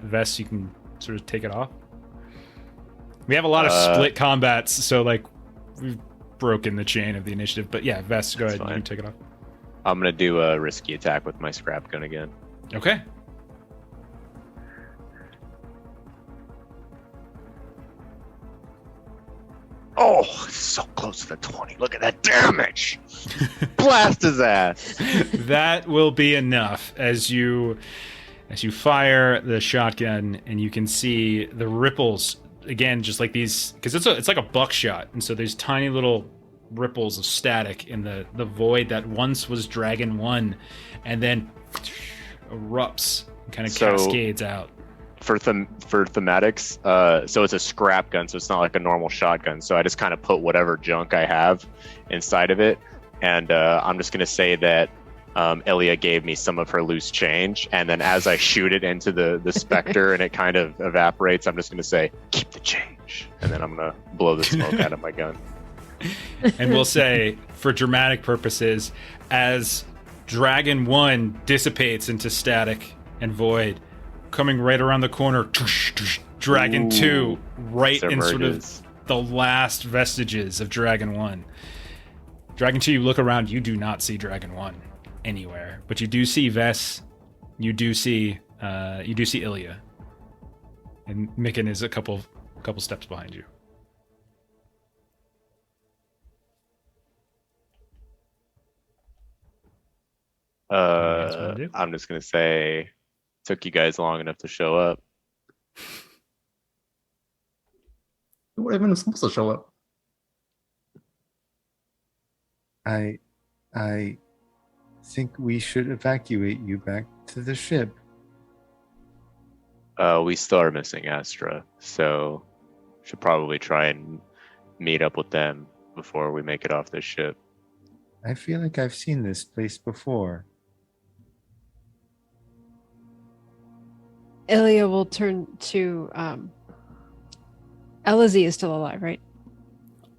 Vess, you can sort of take it off. We have a lot of split combats, so like we've broken the chain of the initiative. But yeah, Vess, go ahead. fine. You can take it off. I'm gonna do a risky attack with my scrap gun again. Okay. Oh, so close to the 20. Look at that damage! Blast his ass! That will be enough as you fire the shotgun, and you can see the ripples again, just like these, because it's like a buckshot, and so there's tiny little ripples of static in the void that once was Dragon 1, and then erupts and kind of cascades out. For thematics, so it's a scrap gun, so it's not like a normal shotgun. So I just kind of put whatever junk I have inside of it, and I'm just gonna say that Ilya gave me some of her loose change, and then as I shoot it into the specter and it kind of evaporates, I'm just gonna say, "Keep the change," and then I'm gonna blow the smoke out of my gun. And we'll say, for dramatic purposes, as Dragon 1 dissipates into static and void, coming right around the corner, Dragon 2 right in sort of the last vestiges of Dragon 1. Dragon 2, you look around, you do not see Dragon 1 anywhere, but you do see Vess, you do see Ilya, and Micken is a couple steps behind you. guys wanna do? I'm just gonna say, took you guys long enough to show up. Who would have been supposed to show up? I think we should evacuate you back to the ship. We still are missing Astra, so should probably try and meet up with them before we make it off this ship. I feel like I've seen this place before. Ilya will turn to Elizy is still alive, right?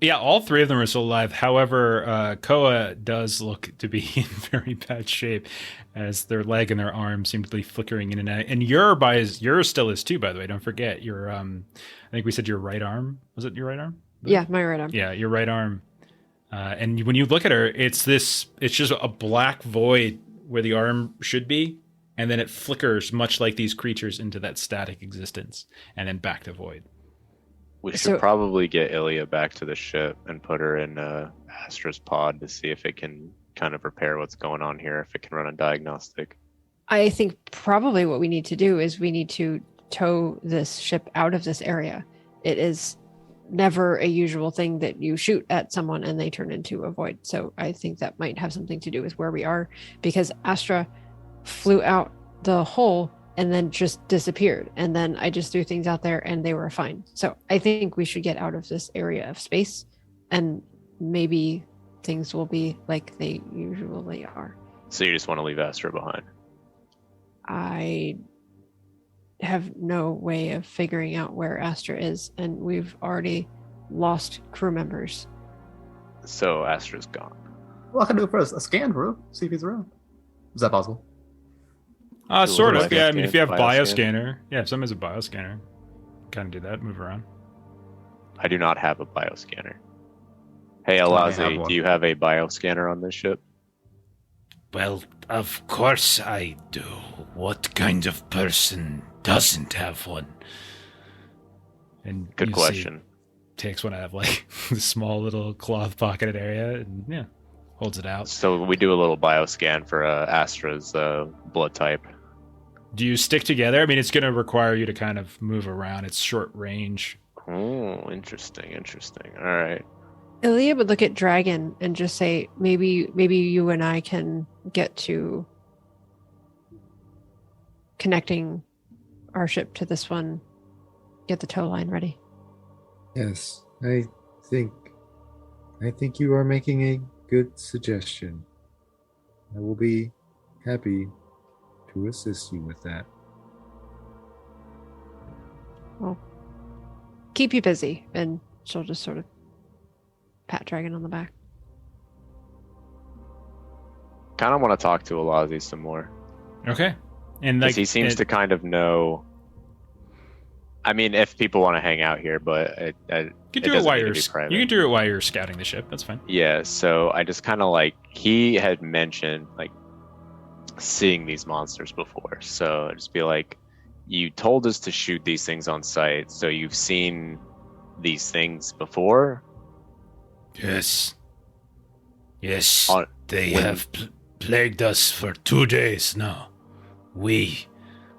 Yeah, all three of them are still alive. However, Koa does look to be in very bad shape, as their leg and their arm seem to be flickering in and out. And yours still is too, by the way. Don't forget your. I think we said your right arm. Was it your right arm? Yeah, my right arm. Yeah, your right arm. And when you look at her, it's just a black void where the arm should be, and then it flickers much like these creatures into that static existence, and then back to void. We should probably get Ilya back to the ship and put her in Astra's pod to see if it can kind of repair what's going on here, if it can run a diagnostic. I think probably what we need to do is we need to tow this ship out of this area. It is never a usual thing that you shoot at someone and they turn into a void. So I think that might have something to do with where we are, because Astra flew out the hole and then just disappeared. And then I just threw things out there and they were fine. So I think we should get out of this area of space, and maybe things will be like they usually are. So you just want to leave Astra behind? I have no way of figuring out where Astra is, and we've already lost crew members. So Astra's gone. Well, I can do it first. A scan, bro. See if he's around. Is that possible? Sort of. Like Yeah, I mean, if you have bioscan. bioscanner, yeah, if someone has a bioscanner, kind of do that. Move around. I do not have a bioscanner. Hey, I have Alazi, one. do you have a bioscanner on this ship? Well, of course I do. What kind of person doesn't have one? And Good you see question. takes one out of like the small little cloth pocketed area, and yeah, holds it out. So we do a little bioscan for Astra's blood type. Do you stick together? I mean, it's going to require you to kind of move around. It's short range. Oh, interesting. All right. Ilya would look at Dragon and just say, maybe you and I can get to connecting our ship to this one, get the tow line ready. Yes, I think you are making a good suggestion. I will be happy to assist you with that. Well, keep you busy. And she'll just sort of pat Dragon on the back. Kind of want to talk to Alazi some more. Okay. And Because like he seems to kind of know. I mean, if people want to hang out here, but you can do it while you're scouting the ship. That's fine. Yeah, so I just kind of like, he had mentioned like seeing these monsters before. So I'd just be like, you told us to shoot these things on sight, so you've seen these things before? Yes. On- They when- have plagued us for 2 days now. We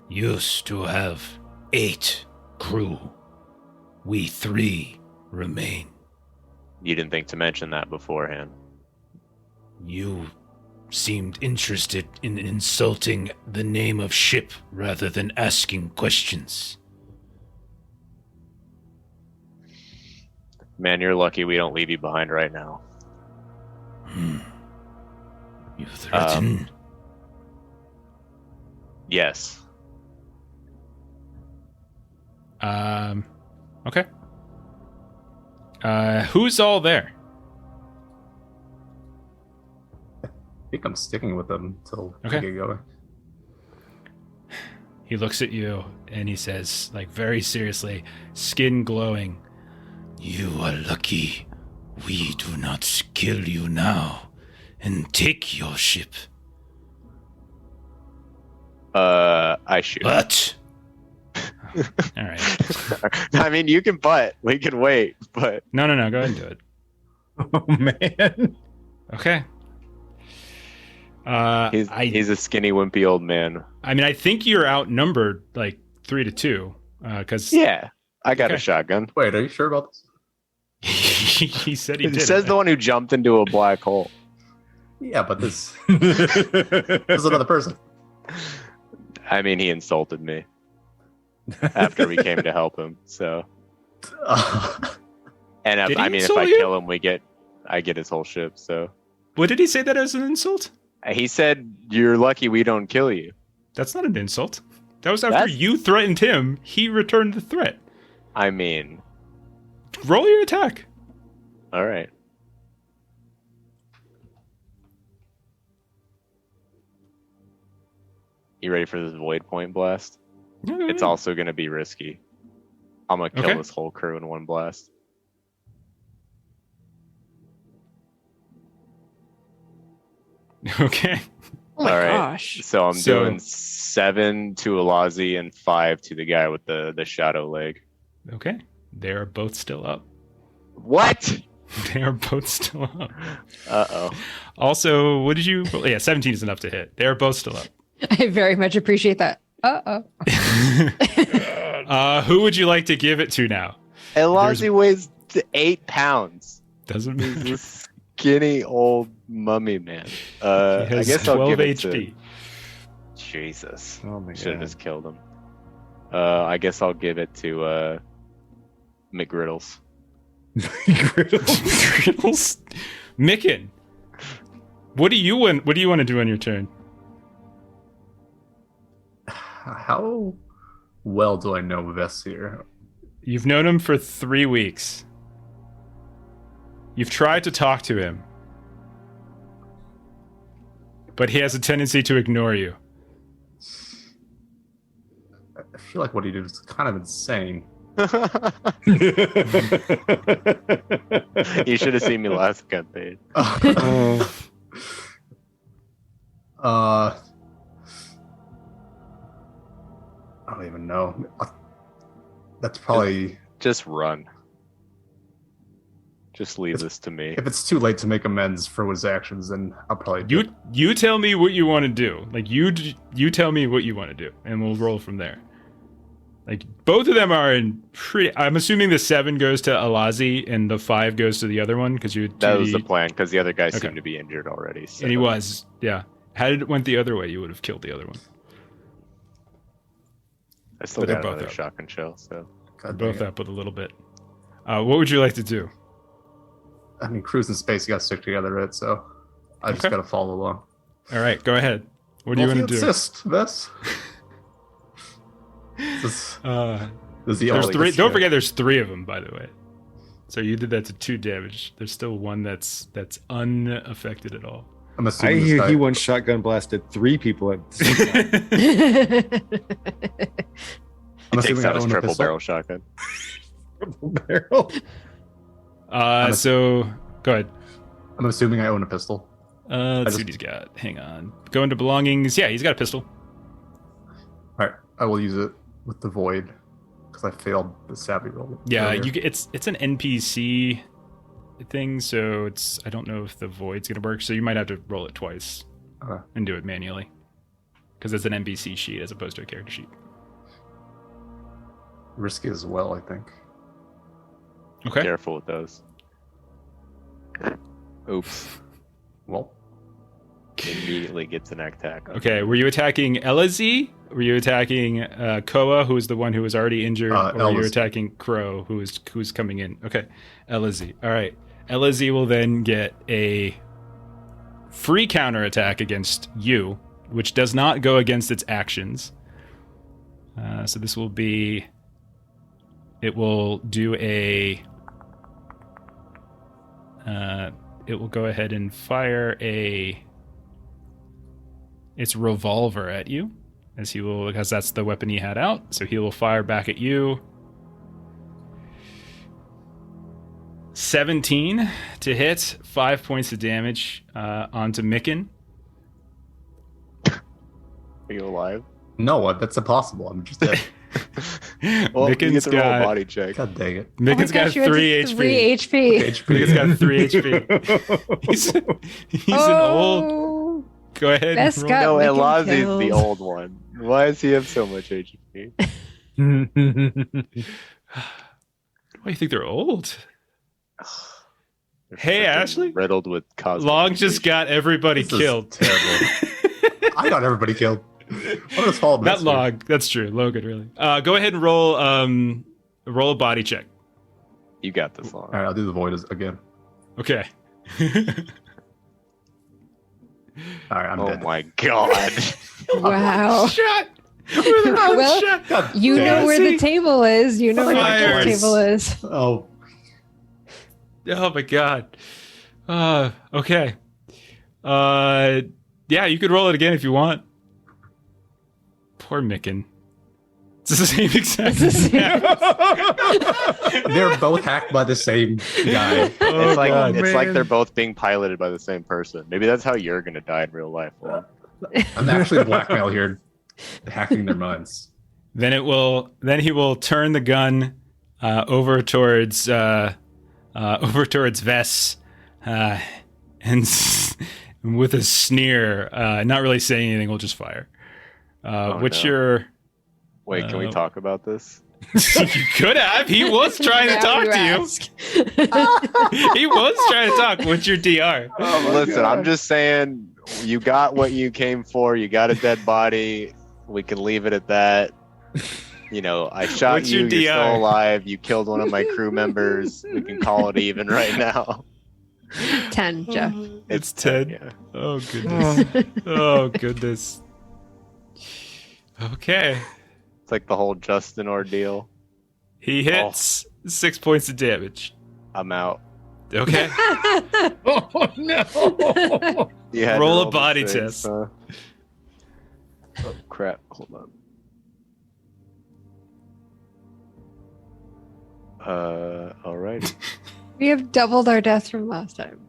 used to have 8 crew. We 3 remain. You didn't think to mention that beforehand. You seemed interested in insulting the name of ship rather than asking questions. Man, you're lucky we don't leave you behind right now. You threaten? Yes. Okay. Who's all there? I think I'm sticking with them until Okay. we get going. He looks at you and he says, like very seriously, skin glowing, You are lucky we do not kill you now and take your ship. I shoot. What? All right. I mean, you can butt. We can wait, but No. Go ahead and do it. Oh man. Okay. he's a skinny, wimpy old man. I mean, I think you're outnumbered like 3-2. Because Yeah, I got Okay. a shotgun. Wait, are you sure about this? he said he It did. says the one who jumped into a black hole. Yeah, but this is another person. I mean, he insulted me after we came to help him. So, and Did he I mean, if insult I you? kill him, I get his whole ship. So What did he say that as an insult? he said, "You're lucky we don't kill you." That's not an insult. That was after That's- you threatened him. He returned the threat. I mean, Roll your attack. all right. You ready for this void point blast? It's also going to be risky. I'm going to kill Okay. this whole crew in one blast. Okay. Oh my All right. gosh. So I'm So- doing 7 to Alazi and 5 to the guy with the shadow leg. Okay. They are both still up. What? They are both still up. Uh-oh. Also, what did you? Yeah, 17 is enough to hit. They are both still up. I very much appreciate that. Uh-oh. Who would you like to give it to now? Alazi weighs 8 pounds. Doesn't He's matter. a skinny old mummy man. He I has guess I'll 12 give it HP. to... Jesus. Oh my Should have god. just killed him. I guess I'll give it to McGriddles. Griddles. Micken, what do you want? What do you want to do on your turn? How well do I know Vess here? You've known him for 3 weeks. You've tried to talk to him, but he has a tendency to ignore you. I feel like what he did was kind of insane. You should have seen me last campaign. Oh, I don't even know. That's probably Just run. Just leave this to me. if it's too late to make amends for his actions, then I'll probably do it. You tell me what you want to do. Like you tell me what you want to do, and we'll roll from there. Like both of them are in pretty. I'm assuming the 7 goes to Alazi and the 5 goes to the other one because you. That was the plan because the other guy Okay. seemed to be injured already. So. And he was, yeah. Had it went the other way, you would have killed the other one. I still But they're got both another up. shotgun shell. So God Both dang it. up with a little bit. What would you like to do? I mean, cruise and space, you gotta stick together, right? So I just Okay. gotta follow along. All right, go ahead. What do you want to do? Insist, Vess. This is the There's only 3. Don't shit. forget, there's 3 of them, by the way. So you did that to 2 damage. There's still one that's unaffected at all. I'm I assuming this hear guy, he one shotgun blasted 3 people at the same time. I'm he takes assuming I out his own a triple pistol. barrel shotgun. Triple barrel. So go ahead. I'm assuming I own a pistol. Let's see what he's got. Hang on. Go into belongings. Yeah, he's got a pistol. All right, I will use it with the void because I failed the savvy roll. Yeah, earlier. it's an NPC thing, so I don't know if the void's gonna work. So you might have to roll it twice Okay. and do it manually because it's an NPC sheet as opposed to a character sheet. Risky as well, I think. Okay. Careful with those. Oops. Well, Immediately gets an attack. Okay. Were you attacking Elazi? Were you attacking Koa, who was the one who was already injured, or were you Elazi. attacking Crow, who's coming in? Okay, Elazi. All right. Elazi will then get a free counter attack against you, which does not go against its actions. So this will be. It will do a. It will go ahead and fire its revolver at you, because that's the weapon he had out. So he will fire back at you. 17 to hit, 5 points of damage onto Micken. Are you alive? No, that's impossible. I'm just dead. Well, you Micken's get to roll a got body check. God dang it. Micken's Oh my got gosh, you went 3 to HP. 3 HP. Micken's HP. got 3 HP. He's an old. Go ahead. Vess And roll. got No, Micken Elazi's the killed. old one. Why does he have so much HP? Why do you think they're old? They're Hey, freaking Ashley? riddled with cosmic Long just got everybody This is killed. terrible. I got everybody killed. What is fault? Not Long. That's true. Logan, really. Go ahead and roll a body check. You got this, Long. All right, I'll do the void again. Okay. All right, I'm Oh dead. my god. Wow. Shot. Well, Shot. God You damn know it. where the table is. You know where the Fires. table is. Oh, Oh my god. Okay. Yeah, you could roll it again if you want. Poor Micken. It's the same exact. they're both hacked by the same guy. Oh, it's like God. it's like man. they're both being piloted by the same person. Maybe that's how you're gonna die in real life. Long. I'm actually blackmail here, hacking their minds. Then he will turn the gun over towards Vess, and with a sneer, not really saying anything, will just fire. What's no. your? Wait, can we talk about this? You could have. He was trying to Now talk you to you. ask. He was trying to talk. What's your DR? Listen, I'm just saying you got what you came for. You got a dead body. We can leave it at that. You know, I shot What's you. your You're DR? still alive. You killed one of my crew members. We can call it even right now. 10, Jeff. It's 10. Yeah. Oh goodness. Oh goodness. Okay. It's like the whole Justin ordeal. He hits 6 points of damage. I'm out. Okay. Oh no! You had to Roll a the body six, test. huh? Oh crap! Hold on. Alright. We have doubled our deaths from last time.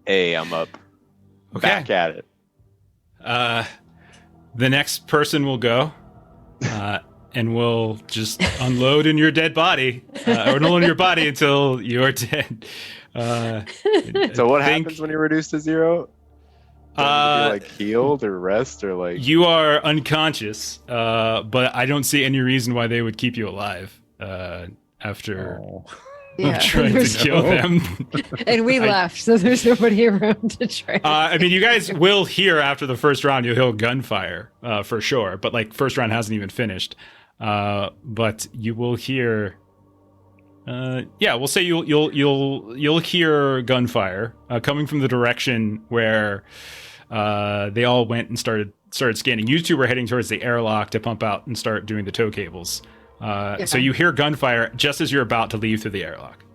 Hey, I'm up. Okay. Back at it. The next person will go, and we'll just unload in your dead body, or unload in your body until you're dead. So what happens when you're reduced to 0? Do I need to be, like healed or rest or like? You are unconscious, but I don't see any reason why they would keep you alive after trying to kill them. And we left, so there's nobody around to try. I mean, you guys will hear after the first round. You'll hear gunfire for sure, but like first round hasn't even finished. But you will hear. We'll say you'll hear gunfire coming from the direction where they all went and started scanning. You two were heading towards the airlock to pump out and start doing the tow cables. So you hear gunfire just as you're about to leave through the airlock.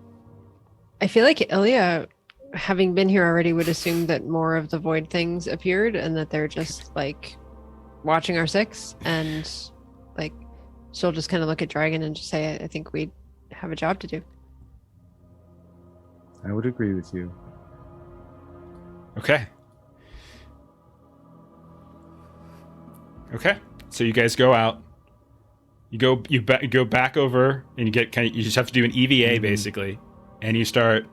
I feel like Ilya, having been here already, would assume that more of the void things appeared and that they're just like watching our 6, and like she'll just kind of look at Dragon and just say, I think we have a job to do. I would agree with you. Okay. So you guys go out. You go back over, and you get you just have to do an EVA basically, and you start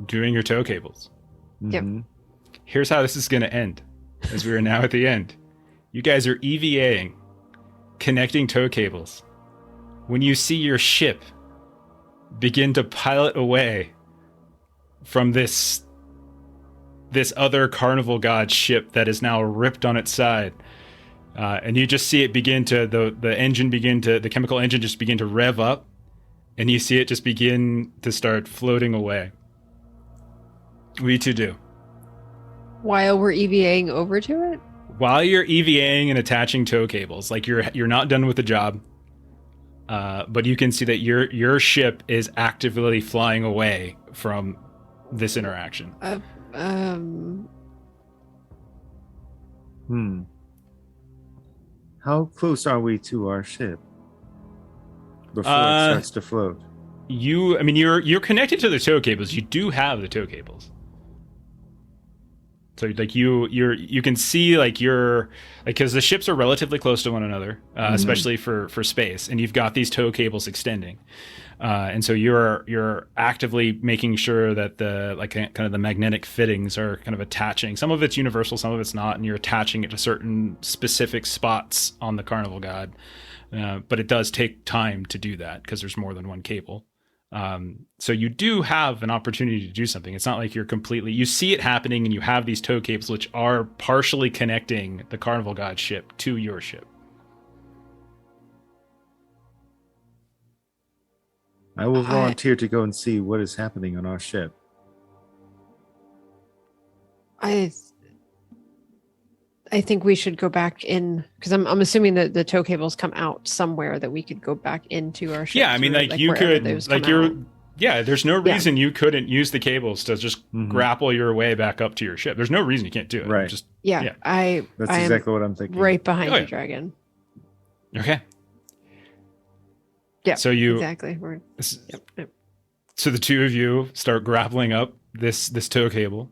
doing your tow cables. Yep. Mhm. Here's how this is going to end, as we are now at the end. You guys are EVAing, connecting tow cables. When you see your ship begin to pilot away from this other carnival god ship that is now ripped on its side, and you just see it begin to the chemical engine just begin to rev up, and you see it just begin to start floating away. What do you two do? While we're EVAing over to it? While you're EVAing and attaching tow cables, like you're not done with the job, but you can see that your ship is actively flying away from this interaction. How close are we to our ship before it starts to float? You're connected to the tow cables. You do have the tow cables. So like you can see like because the ships are relatively close to one another, especially for space, and you've got these tow cables extending. And so you're actively making sure that the kind of the magnetic fittings are kind of attaching. Some of it's universal, some of it's not, and you're attaching it to certain specific spots on the Carnival God. But it does take time to do that because there's more than one cable. So you do have an opportunity to do something. It's not like you see it happening and you have these tow cables which are partially connecting the Carnival God ship to your ship. I will volunteer to go and see what is happening on our ship. I think we should go back in because I'm assuming that the tow cables come out somewhere that we could go back into our ship. Yeah, I mean, through, like you could, like there's no reason you couldn't use the cables to just grapple your way back up to your ship. There's no reason you can't do it. Right. Just that's exactly what I'm thinking. Right behind you, Dragon. Okay. Yeah. So exactly. Yep. So the two of you start grappling up this tow cable,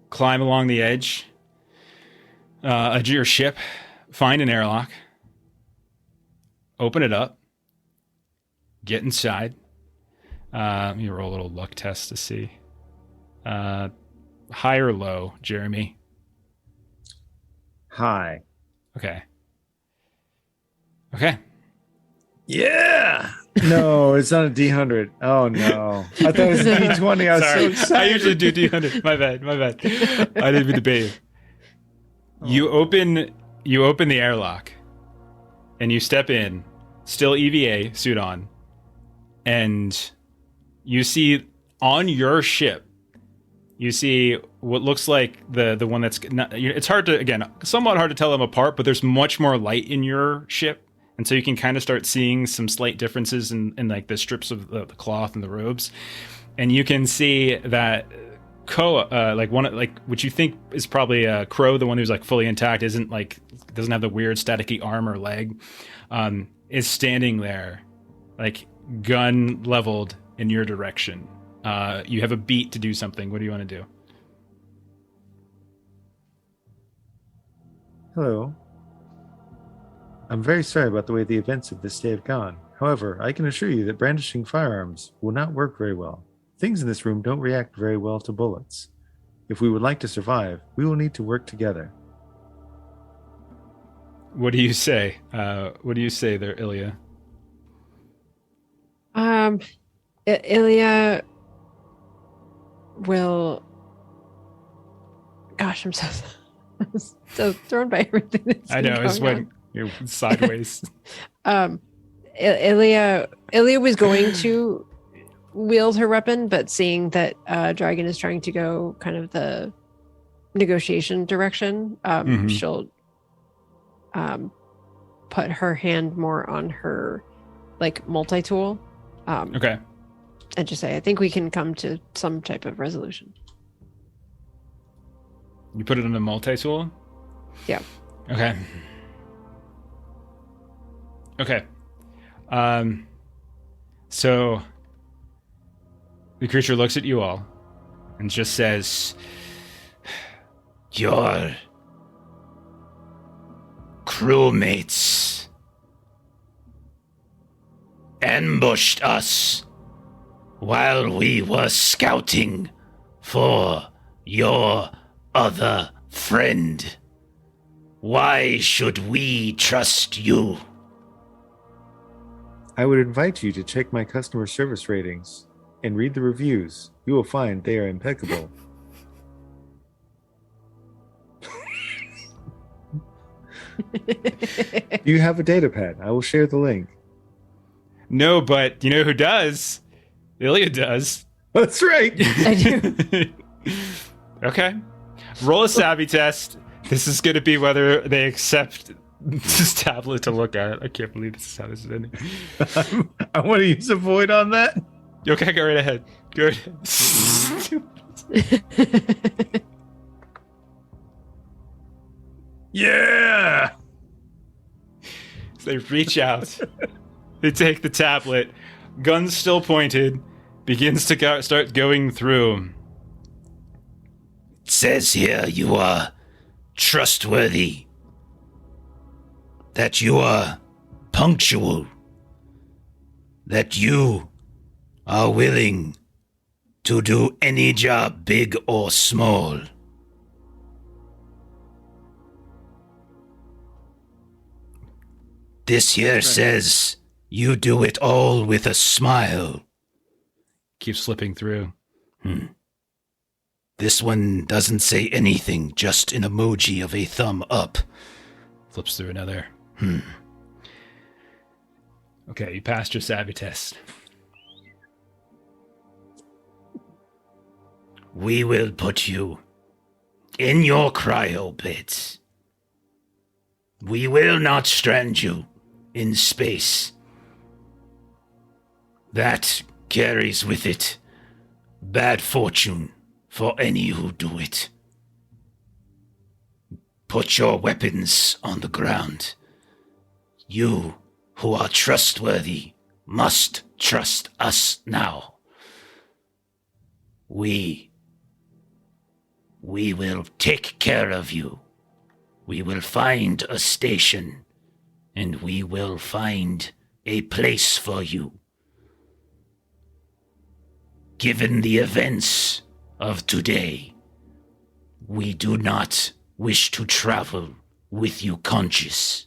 climb along the edge of your ship, find an airlock, open it up, get inside. Let me roll a little luck test to see. High or low, Jeremy? High. Okay. Yeah. No, it's not a D100. Oh no. I thought it was a D20. I was Sorry. so excited. I usually do D100. My bad. I didn't mean to bait you. You open the airlock and you step in, still EVA suit on, and you see on your ship, you see what looks like the one that's not, it's somewhat hard to tell them apart, but there's much more light in your ship. And so you can kind of start seeing some slight differences in like the strips of the cloth and the robes. And you can see that Koa, which you think is probably Crow, the one who's like fully intact, doesn't have the weird staticky arm or leg, is standing there, like gun leveled in your direction. You have a beat to do something. What do you want to do? Hello. I'm very sorry about the way the events of this day have gone. However, I can assure you that brandishing firearms will not work very well. Things in this room don't react very well to bullets. If we would like to survive, we will need to work together. What do you say? What do you say there, Ilya? Ilya will. Gosh, I'm so thrown by everything. That's I know it's when you're sideways. Ilya was going to wield her weapon, but seeing that Dragon is trying to go kind of the negotiation direction, she'll put her hand more on her like multi-tool. Okay. And just say, I think we can come to some type of resolution. You put it on a multi-tool? Yeah. Okay. So the creature looks at you all and just says, "Your crewmates ambushed us while we were scouting for your other friend. Why should we trust you?" I would invite you to check my customer service ratings and read the reviews. You will find they are impeccable. You have a data pad. I will share the link. no, but you know who does? Ilya does. That's right. I do. Okay. Roll a savvy test. This is going to be whether they accept this tablet to look at it. I can't believe this is how this is ending. I want to use a void on that. Okay, go right ahead. Go ahead. Yeah. So they reach out. They take the tablet. Gun still pointed. Begins to start going through. It says here you are trustworthy, that you are punctual, that you are willing to do any job, big or small. This here says you do it all with a smile. Keeps slipping through. This one doesn't say anything, just an emoji of a thumb up. Flips through another. Okay, you passed your savvy test. We will put you in your cryo beds. We will not strand you in space. That carries with it bad fortune for any who do it. Put your weapons on the ground. You who are trustworthy must trust us now. We will take care of you. We will find a station, and we will find a place for you. Given the events of today, we do not wish to travel with you conscious.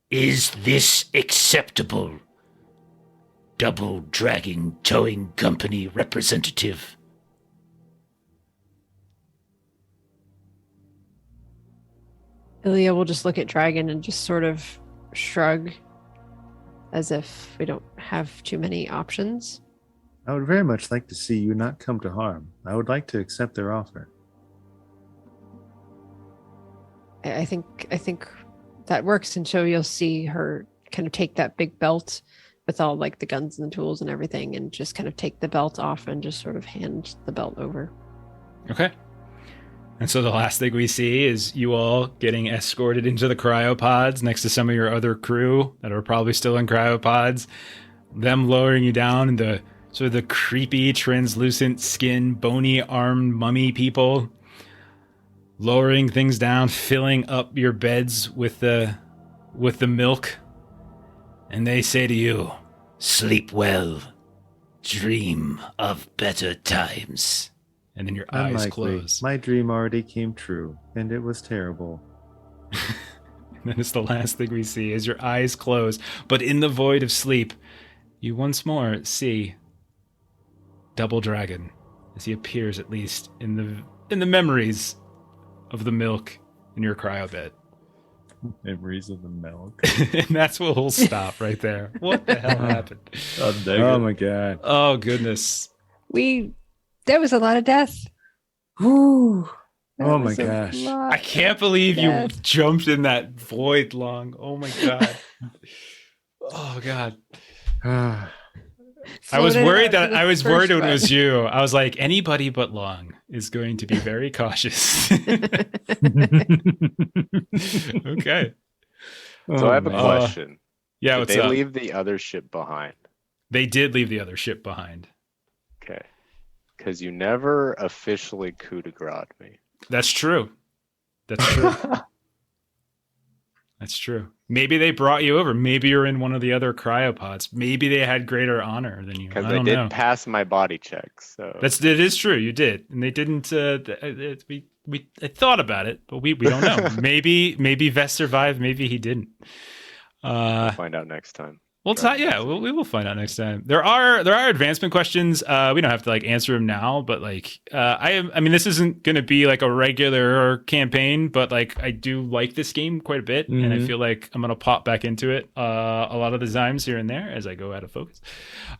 Is this acceptable, Double Dragon Towing Company representative? Ilya will just look at Dragon and just sort of shrug as if we don't have too many options. I would very much like to see you not come to harm. I would like to accept their offer. I think that works, and so you'll see her kind of take that big belt with all like the guns and the tools and everything, and just kind of take the belt off and just sort of hand the belt over. Okay. And so the last thing we see is you all getting escorted into the cryopods next to some of your other crew that are probably still in cryopods. Them lowering you down into sort of the creepy, translucent skin, bony armed mummy people. Lowering things down, filling up your beds with the milk. And they say to you, sleep well, dream of better times. And then your eyes Unlikely. close. My dream already came true, and it was terrible. And then it's the last thing we see is your eyes close. But in the void of sleep, you once more see Double Dragon as he appears, at least in the memories of the milk in your cryo bed. Memories of the milk. And that's where we'll stop right there. What the hell happened? Oh my god. Oh goodness. There was a lot of death. Ooh. Oh my gosh. I can't believe you jumped in that void long. Oh my god. Oh god. I was worried when it was you. I was like, anybody but Long is going to be very cautious. Okay. So I have a question. Yeah, Did what's they up? leave the other ship behind? They did leave the other ship behind. Okay. Because you never officially coup de grace me. That's true. That's true. That's true. Maybe they brought you over. Maybe you're in one of the other cryopods. Maybe they had greater honor than you. Because I they don't did know. pass my body check. So It is true. You did, and they didn't. I thought about it, but we don't know. maybe Vess survived. Maybe he didn't. we'll find out next time. Well, it's not. Yeah, we will find out next time. There are advancement questions. We don't have to answer them now, but I mean, this isn't going to be like a regular campaign, but I do like this game quite a bit, and I feel like I'm going to pop back into it a lot of the times here and there as I go out of focus.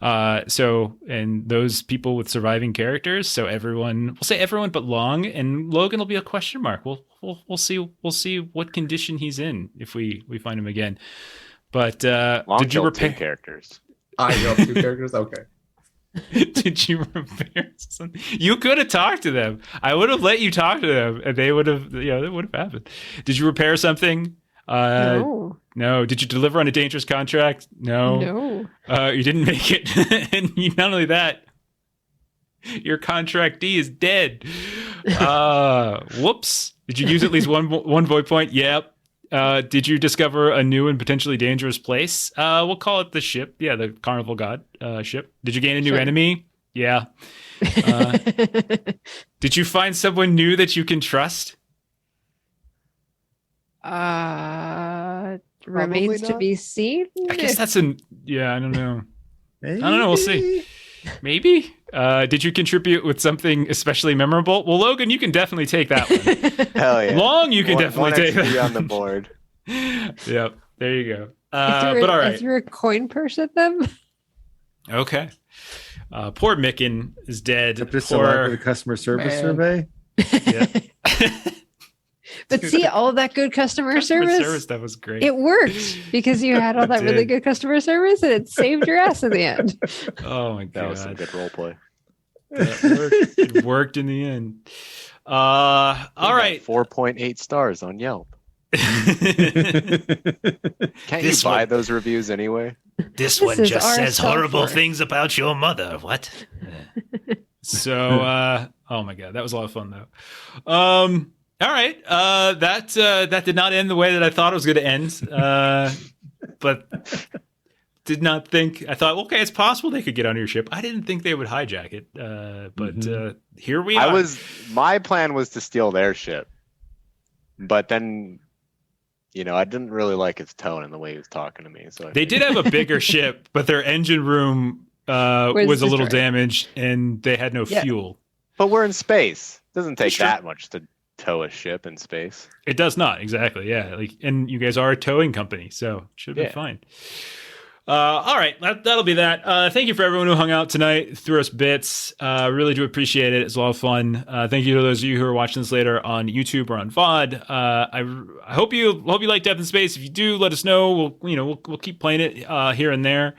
And those people with surviving characters. So we'll say everyone but Long, and Logan will be a question mark. We'll see what condition he's in if we find him again. But Long did you killed two repair? characters? I know 2 characters. Okay. Did you repair something? You could have talked to them. I would have let you talk to them, and they would have. That would have happened. Did you repair something? No. No. Did you deliver on a dangerous contract? No. No. You didn't make it, and not only that, Your contractee is dead. Whoops. Did you use at least one void point? Yep. Did you discover a new and potentially dangerous place? We'll call it the ship. Yeah, the Carnival God ship. Did you gain a new enemy? Yeah. Did you find someone new that you can trust? Remains to not. be seen. I guess that's I don't know. Maybe. I don't know. We'll see. Maybe. Did you contribute with something especially memorable? Well, Logan, you can definitely take that one. Hell yeah. Long, you can definitely take XP that on the board. Yep. There you go. But all I right. threw a coin purse at them. Okay. Poor Micken is dead. Just a lot Poor. of the customer service Man. survey. Yeah. But see, all that good customer service, That was great. it worked because you had all that really did. good customer service and it saved your ass in the end. Oh my That was some god. good role play. It worked in the end. All right. 4.8 stars on Yelp. Can't This you buy one- those reviews anyway? This This one is just our says horrible software. things about your mother. What? So, oh my god, that was a lot of fun though. All right, that did not end the way that I thought it was going to end. But did not think. I thought, okay, it's possible they could get on your ship. I didn't think they would hijack it. But here we are. My plan was to steal their ship, but then, I didn't really like his tone and the way he was talking to me. So They did have a bigger ship, but their engine room was a little destroyed. damaged, and they had no Yeah. fuel. But we're in space. Doesn't take That's true. that much to tow a ship in space. It does not exactly, yeah. And you guys are a towing company, so should be Yeah. fine. All right, that'll be that. Thank you for everyone who hung out tonight, threw us bits. Really do appreciate it. It's a lot of fun. Thank you to those of you who are watching this later on YouTube or on VOD. I hope you like Death in Space. If you do, let us know. We'll keep playing it here and there.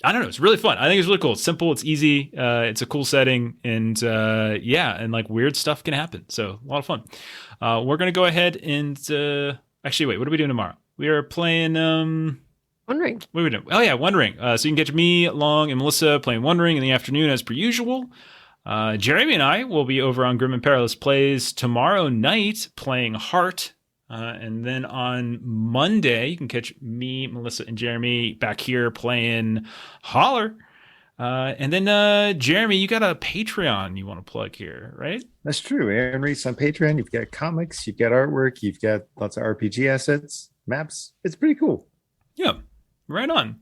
I don't know. It's really fun. I think it's really cool. It's simple. It's easy. It's a cool setting, and and like weird stuff can happen. So a lot of fun. We're gonna go ahead and actually wait. What are we doing tomorrow? We are playing. One Ring. What are we doing? Oh yeah, One Ring. So you can catch me, Long, and Melissa playing One Ring in the afternoon as per usual. Jeremy and I will be over on Grim and Perilous Plays tomorrow night playing Heart. And then on Monday, you can catch me, Melissa, and Jeremy back here playing Holler. And then, Jeremy, you got a Patreon you want to plug here, right? That's true. Aaron Reese on Patreon. You've got comics, you've got artwork, you've got lots of RPG assets, maps. It's pretty cool. Yeah, right on.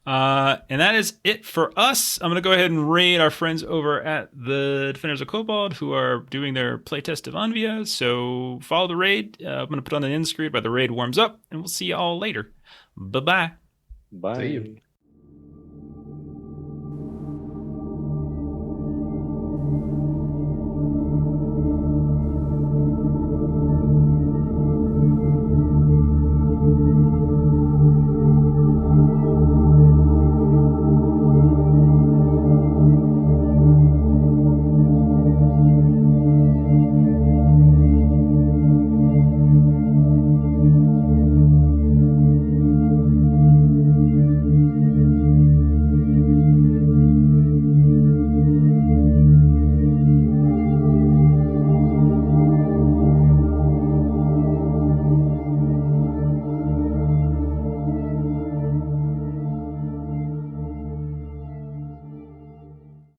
And that is it for us. I'm going to go ahead and raid our friends over at the Defenders of Cobalt who are doing their playtest of Anvia. So follow the raid. I'm going to put on an end screen while the raid warms up, and we'll see you all later. Bye-bye. Bye. See you.